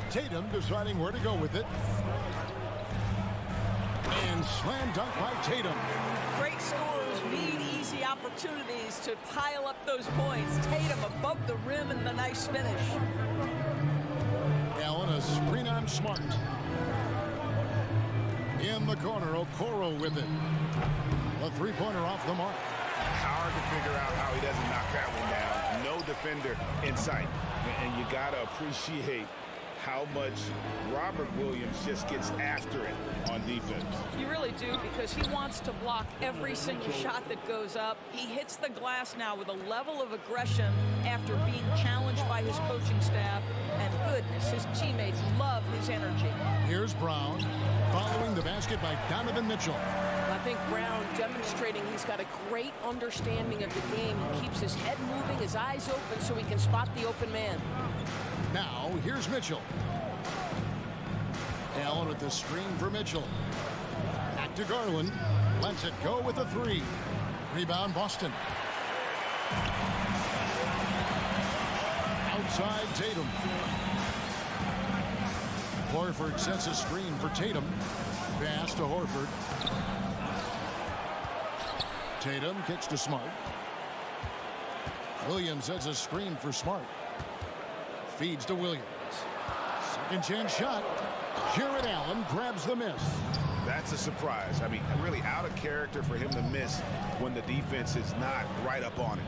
[SPEAKER 1] Tatum deciding where to go with it. And slam dunk by Tatum.
[SPEAKER 3] Great scorers need easy opportunities to pile up those points. Tatum above the rim and the nice finish.
[SPEAKER 1] Allen, a screen on Smart. In the corner, Okoro with it. The three-pointer off the mark.
[SPEAKER 2] Hard to figure out how he doesn't knock that one down. No defender in sight. And you got to appreciate how much Robert Williams just gets after it on defense.
[SPEAKER 3] You really do, because he wants to block every single shot that goes up. He hits the glass now with a level of aggression after being challenged by his coaching staff. And goodness, his teammates love his energy.
[SPEAKER 1] Here's Brown, following the basket by Donovan Mitchell.
[SPEAKER 13] I think Brown demonstrating he's got a great understanding of the game. He keeps his head moving, his eyes open, so he can spot the open man.
[SPEAKER 1] Now, here's Mitchell. Allen with the screen for Mitchell. Back to Garland. Lets it go with a 3. Rebound, Boston. Outside, Tatum. Horford sets a screen for Tatum. Pass to Horford. Tatum kicks to Smart. Williams sets a screen for Smart. Feeds to Williams. Second chance shot. Jared Allen grabs the miss.
[SPEAKER 2] That's a surprise. I mean, really out of character for him to miss when the defense is not right up on it.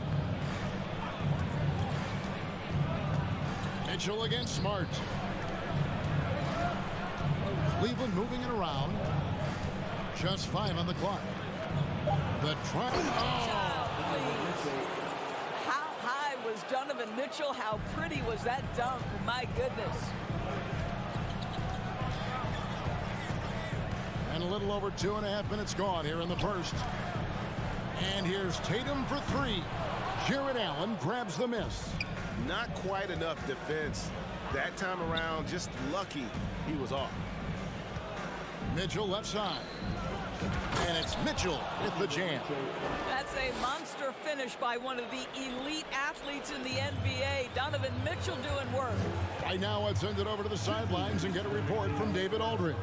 [SPEAKER 1] Mitchell against Smart. Cleveland moving it around. Just 5 on the clock. The try.
[SPEAKER 3] How high was Donovan Mitchell? How pretty was that dunk? My goodness.
[SPEAKER 1] And a little over 2.5 minutes gone here in the first. And here's Tatum for 3. Jared Allen grabs the miss.
[SPEAKER 2] Not quite enough defense that time around. Just lucky he was off.
[SPEAKER 1] Mitchell left side. And it's Mitchell with the jam.
[SPEAKER 3] That's a monster finish by one of the elite athletes in the NBA. Donovan Mitchell doing work.
[SPEAKER 1] Right now, let's send it over to the sidelines and get a report from David Aldridge.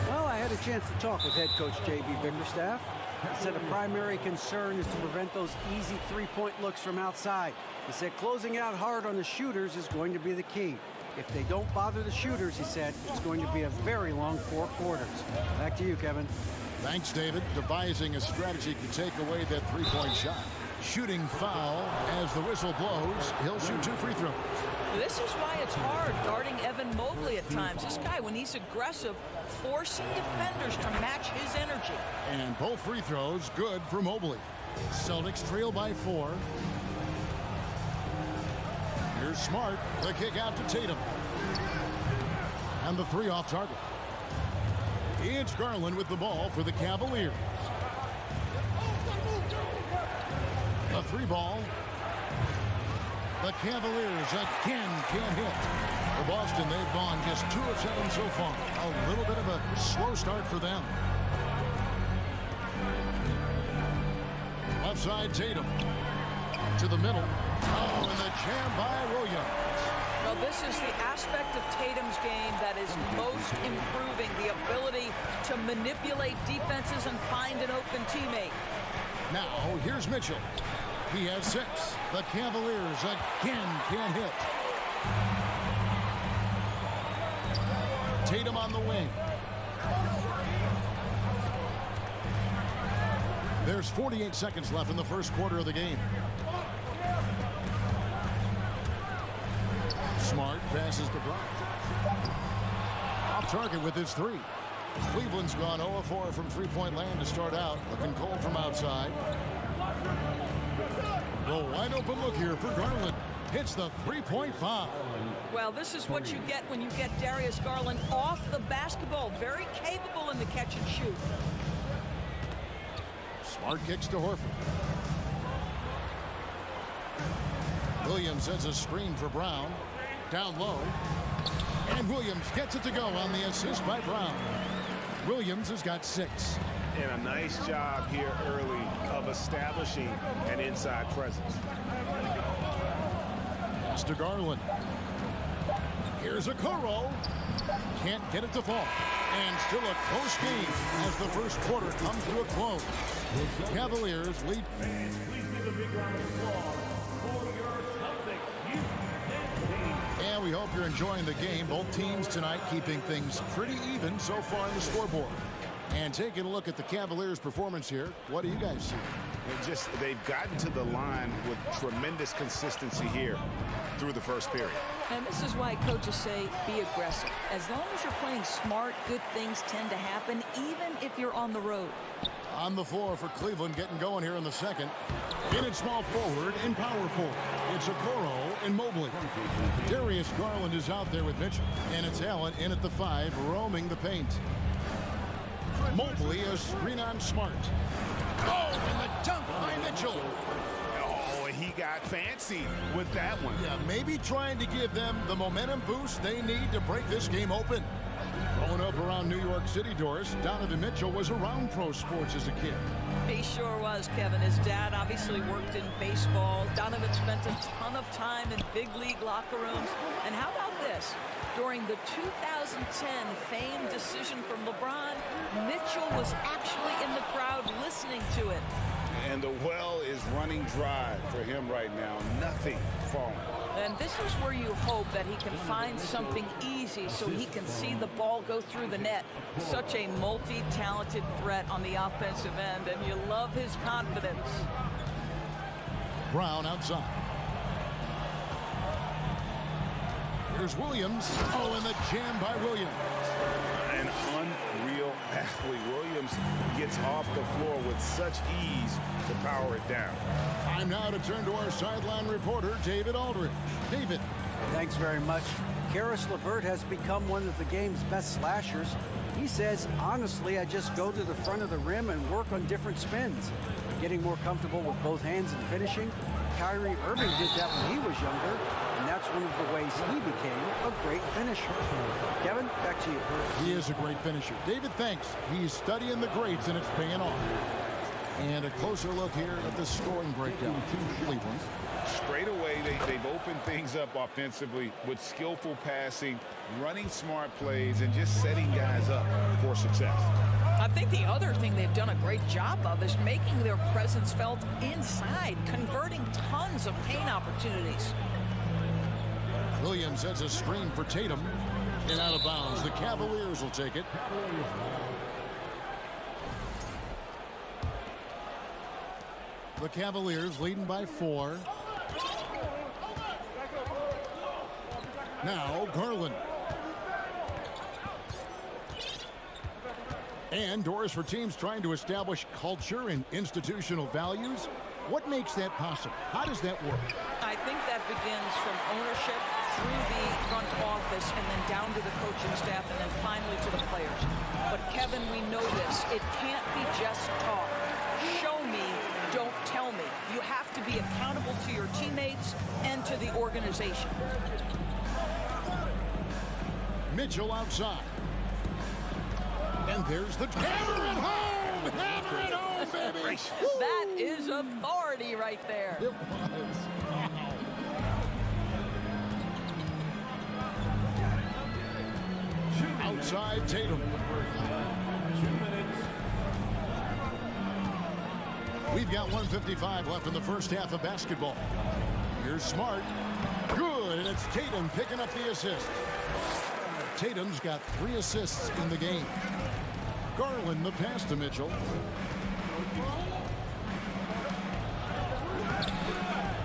[SPEAKER 4] Well, I had a chance to talk with head coach J.B. Bickerstaff. He said a primary concern is to prevent those easy three-point looks from outside. He said closing out hard on the shooters is going to be the key. If they don't bother the shooters, he said, it's going to be a very long 4 quarters. Back to you, Kevin.
[SPEAKER 1] Thanks, David. Devising a strategy to take away that three-point shot. Shooting foul as the whistle blows. He'll shoot 2 free throws.
[SPEAKER 3] This is why it's hard guarding Evan Mobley at times. This guy, when he's aggressive, forcing defenders to match his energy.
[SPEAKER 1] And both free throws good for Mobley. Celtics trail by 4. Here's Smart. The kick out to Tatum. And the 3 off target. It's Garland with the ball for the Cavaliers. The 3 ball. The Cavaliers again can't hit. For Boston, they've gone just 2 of 7 so far. A little bit of a slow start for them. Left side, Tatum. To the middle. Oh, and the jam by Williams.
[SPEAKER 3] Well, this is the aspect of Tatum's game that is most improving, the ability to manipulate defenses and find an open teammate.
[SPEAKER 1] Now, here's Mitchell. He has 6. The Cavaliers again can't hit. Tatum on the wing. There's 48 seconds left in the first quarter of the game. Smart passes to Brown. Off target with his 3. Cleveland's gone 0 of 4 from three-point land to start out. Looking cold from outside. The wide open look here for Garland. Hits the three-point bomb.
[SPEAKER 3] Well, this is what you get when you get Darius Garland off the basketball. Very capable in the catch and shoot.
[SPEAKER 1] Smart kicks to Horford. Williams sends a screen for Brown. Down low. And Williams gets it to go on the assist by Brown. Williams has got 6.
[SPEAKER 2] And a nice job here early of establishing an inside presence.
[SPEAKER 1] Pass to Garland. Here's a Okoro. Can't get it to fall. And still a close game as the first quarter comes to a close. Cavaliers lead.
[SPEAKER 5] Fans, please give a big round of applause for your Celtics youth team.
[SPEAKER 1] And we hope you're enjoying the game. Both teams tonight keeping things pretty even so far on the scoreboard. And taking a look at the Cavaliers' performance here, what do you guys see?
[SPEAKER 2] They've gotten to the line with tremendous consistency here through the first period.
[SPEAKER 3] And this is why coaches say be aggressive. As long as you're playing smart, good things tend to happen, even if you're on the road.
[SPEAKER 1] On the floor for Cleveland, getting going here in the second. In at small forward and power forward. It's Okoro and Mobley. Darius Garland is out there with Mitchell. And it's Allen in at the 5, roaming the paint. Mobley, a screen on Smart. Oh, and the dunk by Mitchell.
[SPEAKER 2] Oh, he got fancy with that one.
[SPEAKER 1] Yeah, maybe trying to give them the momentum boost they need to break this game open. Growing up around New York City, Doris, Donovan Mitchell was around pro sports as a kid.
[SPEAKER 3] He sure was, Kevin. His dad obviously worked in baseball. Donovan spent a ton of time in big league locker rooms. And how about this? During the 2010 famed decision from LeBron, Mitchell was actually in the crowd listening to it.
[SPEAKER 2] And the well is running dry for him right now. Nothing falling.
[SPEAKER 3] And this is where you hope that he can find something easy so he can see the ball go through the net. Such a multi-talented threat on the offensive end, and you love his confidence.
[SPEAKER 1] Brown outside. Here's Williams. Oh, and the jam by Williams.
[SPEAKER 2] An unreal athlete. Williams gets off the floor with such ease to power it down.
[SPEAKER 1] Time now to turn to our sideline reporter, David Aldridge. David.
[SPEAKER 4] Thanks very much. Karis LeVert has become one of the game's best slashers. He says, honestly, I just go to the front of the rim and work on different spins. Getting more comfortable with both hands and finishing. Kyrie Irving did that when he was younger, and that's one of the ways he became a great finisher. Kevin, back to you.
[SPEAKER 1] He is a great finisher. David, thanks. He's studying the greats, and it's paying off. And a closer look here at the scoring breakdown to Cleveland.
[SPEAKER 2] Straight away, they've opened things up offensively with skillful passing, running smart plays, and just setting guys up for success.
[SPEAKER 3] I think the other thing they've done a great job of is making their presence felt inside, converting tons of paint opportunities.
[SPEAKER 1] Williams has a screen for Tatum. And out of bounds. The Cavaliers will take it. The Cavaliers leading by 4. Now Garland. And Doris, for teams trying to establish culture and institutional values, what makes that possible? How does that work?
[SPEAKER 3] I think that begins from ownership through the front office and then down to the coaching staff and then finally to the players. But Kevin, we know this. It can't be just talk. Show me, don't tell me. You have to be accountable to your teammates and to the organization.
[SPEAKER 1] Mitchell outside. And there's the hammer at home! Hammer at home, baby!
[SPEAKER 3] That is authority right there.
[SPEAKER 1] It was. Wow. Outside Tatum.
[SPEAKER 5] 2 minutes.
[SPEAKER 1] We've got 1:55 left in the first half of basketball. Here's Smart. Good, and it's Tatum picking up the assist. Tatum's got 3 assists in the game. Garland the pass to Mitchell.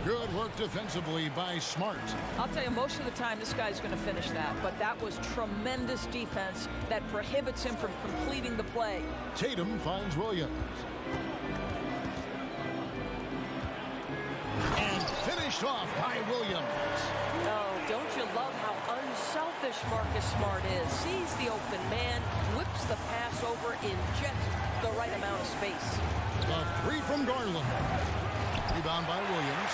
[SPEAKER 1] Good work defensively by Smart.
[SPEAKER 3] I'll tell you, most of the time this guy's going to finish that, but that was tremendous defense that prohibits him from completing the play.
[SPEAKER 1] Tatum finds Williams. And finished off by Williams.
[SPEAKER 13] Oh, don't you love how unselfish Marcus Smart is? Sees the open man, whips the pass over in just the right amount of space.
[SPEAKER 1] A three from Garland. Rebound by Williams.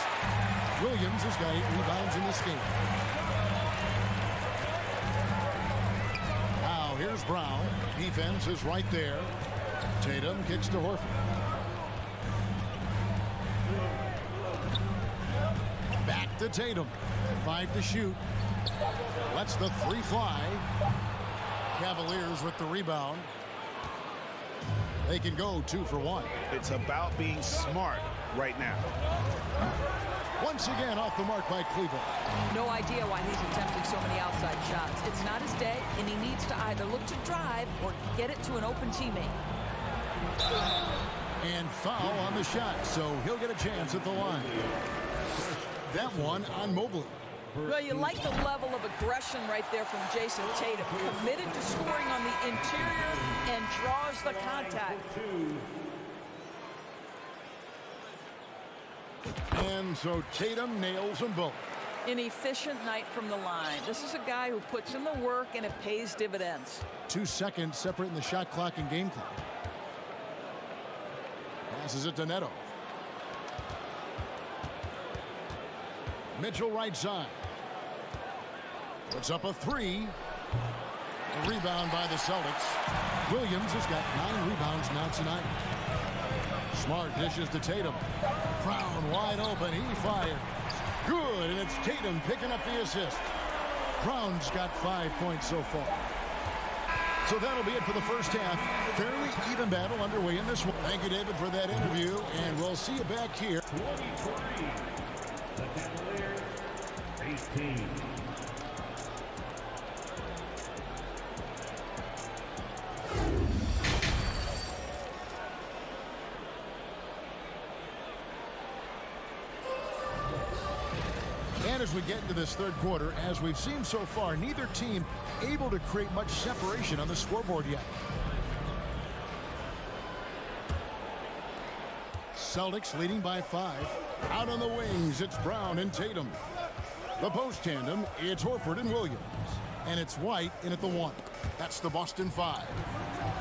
[SPEAKER 1] Williams has got 8 rebounds in this game. Now here's Brown. Defense is right there. Tatum kicks to Horford. Back to Tatum. 5 to shoot. Lets the 3 fly. Cavaliers with the rebound. They can go 2 for 1.
[SPEAKER 2] It's about being smart right now.
[SPEAKER 1] Once again off the mark by Cleveland.
[SPEAKER 3] No idea why he's attempting so many outside shots. It's not his day, and he needs to either look to drive or get it to an open teammate.
[SPEAKER 1] And foul on the shot, so he'll get a chance at the line. That one on Mobley.
[SPEAKER 3] Well, you like the level of aggression right there from Jason Tatum. Committed to scoring on the interior and draws the contact.
[SPEAKER 1] And so Tatum nails them both.
[SPEAKER 3] An efficient night from the line. This is a guy who puts in the work and it pays dividends.
[SPEAKER 1] 2 seconds separating the shot clock and game clock. Passes it to Neto. Mitchell right side. Puts up a 3. A rebound by the Celtics. Williams has got 9 rebounds now tonight. Smart dishes to Tatum. Brown wide open. He fires. Good, and it's Tatum picking up the assist. Brown's got 5 points so far. So that'll be it for the first half. Fairly even battle underway in this one. Thank you, David, for that interview, and we'll see you back here.
[SPEAKER 5] 23. The Cavaliers, 18.
[SPEAKER 1] And as we get into this third quarter, as we've seen so far, neither team able to create much separation on the scoreboard yet. Celtics leading by 5. Out on the wings, it's Brown and Tatum. The post tandem, it's Horford and Williams. And it's White in at the 1. That's the Boston 5.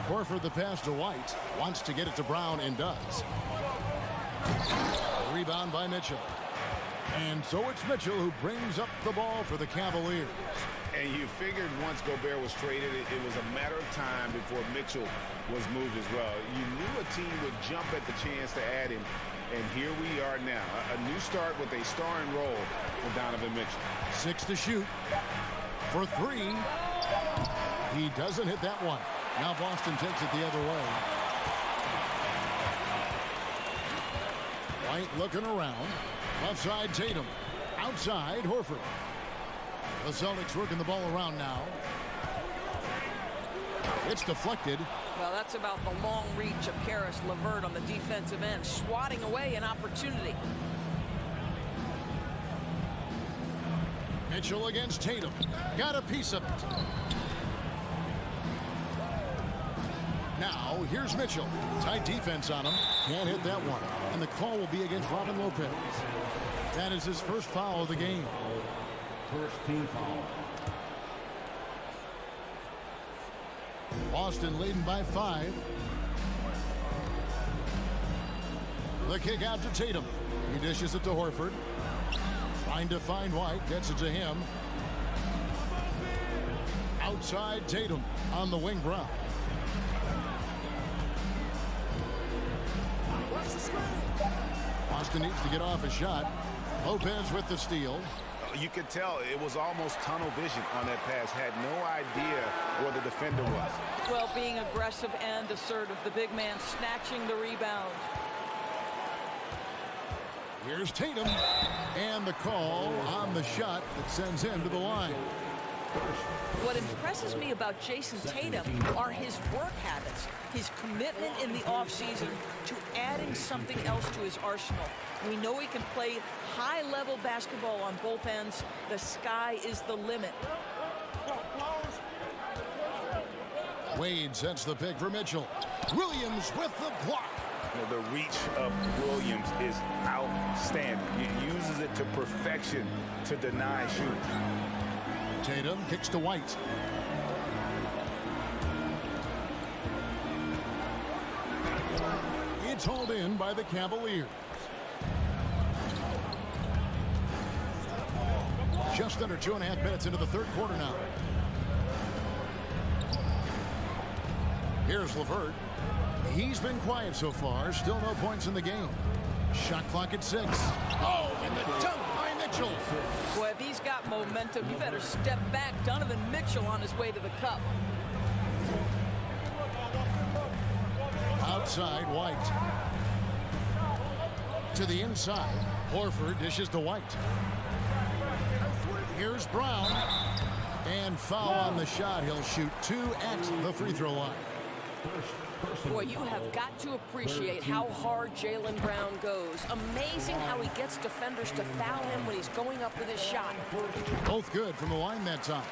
[SPEAKER 1] Horford the pass to White. Wants to get it to Brown and does. Rebound by Mitchell. And so it's Mitchell who brings up the ball for the Cavaliers.
[SPEAKER 2] And you figured once Gobert was traded, it was a matter of time before Mitchell was moved as well. You knew a team would jump at the chance to add him, and here we are now. A new start with a starring role for Donovan Mitchell.
[SPEAKER 1] 6 to shoot for 3. He doesn't hit that one. Now Boston takes it the other way. White looking around. Left side Tatum. Outside Horford. The Celtics working the ball around now. It's deflected.
[SPEAKER 3] Well, that's about the long reach of Karis LeVert on the defensive end, swatting away an opportunity.
[SPEAKER 1] Mitchell against Tatum. Got a piece of it. Now, here's Mitchell. Tight defense on him. Can't hit that one. And the call will be against Robin Lopez. That is his first foul of the game.
[SPEAKER 5] First team foul.
[SPEAKER 1] Boston leading by 5. The kick out to Tatum. He dishes it to Horford. Trying to find White. Gets it to him. Outside Tatum on the wing. Brown. Boston needs to get off a shot. Lopez with the steal.
[SPEAKER 2] You could tell it was almost tunnel vision on that pass. Had no idea where the defender was.
[SPEAKER 3] Well, being aggressive and assertive. The big man snatching the rebound.
[SPEAKER 1] Here's Tatum. And the call on the shot that sends him to the line.
[SPEAKER 3] What impresses me about Jason Tatum are his work habits, his commitment in the offseason to adding something else to his arsenal. We know he can play high-level basketball on both ends. The sky is the limit.
[SPEAKER 1] Wade sets the pick for Mitchell. Williams with the block.
[SPEAKER 2] The reach of Williams is outstanding. He uses it to perfection to deny shooting.
[SPEAKER 1] Tatum kicks to White. It's hauled in by the Cavaliers. Just under 2.5 minutes into the third quarter now. Here's LeVert. He's been quiet so far. Still no points in the game. Shot clock at 6. Oh, and the dunk by Mitchell.
[SPEAKER 3] Boy, if he's got momentum, you better step back. Donovan Mitchell on his way to the cup.
[SPEAKER 1] Outside, White. To the inside. Horford dishes to White. Here's Brown. And foul on the shot. He'll shoot 2 at the free throw line.
[SPEAKER 13] Boy, you have got to appreciate how hard Jaylen Brown goes. Amazing how he gets defenders to foul him when he's going up with his shot.
[SPEAKER 1] Both good from the line that time.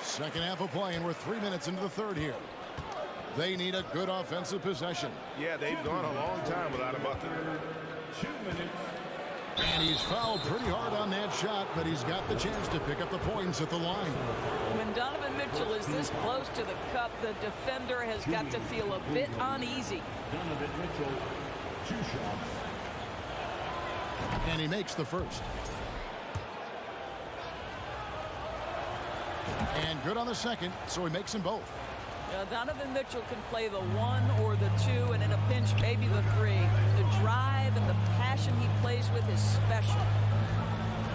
[SPEAKER 1] Second half of play, and we're 3 minutes into the third here. They need a good offensive possession.
[SPEAKER 7] Yeah, they've gone a long time without a bucket.
[SPEAKER 5] 2 minutes.
[SPEAKER 1] And he's fouled pretty hard on that shot, but he's got the chance to pick up the points at the line.
[SPEAKER 3] When Donovan Mitchell is this close to the cup, the defender has got to feel a bit uneasy.
[SPEAKER 5] Donovan Mitchell, 2 shots.
[SPEAKER 1] And he makes the first. And good on the second, so he makes them both.
[SPEAKER 3] Donovan Mitchell can play the 1 or the 2, and in a pinch, maybe the 3. The drive and the passion he plays with is special.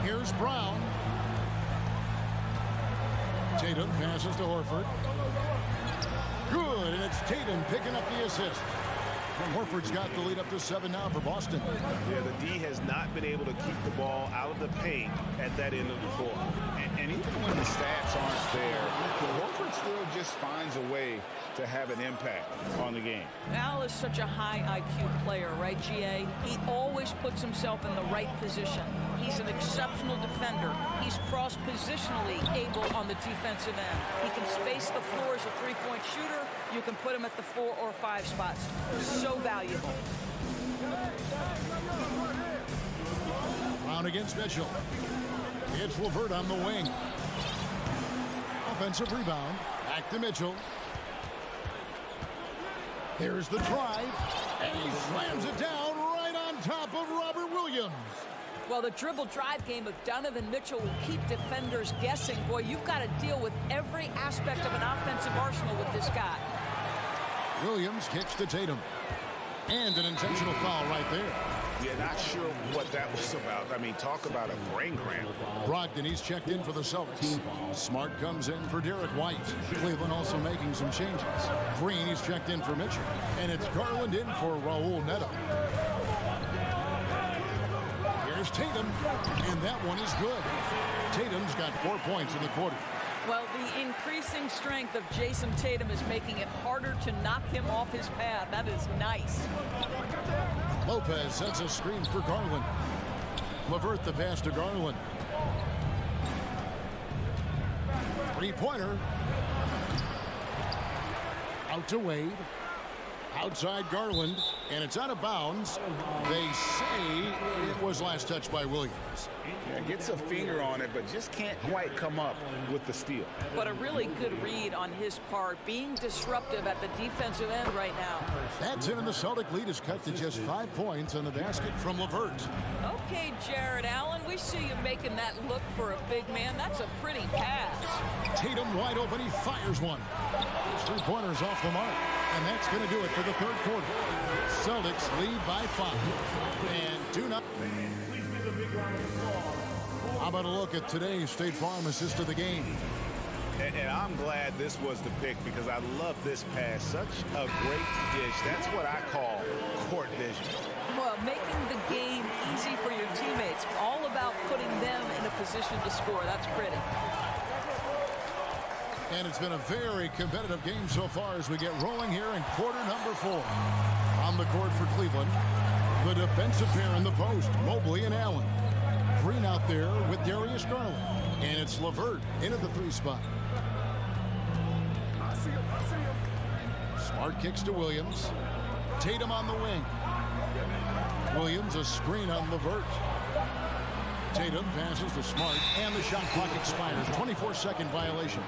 [SPEAKER 1] Here's Brown. Tatum passes to Horford. Good, and it's Tatum picking up the assist. Horford's got the lead up to 7 now for Boston.
[SPEAKER 7] Yeah, the D has not been able to keep the ball out of the paint at that end of the floor.
[SPEAKER 2] And even when the stats aren't there, Horford still just finds a way to have an impact on the game.
[SPEAKER 3] Al is such a high IQ player, right, GA? He always puts himself in the right position. He's an exceptional defender. He's cross-positionally able on the defensive end. He can space the floor as a three-point shooter. You can put him at the 4 or 5 spots. So valuable.
[SPEAKER 1] Brown against Mitchell. It's LeVert on the wing. Offensive rebound. Back to Mitchell. Here's the drive. And he slams it down right on top of Robert Williams.
[SPEAKER 3] Well, the dribble drive game of Donovan Mitchell will keep defenders guessing. Boy, you've got to deal with every aspect of an offensive arsenal with this guy.
[SPEAKER 1] Williams kicks to Tatum. And an intentional foul right there.
[SPEAKER 2] Yeah, not sure what that was about. I mean, talk about a brain cramp.
[SPEAKER 1] Brogdon, he's checked in for the Celtics. Smart comes in for Derek White. Cleveland also making some changes. Green, he's checked in for Mitchell. And it's Garland in for Raul Neto. Here's Tatum, and that one is good. Tatum's got 4 points in the quarter.
[SPEAKER 3] Well, the increasing strength of Jason Tatum is making it harder to knock him off his path. That is nice.
[SPEAKER 1] Lopez sets a screen for Garland. LeVert the pass to Garland. Three-pointer. Out to Wade. Outside Garland, and it's out of bounds. They say it was last touched by Williams.
[SPEAKER 2] Yeah, gets a finger on it, but just can't quite come up with the steal.
[SPEAKER 3] But a really good read on his part, being disruptive at the defensive end right now.
[SPEAKER 1] That's it, and the Celtic lead is cut to just 5 points on the basket from LeVert.
[SPEAKER 3] Okay, Jared Allen, we see you making that look for a big man. That's a pretty pass.
[SPEAKER 1] Tatum wide open, he fires one. His three-pointers off the mark, and that's going to do it for the third quarter. Celtics lead by 5. And 2-0. How about a look at today's State Farm assist of the game?
[SPEAKER 2] And I'm glad this was the pick because I love this pass. Such a great dish. That's what I call court vision.
[SPEAKER 3] Well, making the game easy for your teammates. All about putting them in a position to score. That's pretty.
[SPEAKER 1] And it's been a very competitive game so far as we get rolling here in quarter number 4. On the court for Cleveland, the defensive pair in the post, Mobley and Allen. Green out there with Darius Garland. And it's LeVert into the 3 spot. Smart kicks to Williams. Tatum on the wing. Williams a screen on Levert. Tatum passes to Smart, and the shot clock expires. 24-second violation.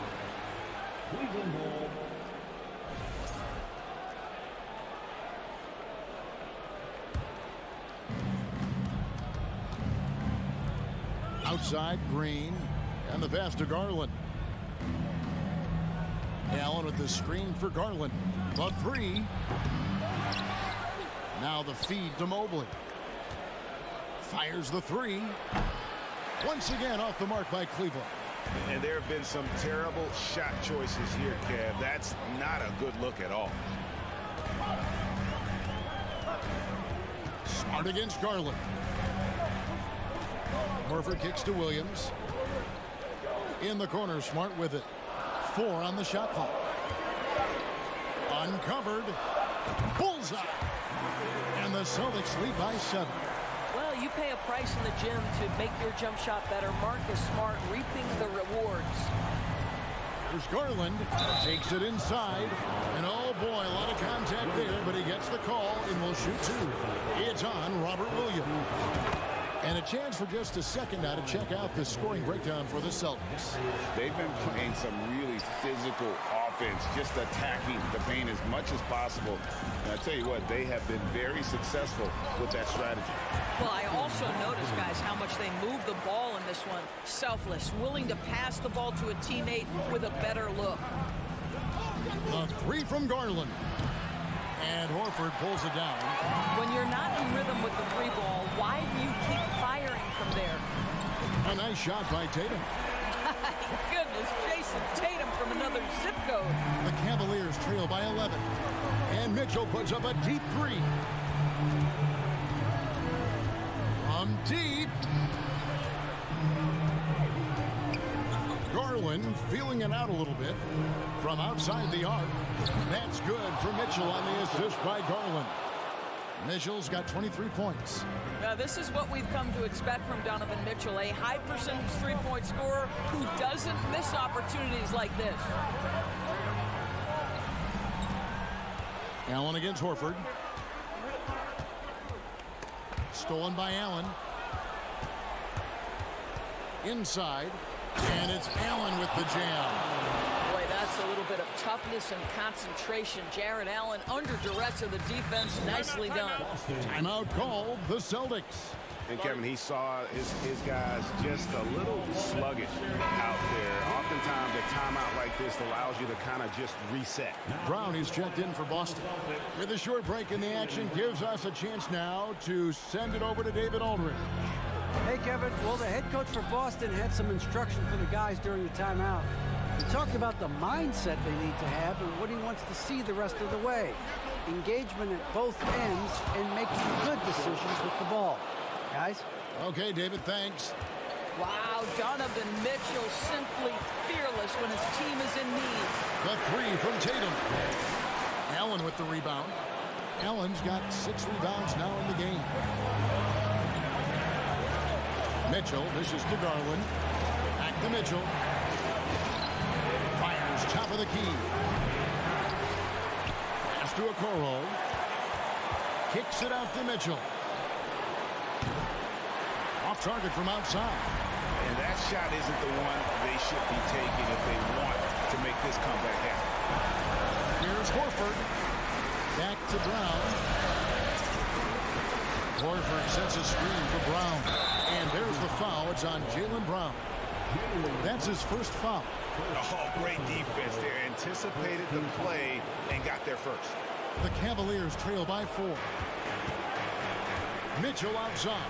[SPEAKER 1] Outside, Green, and the pass to Garland. Allen with the screen for Garland. The three. Now the feed to Mobley. Fires the three. Once again off the mark by Cleveland.
[SPEAKER 2] And there have been some terrible shot choices here, Kev. That's not a good look at all.
[SPEAKER 1] Smart against Garland. Horford kicks to Williams. In the corner, Smart with it. 4 on the shot clock. Uncovered. Bullseye. And the Celtics lead by 7.
[SPEAKER 13] Well, you pay a price in the gym to make your jump shot better. Marcus Smart reaping the rewards.
[SPEAKER 1] There's Garland. Takes it inside. And oh boy, a lot of contact there, but he gets the call and will shoot 2. It's on Robert Williams. And a chance for just a second now to check out the scoring breakdown for the Celtics.
[SPEAKER 2] They've been playing some really physical offense, just attacking the paint as much as possible. And I tell you what, they have been very successful with that strategy.
[SPEAKER 3] Well, I also noticed, guys, how much they move the ball in this one. Selfless, willing to pass the ball to a teammate with a better look.
[SPEAKER 1] A 3 from Garland. And Horford pulls it down.
[SPEAKER 3] When you're not in rhythm with the 3 ball, why do you keep firing from there?
[SPEAKER 1] A nice shot by Tatum.
[SPEAKER 3] My goodness, Jason Tatum from another zip code.
[SPEAKER 1] The Cavaliers trail by 11. And Mitchell puts up a deep 3. From deep. Garland feeling it out a little bit from outside the arc. That's good for Mitchell on the assist by Garland. Mitchell's got 23 points.
[SPEAKER 3] This is what we've come to expect from Donovan Mitchell, a high percentage 3-point scorer who doesn't miss opportunities like this.
[SPEAKER 1] Allen against Horford. Stolen by Allen. Inside. And it's Allen with the jam.
[SPEAKER 3] Boy, that's a little bit of toughness and concentration. Jarrett Allen under duress of the defense. Nicely done.
[SPEAKER 1] Timeout called, the Celtics.
[SPEAKER 2] And Kevin, he saw his guys just a little sluggish out there. Oftentimes a timeout like this allows you to kind of just reset.
[SPEAKER 1] Brown is checked in for Boston. With a short break in the action, gives us a chance now to send it over to David Aldridge.
[SPEAKER 4] Hey, Kevin. Well, the head coach for Boston had some instruction for the guys during the timeout. He talked about the mindset they need to have and what he wants to see the rest of the way. Engagement at both ends and making good decisions with the ball. Guys?
[SPEAKER 1] Okay, David, thanks.
[SPEAKER 3] Wow, Donovan Mitchell simply fearless when his team is in need.
[SPEAKER 1] The 3 from Tatum. Allen with the rebound. Allen's got 6 rebounds now in the game. Mitchell dishes to Garland. Back to Mitchell. Fires top of the key. Pass to Okoro. Kicks it out to Mitchell. Off target from outside.
[SPEAKER 2] And that shot isn't the one they should be taking if they want to make this comeback happen.
[SPEAKER 1] Here's Horford. Back to Brown. Horford sets a screen for Brown. And there's the foul. It's on Jaylen Brown. That's his first foul.
[SPEAKER 2] Oh, great defense there. Anticipated the play and got there first.
[SPEAKER 1] The Cavaliers trail by 4. Mitchell outside.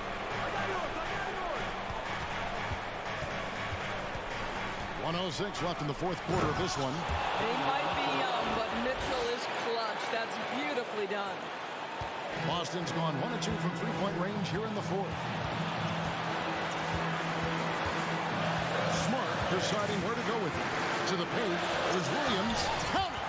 [SPEAKER 1] .106 left in the fourth quarter of this one.
[SPEAKER 3] He might be young, but Mitchell is clutch. That's beautifully done.
[SPEAKER 1] Boston's gone 1 of 2 from 3-point range here in the fourth. Smart deciding where to go with it. To the paint is Williams. Count it!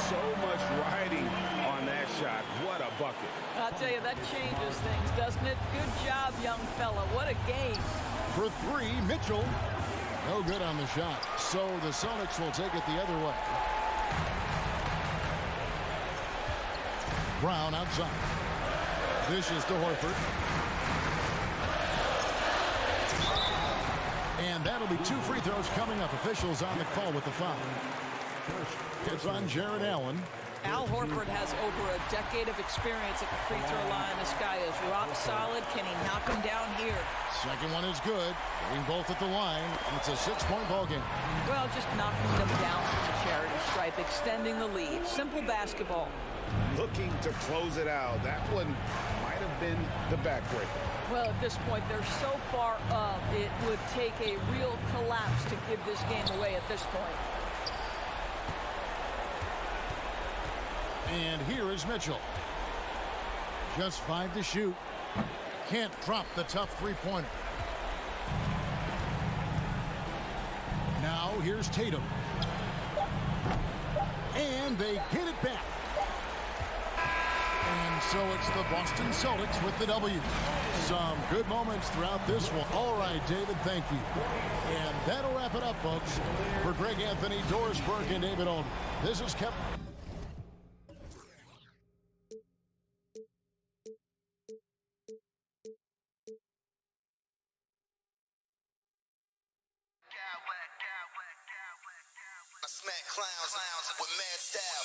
[SPEAKER 2] So much riding on that shot. What a bucket.
[SPEAKER 3] I'll tell you, that changes things, doesn't it? Good job, young fella. What a game.
[SPEAKER 1] For 3, Mitchell. No good on the shot. So the Celtics will take it the other way. Brown outside. Dishes to Horford. And that'll be 2 free throws coming up. Officials on the call with the foul. It's on Jared Allen.
[SPEAKER 3] Al Horford has over a decade of experience at the free throw line. This guy is rock solid. Can he knock him down here?
[SPEAKER 1] Second one is good. Getting both at the line. And it's a 6-point ball game.
[SPEAKER 3] Well, just knocking them down from the charity stripe, extending the lead. Simple basketball.
[SPEAKER 2] Looking to close it out. That one might have been the backbreaker.
[SPEAKER 3] Well, at this point, they're so far up, it would take a real collapse to give this game away at this point.
[SPEAKER 1] And here is Mitchell. Just 5 to shoot. Can't drop the tough three-pointer. Now here's Tatum. And they get it back. And so it's the Boston Celtics with the W. Some good moments throughout this one. All right, David, thank you. And that'll wrap it up, folks. For Greg Anthony, Doris Burke, and David Alden, this is Kevin.
[SPEAKER 6] Smack clowns with mad style.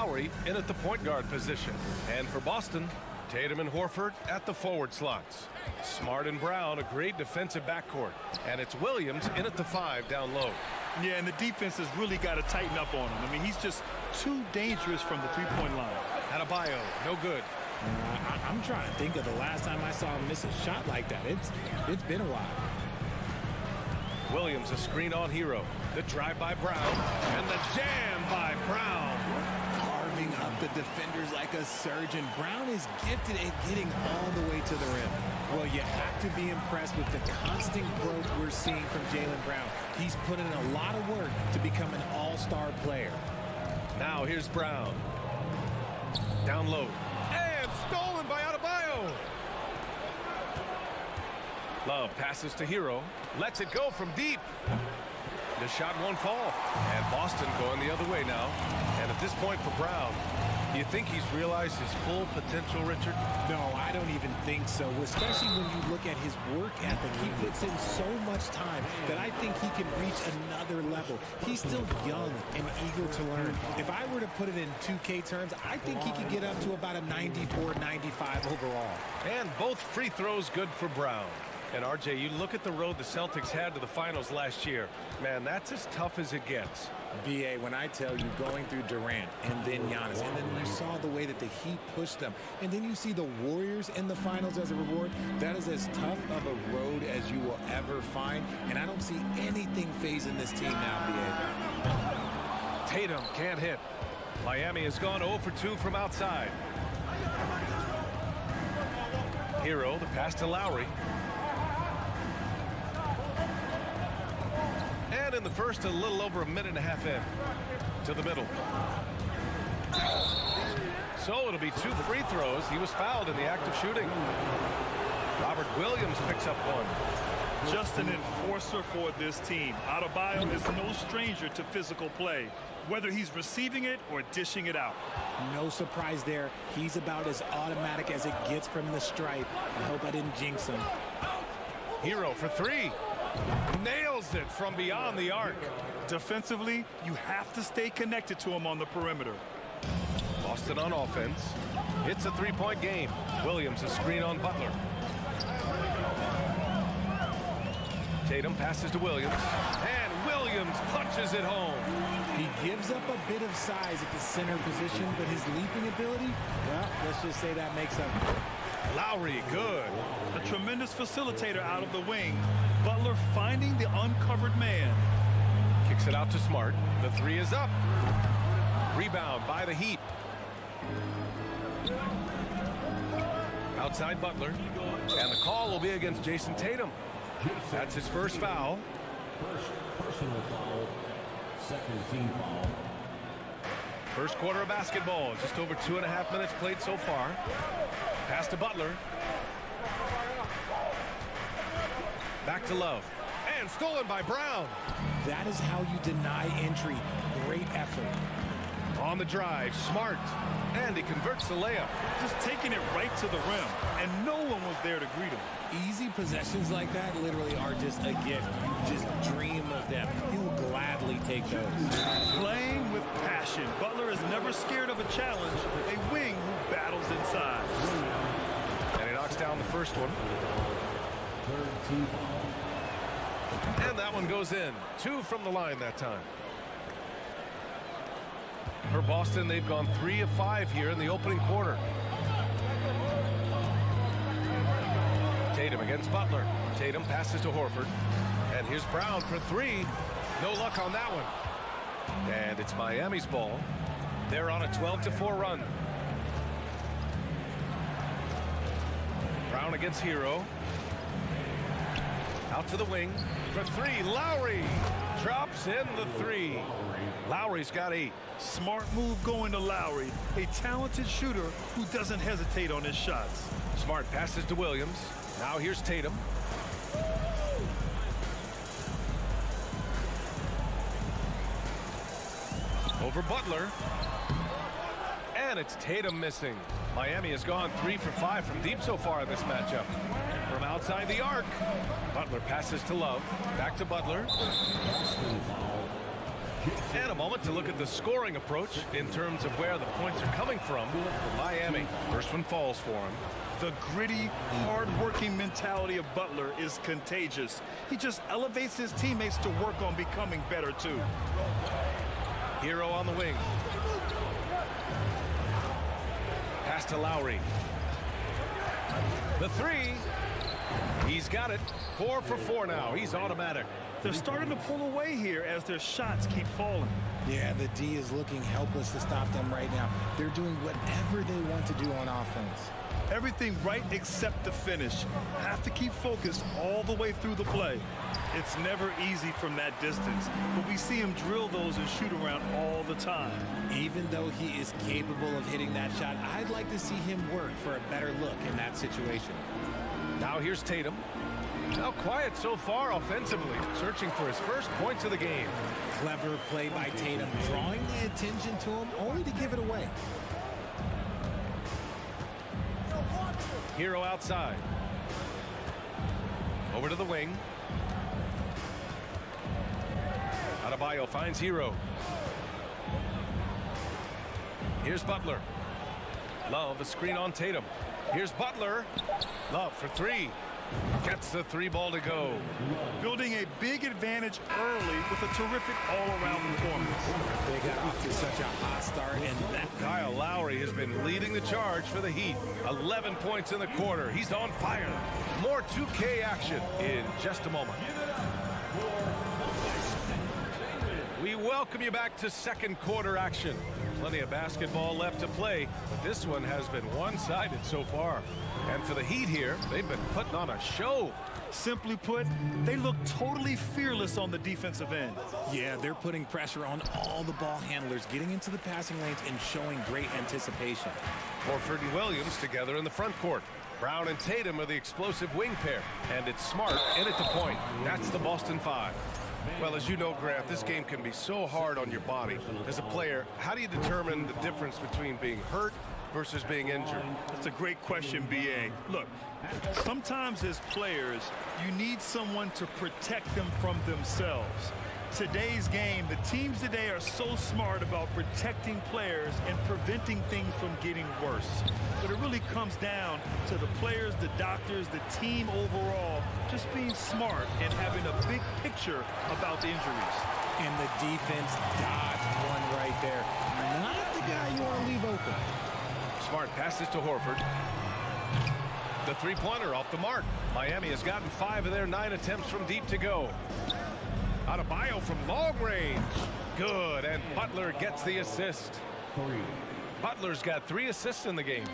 [SPEAKER 7] Lowry in at the point guard position. And for Boston, Tatum and Horford at the forward slots. Smart and Brown, a great defensive backcourt. And it's Williams in at the 5 down low.
[SPEAKER 9] Yeah, and the defense has really got to tighten up on him. I mean, he's just too dangerous from the three-point line.
[SPEAKER 7] Adebayo, no good.
[SPEAKER 8] I'm trying to think of the last time I saw him miss a shot like that. It's been a while.
[SPEAKER 7] Williams, a screen on Hero. The drive by Brown, and the jam by Brown.
[SPEAKER 8] Carving up the defenders like a surgeon. Brown is gifted at getting all the way to the rim. Well, you have to be impressed with the constant growth we're seeing from Jaylen Brown. He's put in a lot of work to become an all-star player.
[SPEAKER 7] Now here's Brown. Down low. And stolen by Adebayo. Love passes to Hero. Lets it go from deep. The shot won't fall. And Boston going the other way now. And at this point for Brown, do you think he's realized his full potential, Richard?
[SPEAKER 8] No, I don't even think so, especially when you look at his work ethic. He puts in so much time that I think he can reach another level. He's still young and eager to learn. If I were to put it in 2K terms, I think he could get up to about a 94, 95 overall.
[SPEAKER 7] And both free throws good for Brown. And RJ, you look at the road the Celtics had to the finals last year. Man, that's as tough as it gets.
[SPEAKER 8] BA, when I tell you going through Durant and then Giannis, and then you saw the way that the Heat pushed them, and then you see the Warriors in the finals as a reward, that is as tough of a road as you will ever find, and I don't see anything phasing this team now, BA.
[SPEAKER 7] Tatum can't hit. Miami has gone 0 for 2 from outside. Hero, the pass to Lowry. And in the first, a little over a minute and a half in. To the middle. So it'll be 2 free throws. He was fouled in the act of shooting. Robert Williams picks up one.
[SPEAKER 9] Just an enforcer for this team. Adebayo is no stranger to physical play, whether he's receiving it or dishing it out.
[SPEAKER 8] No surprise there. He's about as automatic as it gets from the stripe. I hope I didn't jinx him.
[SPEAKER 7] Hero for 3. Nails it from beyond the arc.
[SPEAKER 9] Defensively, you have to stay connected to him on the perimeter.
[SPEAKER 7] Boston on offense. It's a 3-point game. Williams a screen on Butler. Tatum passes to Williams. And Williams punches it home.
[SPEAKER 8] He gives up a bit of size at the center position, but his leaping ability, well, let's just say that makes up for it.
[SPEAKER 7] Lowry, good.
[SPEAKER 9] A tremendous facilitator out of the wing. Butler finding the uncovered man.
[SPEAKER 7] Kicks it out to Smart. The 3 is up. Rebound by the Heat. Outside Butler. And the call will be against Jason Tatum. That's his first foul.
[SPEAKER 5] First personal foul. Second team foul.
[SPEAKER 7] First quarter of basketball. Just over 2.5 minutes played so far. Pass to Butler. Back to Love. And stolen by Brown.
[SPEAKER 8] That is how you deny entry. Great effort.
[SPEAKER 7] On the drive, Smart. And he converts the layup.
[SPEAKER 9] Just taking it right to the rim. And no one was there to greet him.
[SPEAKER 8] Easy possessions like that literally are just a gift. You just dream of them. He'll gladly take those.
[SPEAKER 9] Playing with passion. Butler is never scared of a challenge. A wing who battles inside.
[SPEAKER 7] And he knocks down the first one. And that one goes in. 2 from the line that time. For Boston, they've gone 3 of 5 here in the opening quarter. Tatum against Butler. Tatum passes to Horford. And here's Brown for 3. No luck on that one. And it's Miami's ball. They're on a 12-4 run. Brown against Hero. Out to the wing for 3. Lowry drops in the 3. Lowry's got 8.
[SPEAKER 9] Smart move going to Lowry, a talented shooter who doesn't hesitate on his shots.
[SPEAKER 7] Smart passes to Williams. Now here's Tatum. Over Butler. And it's Tatum missing. Miami has gone 3 for 5 from deep so far in this matchup. From outside the arc. Butler passes to Love. Back to Butler. And a moment to look at the scoring approach in terms of where the points are coming from for Miami. First one falls for him.
[SPEAKER 9] The gritty, hard-working mentality of Butler is contagious. He just elevates his teammates to work on becoming better, too.
[SPEAKER 7] Hero on the wing. Pass to Lowry. The three. He's got it. 4 for 4 now. He's automatic.
[SPEAKER 9] They're starting to pull away here as their shots keep falling.
[SPEAKER 8] Yeah, the D is looking helpless to stop them right now. They're doing whatever they want to do on offense.
[SPEAKER 9] Everything right except the finish. Have to keep focused all the way through the play. It's never easy from that distance, but we see him drill those and shoot around all the time.
[SPEAKER 8] Even though he is capable of hitting that shot, I'd like to see him work for a better look in that situation.
[SPEAKER 7] Now here's Tatum. Now quiet so far offensively, searching for his first points of the game.
[SPEAKER 8] Clever play by Tatum, drawing the attention to him only to give it away.
[SPEAKER 7] Hero outside. Over to the wing. Adebayo finds Hero. Here's Butler. Love, a screen on Tatum. Here's Butler. Love for three. Gets the three ball to go.
[SPEAKER 9] Building a big advantage early with a terrific all-around performance.
[SPEAKER 8] They got off to such a hot start, and that
[SPEAKER 7] Kyle Lowry has been leading the charge for the Heat. 11 points in the quarter. He's on fire. More 2K action in just a moment. We welcome you back to second quarter action. Plenty of basketball left to play, but this one has been one-sided so far. And for the Heat here, they've been putting on a show.
[SPEAKER 9] Simply put, they look totally fearless on the defensive end.
[SPEAKER 8] Yeah, they're putting pressure on all the ball handlers, getting into the passing lanes and showing great anticipation.
[SPEAKER 7] Horford and Williams together in the front court. Brown and Tatum are the explosive wing pair. And it's Smart in at the point. That's the Boston Five. Well, as you know, Grant, this game can be so hard on your body. As a player, how do you determine the difference between being hurt versus being injured?
[SPEAKER 9] That's a great question, B.A. Look, sometimes as players, you need someone to protect them from themselves. Today's game, the teams today are so smart about protecting players and preventing things from getting worse. But it really comes down to the players, the doctors, the team overall, just being smart and having a big picture about the injuries.
[SPEAKER 8] And the defense dodged one right there. Not the guy you want to leave open.
[SPEAKER 7] Smart passes to Horford. The three-pointer off the mark. Miami has gotten 5 of their 9 attempts from deep to go. Adebayo from long range. Good, and Butler gets the assist. Butler's got 3 assists in the game.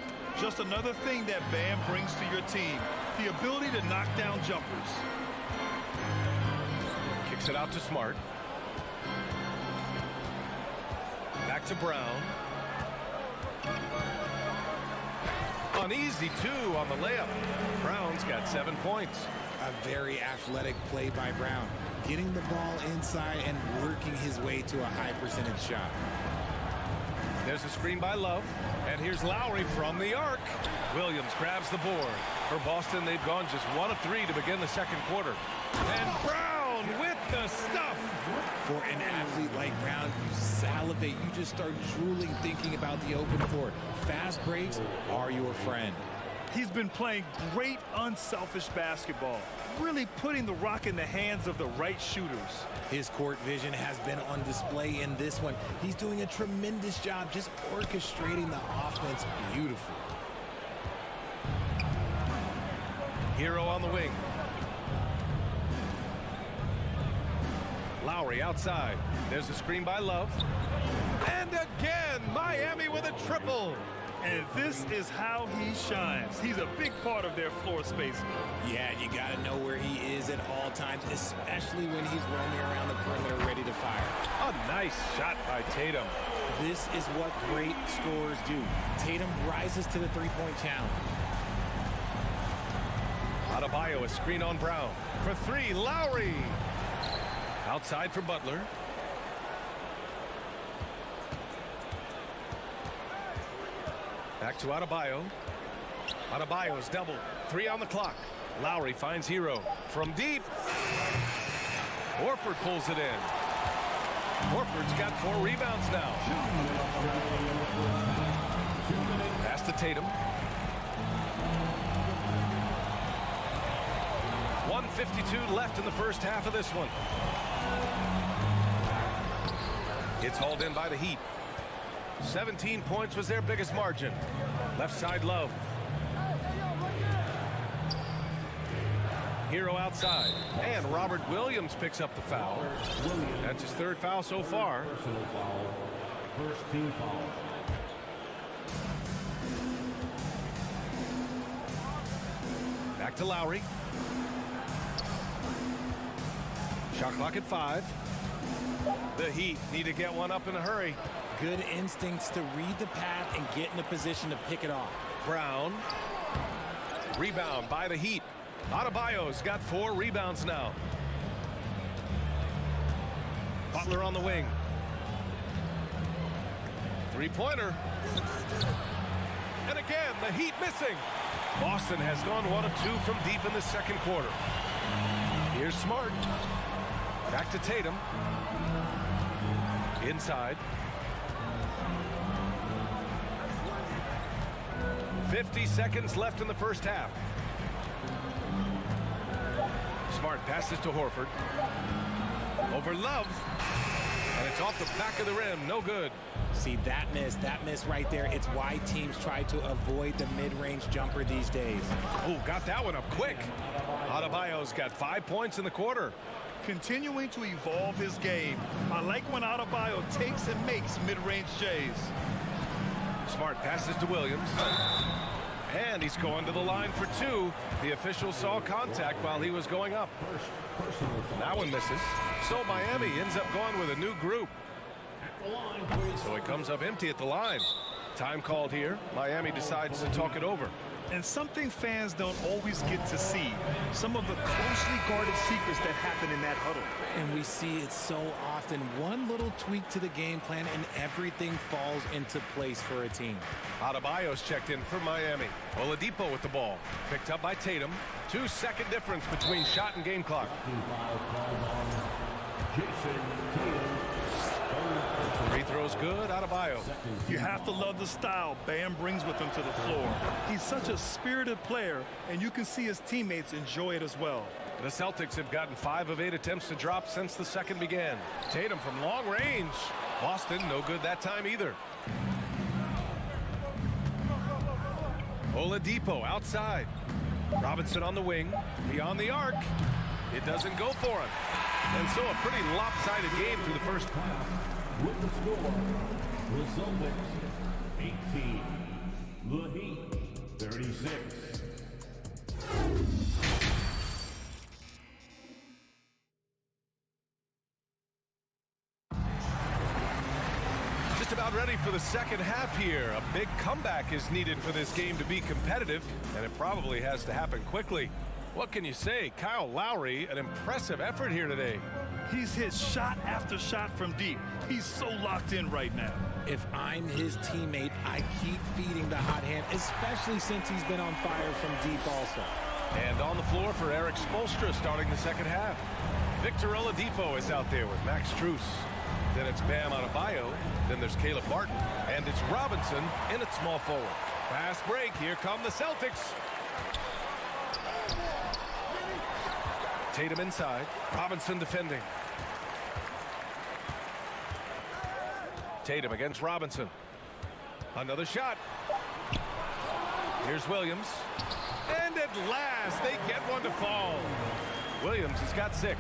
[SPEAKER 9] Just another thing that Bam brings to your team, the ability to knock down jumpers.
[SPEAKER 7] Kicks it out to Smart. Back to Brown. Uneasy 2 on the layup. Brown's got 7 points.
[SPEAKER 8] A very athletic play by Brown, getting the ball inside and working his way to a high percentage shot.
[SPEAKER 7] There's a screen by Love, and here's Lowry from the arc. Williams grabs the board. For Boston, they've gone just 1 of 3 to begin the second quarter. And Brown with the stuff.
[SPEAKER 8] For an athlete like Brown, you salivate. You just start drooling thinking about the open floor. Fast breaks are your friend.
[SPEAKER 9] He's been playing great, unselfish basketball, really putting the rock in the hands of the right shooters.
[SPEAKER 8] His court vision has been on display in this one. He's doing a tremendous job just orchestrating the offense beautifully.
[SPEAKER 7] Hero on the wing. Lowry outside. There's a screen by Love. And again, Miami with a triple.
[SPEAKER 9] And this is how he shines. He's a big part of their floor spacing.
[SPEAKER 8] Yeah, you got to know where he is at all times, especially when he's roaming around the perimeter ready to fire.
[SPEAKER 7] A nice shot by Tatum.
[SPEAKER 8] This is what great scorers do. Tatum rises to the three-point challenge.
[SPEAKER 7] Adebayo, a screen on Brown. For 3, Lowry. Outside for Butler. Back to Adebayo. Adebayo's double. 3 on the clock. Lowry finds Hero. From deep. Horford pulls it in. Horford's got 4 rebounds now. Pass to Tatum. 1:52 left in the first half of this one. It's hauled in by the Heat. 17 points was their biggest margin. Left side Love. Hero outside. And Robert Williams picks up the foul. That's his 3rd foul so far.
[SPEAKER 5] First team foul.
[SPEAKER 7] Back to Lowry. Shot clock at 5. The Heat need to get one up in a hurry.
[SPEAKER 8] Good instincts to read the path and get in a position to pick it off.
[SPEAKER 7] Brown. Rebound by the Heat. Adebayo's got 4 rebounds now. Butler on the wing. 3-pointer. And again, the Heat missing. Boston has gone 1 of 2 from deep in the second quarter. Here's Smart. Back to Tatum. Inside. 50 seconds left in the first half. Smart passes to Horford. Over Love. And it's off the back of the rim. No good.
[SPEAKER 8] See, that miss right there. It's why teams try to avoid the mid-range jumper these days.
[SPEAKER 7] Oh, got that one up quick. Adebayo's got 5 points in the quarter.
[SPEAKER 9] Continuing to evolve his game. I like when Adebayo takes and makes mid-range J's.
[SPEAKER 7] Smart passes to Williams. And he's going to the line for 2. The official saw contact while he was going up. That one misses. So Miami ends up going with a new group. So it comes up empty at the line. Time called here. Miami decides to talk it over.
[SPEAKER 9] And something fans don't always get to see. Some of the closely guarded secrets that happen in that huddle.
[SPEAKER 8] And we see it so often. One little tweak to the game plan and everything falls into place for a team.
[SPEAKER 7] Adebayo's checked in for Miami. Oladipo with the ball. Picked up by Tatum. 2-second difference between shot and game clock. Free throw's good. Adebayo.
[SPEAKER 9] You have to love the style Bam brings with him to the floor. He's such a spirited player, and you can see his teammates enjoy it as well.
[SPEAKER 7] The Celtics have gotten 5 of 8 attempts to drop since the second began. Tatum from long range. Boston, no good that time either. Oladipo outside. Robinson on the wing. Beyond the arc. It doesn't go for him. And so a pretty lopsided game through the first half.
[SPEAKER 5] With the score, the Celtics 18, the Heat 36.
[SPEAKER 7] Just about ready for the second half here. A big comeback is needed for this game to be competitive, and it probably has to happen quickly. What can you say? Kyle Lowry, an impressive effort here today.
[SPEAKER 9] He's hit shot after shot from deep. He's so locked in right now.
[SPEAKER 8] If I'm his teammate, I keep feeding the hot hand, especially since he's been on fire from deep also.
[SPEAKER 7] And on the floor for Eric Spoelstra starting the second half. Victor Oladipo is out there with Max Strus. Then it's Bam Adebayo. Then there's Caleb Martin. And it's Robinson in at small forward. Fast break. Here come the Celtics. Tatum inside. Robinson defending. Tatum against Robinson. Another shot. Here's Williams. And at last, they get one to fall. Williams has got 6.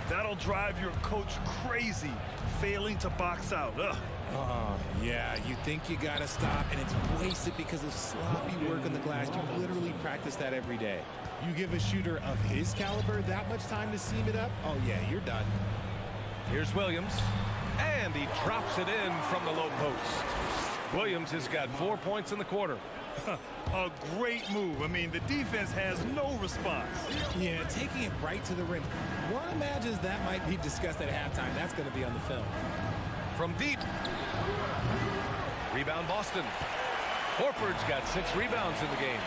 [SPEAKER 9] That'll drive your coach crazy, failing to box out. Ugh.
[SPEAKER 8] Yeah, you think you gotta stop, and it's wasted because of sloppy work on the glass. You literally practice that every day. You give a shooter of his caliber that much time to seam it up, oh yeah, you're done.
[SPEAKER 7] Here's Williams. And he drops it in from the low post. Williams has got 4 points in the quarter.
[SPEAKER 9] A great move. I mean, the defense has no response.
[SPEAKER 8] Yeah, taking it right to the rim. One imagines that might be discussed at halftime. That's going to be on the film.
[SPEAKER 7] From deep. Rebound Boston. Horford's got 6 rebounds in the game.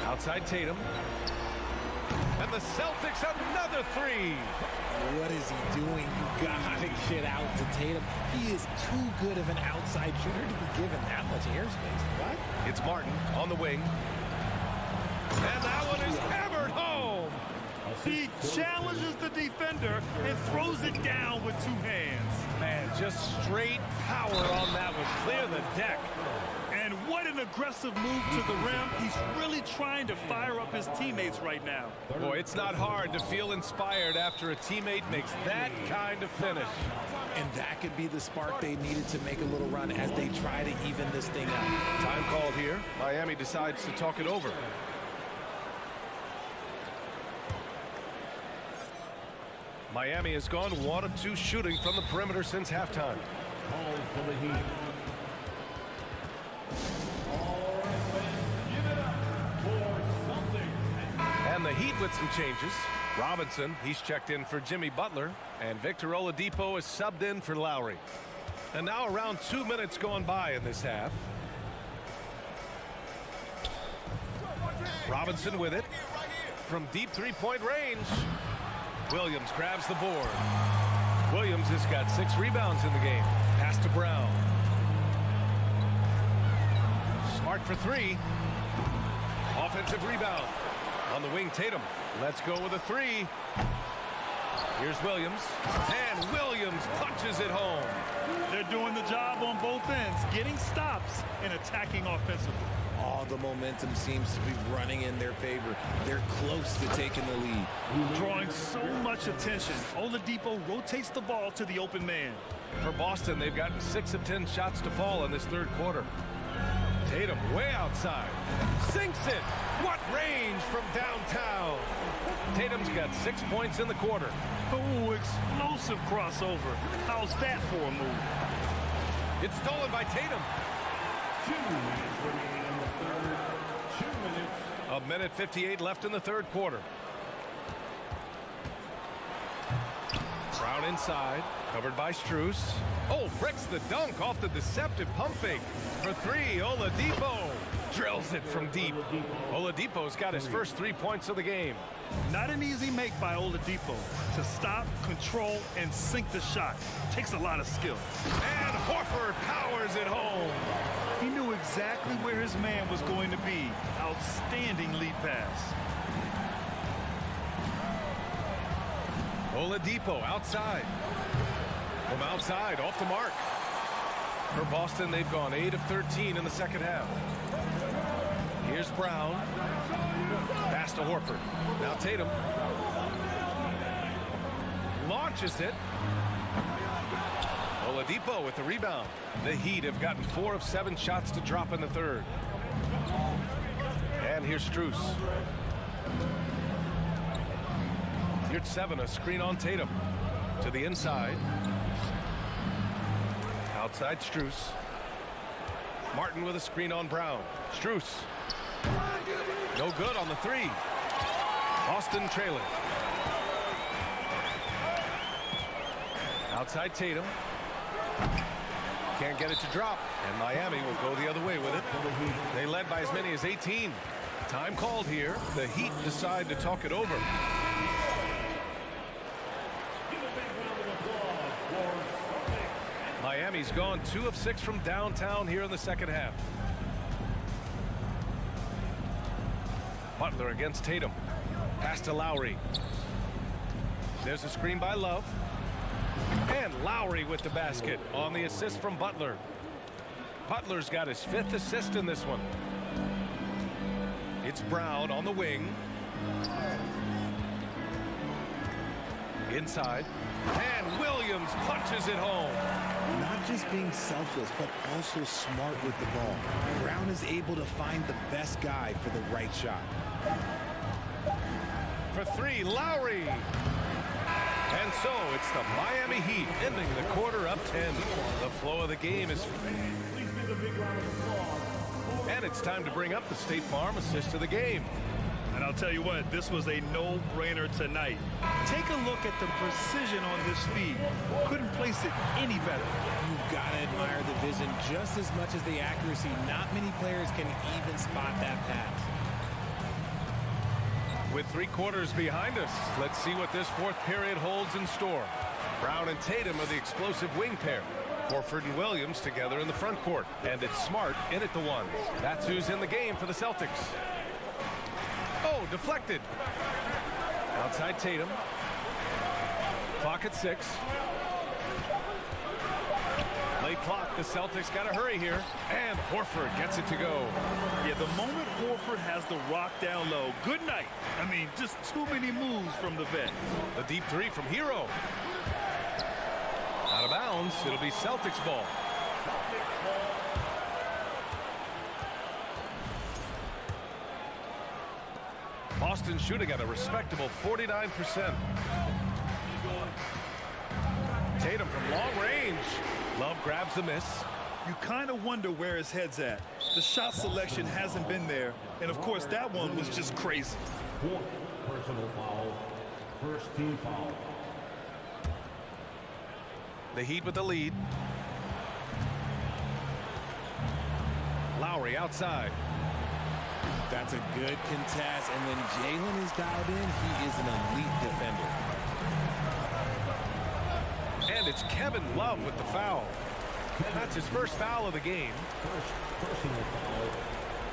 [SPEAKER 7] Outside Tatum. And the Celtics another three.
[SPEAKER 8] What is he doing? You gotta get out to Tatum. He is too good of an outside shooter to be given that much airspace. What?
[SPEAKER 7] It's Martin on the wing. And that one is hammered home.
[SPEAKER 9] He challenges the defender and throws it down with two hands.
[SPEAKER 7] Man, just straight power on that one. Clear the deck.
[SPEAKER 9] And what an aggressive move to the rim. He's really trying to fire up his teammates right now.
[SPEAKER 7] Boy, it's not hard to feel inspired after a teammate makes that kind of finish.
[SPEAKER 8] And that could be the spark they needed to make a little run as they try to even this thing out.
[SPEAKER 7] Time called here. Miami decides to talk it over. Miami has gone 1 of 2 shooting from the perimeter since halftime.
[SPEAKER 5] Call for the Heat.
[SPEAKER 7] And the Heat with some changes. Robinson, he's checked in for Jimmy Butler. And Victor Oladipo is subbed in for Lowry. And now around 2 minutes going by in this half. Robinson with it. From deep three-point range. Williams grabs the board. Williams has got 6 rebounds in the game. Pass to Brown. Smart for 3. Offensive rebound. On the wing, Tatum. Let's go with a 3. Here's Williams. And Williams punches it home.
[SPEAKER 9] They're doing the job on both ends, getting stops and attacking offensively.
[SPEAKER 8] All the momentum seems to be running in their favor. They're close to taking the lead.
[SPEAKER 9] Drawing so much attention, Oladipo rotates the ball to the open man.
[SPEAKER 7] For Boston, they've gotten 6 of 10 shots to fall in this third quarter. Tatum way outside. Sinks it. What range from downtown. Tatum's got 6 points in the quarter.
[SPEAKER 9] Oh, explosive crossover. How's that for a move?
[SPEAKER 7] It's stolen by Tatum.
[SPEAKER 5] 2 minutes remaining in the third. 2 minutes.
[SPEAKER 7] A minute 58 left in the third quarter. Brown inside, covered by Strus. Oh, breaks the dunk off the deceptive pump fake. For 3, Oladipo drills it from deep. Oladipo's got his first 3 points of the game.
[SPEAKER 9] Not an easy make by Oladipo to stop, control, and sink the shot. Takes a lot of skill.
[SPEAKER 7] And Horford powers it home.
[SPEAKER 9] He knew exactly where his man was going to be. Outstanding lead pass.
[SPEAKER 7] Oladipo outside. From outside, off the mark. For Boston, they've gone 8 of 13 in the second half. Here's Brown. Pass to Horford. Now Tatum. Launches it. Oladipo with the rebound. The Heat have gotten 4 of 7 shots to drop in the third. And here's Strus. Here's 7, a screen on Tatum. To the inside. Outside Strus. Martin with a screen on Brown. Strus. No good on the 3. Boston trailing. Outside Tatum. Can't get it to drop. And Miami will go the other way with it. They led by as many as 18. Time called here. The Heat decide to talk it over. Miami's gone 2 of 6 from downtown here in the second half. Butler against Tatum. Pass to Lowry. There's a screen by Love. And Lowry with the basket on the assist from Butler. Butler's got his 5th assist in this one. It's Brown on the wing. Inside. And Williams punches it home.
[SPEAKER 8] Not just being selfless, but also smart with the ball. Brown is able to find the best guy for the right shot.
[SPEAKER 7] For 3, Lowry. And so it's the Miami Heat ending the quarter up 10. The flow of the game is... And it's time to bring up the State Farm assist of the game.
[SPEAKER 9] And I'll tell you what, this was a no-brainer tonight. Take a look at the precision on this feed. Couldn't place it any better.
[SPEAKER 8] You've got to admire the vision just as much as the accuracy. Not many players can even spot that pass.
[SPEAKER 7] With 3 quarters behind us, let's see what this 4th period holds in store. Brown and Tatum are the explosive wing pair. Horford and Williams together in the front court. And it's Smart in at the 1. That's who's in the game for the Celtics. Oh, deflected. Outside Tatum. Clock at 6. Late clock. The Celtics got to hurry here. And Horford gets it to go.
[SPEAKER 9] Yeah, the moment Horford has the rock down low, good night. I mean, just too many moves from the vet.
[SPEAKER 7] The deep 3 from Hero. Out of bounds. It'll be Celtics ball. Boston shooting at a respectable 49%. Tatum from long range. Love grabs the miss.
[SPEAKER 9] You kind of wonder where his head's at. The shot selection hasn't been there. And, of course, that one was just crazy.
[SPEAKER 5] 4th personal foul. First team foul.
[SPEAKER 7] The Heat with the lead. Lowry outside.
[SPEAKER 8] That's a good contest. And when Jalen is dialed in, he is an elite defender.
[SPEAKER 7] And it's Kevin Love with the foul. That's his first foul of the game.
[SPEAKER 5] First personal foul.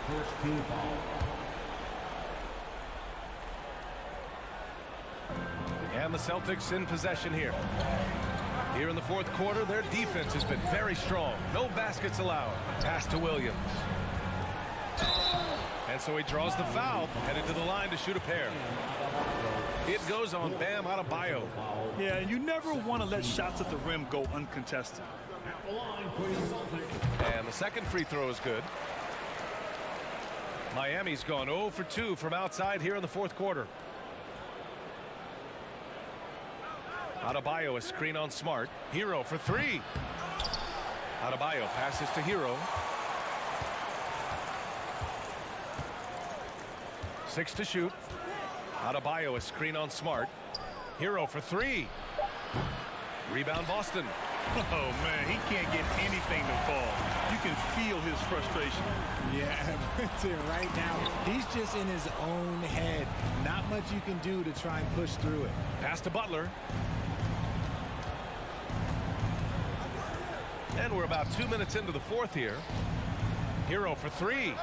[SPEAKER 5] First team foul.
[SPEAKER 7] And the Celtics in possession here. Here in the 4th quarter, their defense has been very strong. No baskets allowed. Pass to Williams. And so he draws the foul, headed to the line to shoot a pair. It goes on Bam Adebayo.
[SPEAKER 9] Yeah, and you never want to let shots at the rim go uncontested.
[SPEAKER 7] And the second free throw is good. Miami's gone 0 for 2 from outside here in the 4th quarter. Adebayo a screen on Smart. Hero for 3. Adebayo passes to Hero. 6 to shoot. Adebayo a screen on Smart. Hero for 3. Rebound Boston.
[SPEAKER 9] Oh, man, he can't get anything to fall. You can feel his frustration.
[SPEAKER 8] Yeah, right now, he's just in his own head. Not much you can do to try and push through it.
[SPEAKER 7] Pass to Butler. And we're about 2 minutes into the 4th here. Hero for 3.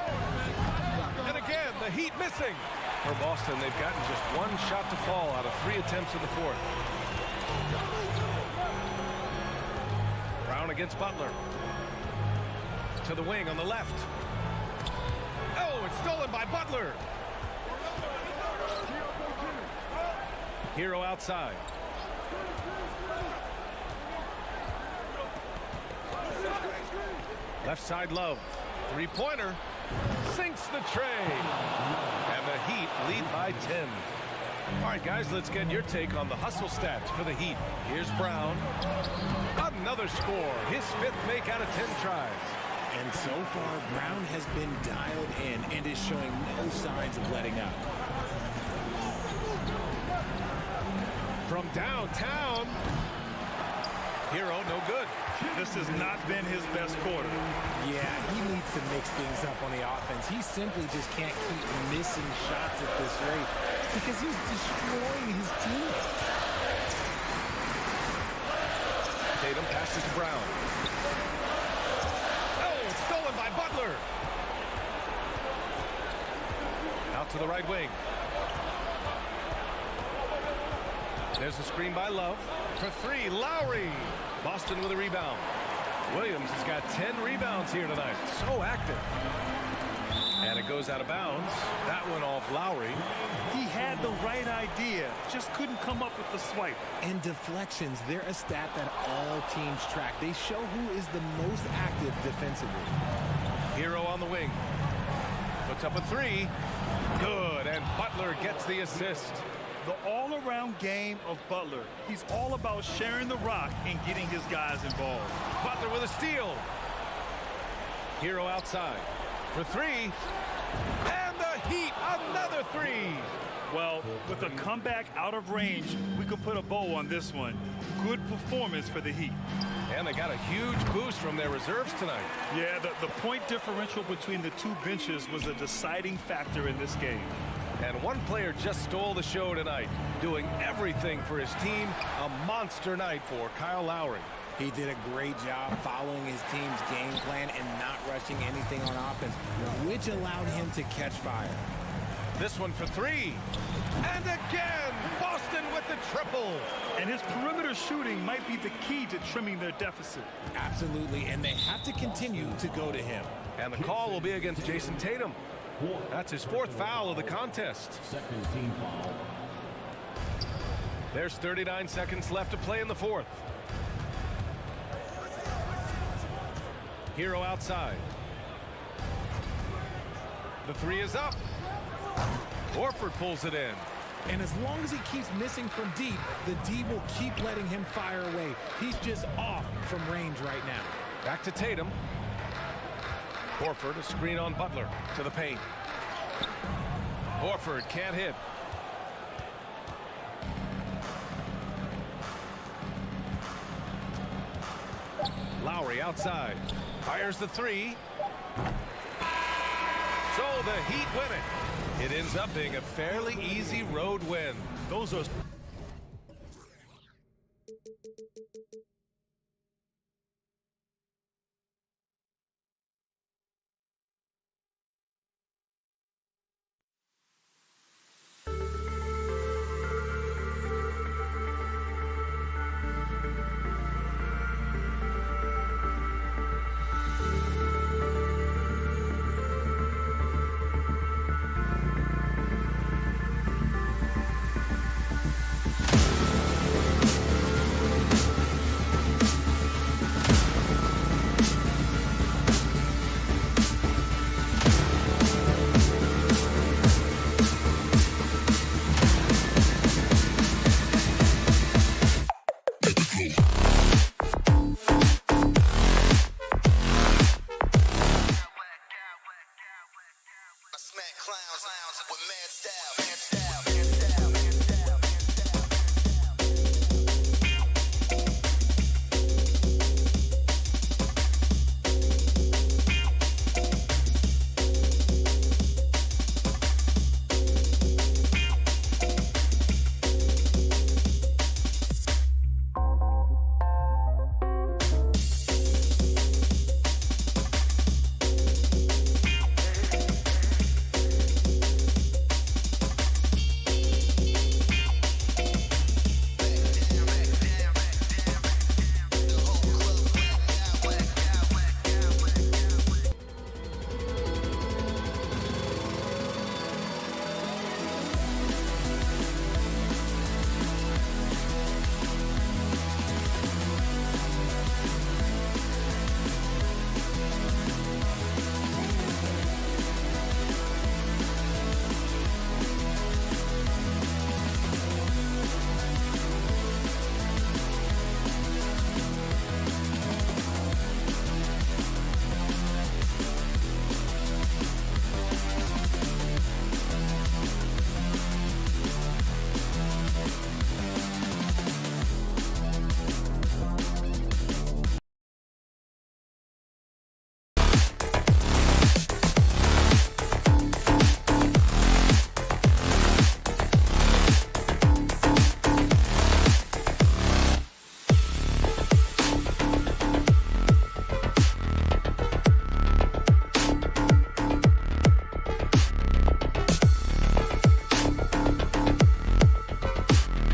[SPEAKER 7] And again, the Heat missing. For Boston, they've gotten just 1 shot to fall out of 3 attempts in the 4th. Brown against Butler. To the wing on the left. Oh, it's stolen by Butler. Hero outside. Left side Love. 3-pointer. Sinks the tray. And the Heat lead by 10. All right, guys, let's get your take on the hustle stats for the Heat. Here's Brown. Another score. His 5th make out of 10 tries.
[SPEAKER 8] And so far, Brown has been dialed in and is showing no signs of letting up.
[SPEAKER 7] From downtown. Hero, no good.
[SPEAKER 9] This has not been his best quarter.
[SPEAKER 8] Yeah, he needs to mix things up on the offense. He simply just can't keep missing shots at this rate because he's destroying his teammates.
[SPEAKER 7] Tatum passes to Brown. Oh, it's stolen by Butler. Out to the right wing. There's a screen by Love. For 3, Lowry. Boston with a rebound. Williams has got 10 rebounds here tonight. So active. And it goes out of bounds. That one off Lowry.
[SPEAKER 9] He had the right idea, just couldn't come up with the swipe.
[SPEAKER 8] And deflections, they're a stat that all teams track. They show who is the most active defensively.
[SPEAKER 7] Hero on the wing. Puts up a 3. Good, and Butler gets the assist.
[SPEAKER 9] The all-around game of Butler. He's all about sharing the rock and getting his guys involved.
[SPEAKER 7] Butler with a steal. Hero outside for 3. And the Heat, another 3.
[SPEAKER 9] Well, with a comeback out of range, we can put a bow on this one. Good performance for the Heat.
[SPEAKER 7] And they got a huge boost from their reserves tonight.
[SPEAKER 9] Yeah, the point differential between the 2 benches was a deciding factor in this game.
[SPEAKER 7] And one player just stole the show tonight, doing everything for his team. A monster night for Kyle Lowry.
[SPEAKER 8] He did a great job following his team's game plan and not rushing anything on offense, which allowed him to catch fire.
[SPEAKER 7] This one for three. And again, Boston with the triple.
[SPEAKER 9] And his perimeter shooting might be the key to trimming their deficit.
[SPEAKER 8] Absolutely, and they have to continue to go to him.
[SPEAKER 7] And the call will be against Jason Tatum. That's his fourth foul of the contest.
[SPEAKER 5] Second team foul.
[SPEAKER 7] There's 39 seconds left to play in the fourth. Hero outside. The three is up. Horford pulls it in.
[SPEAKER 8] And as long as he keeps missing from deep, the D will keep letting him fire away. He's just off from range right now.
[SPEAKER 7] Back to Tatum. Horford, a screen on Butler to the paint. Horford can't hit. Lowry outside. Fires the three. So the Heat win it. It ends up being a fairly easy road win.
[SPEAKER 9] Those are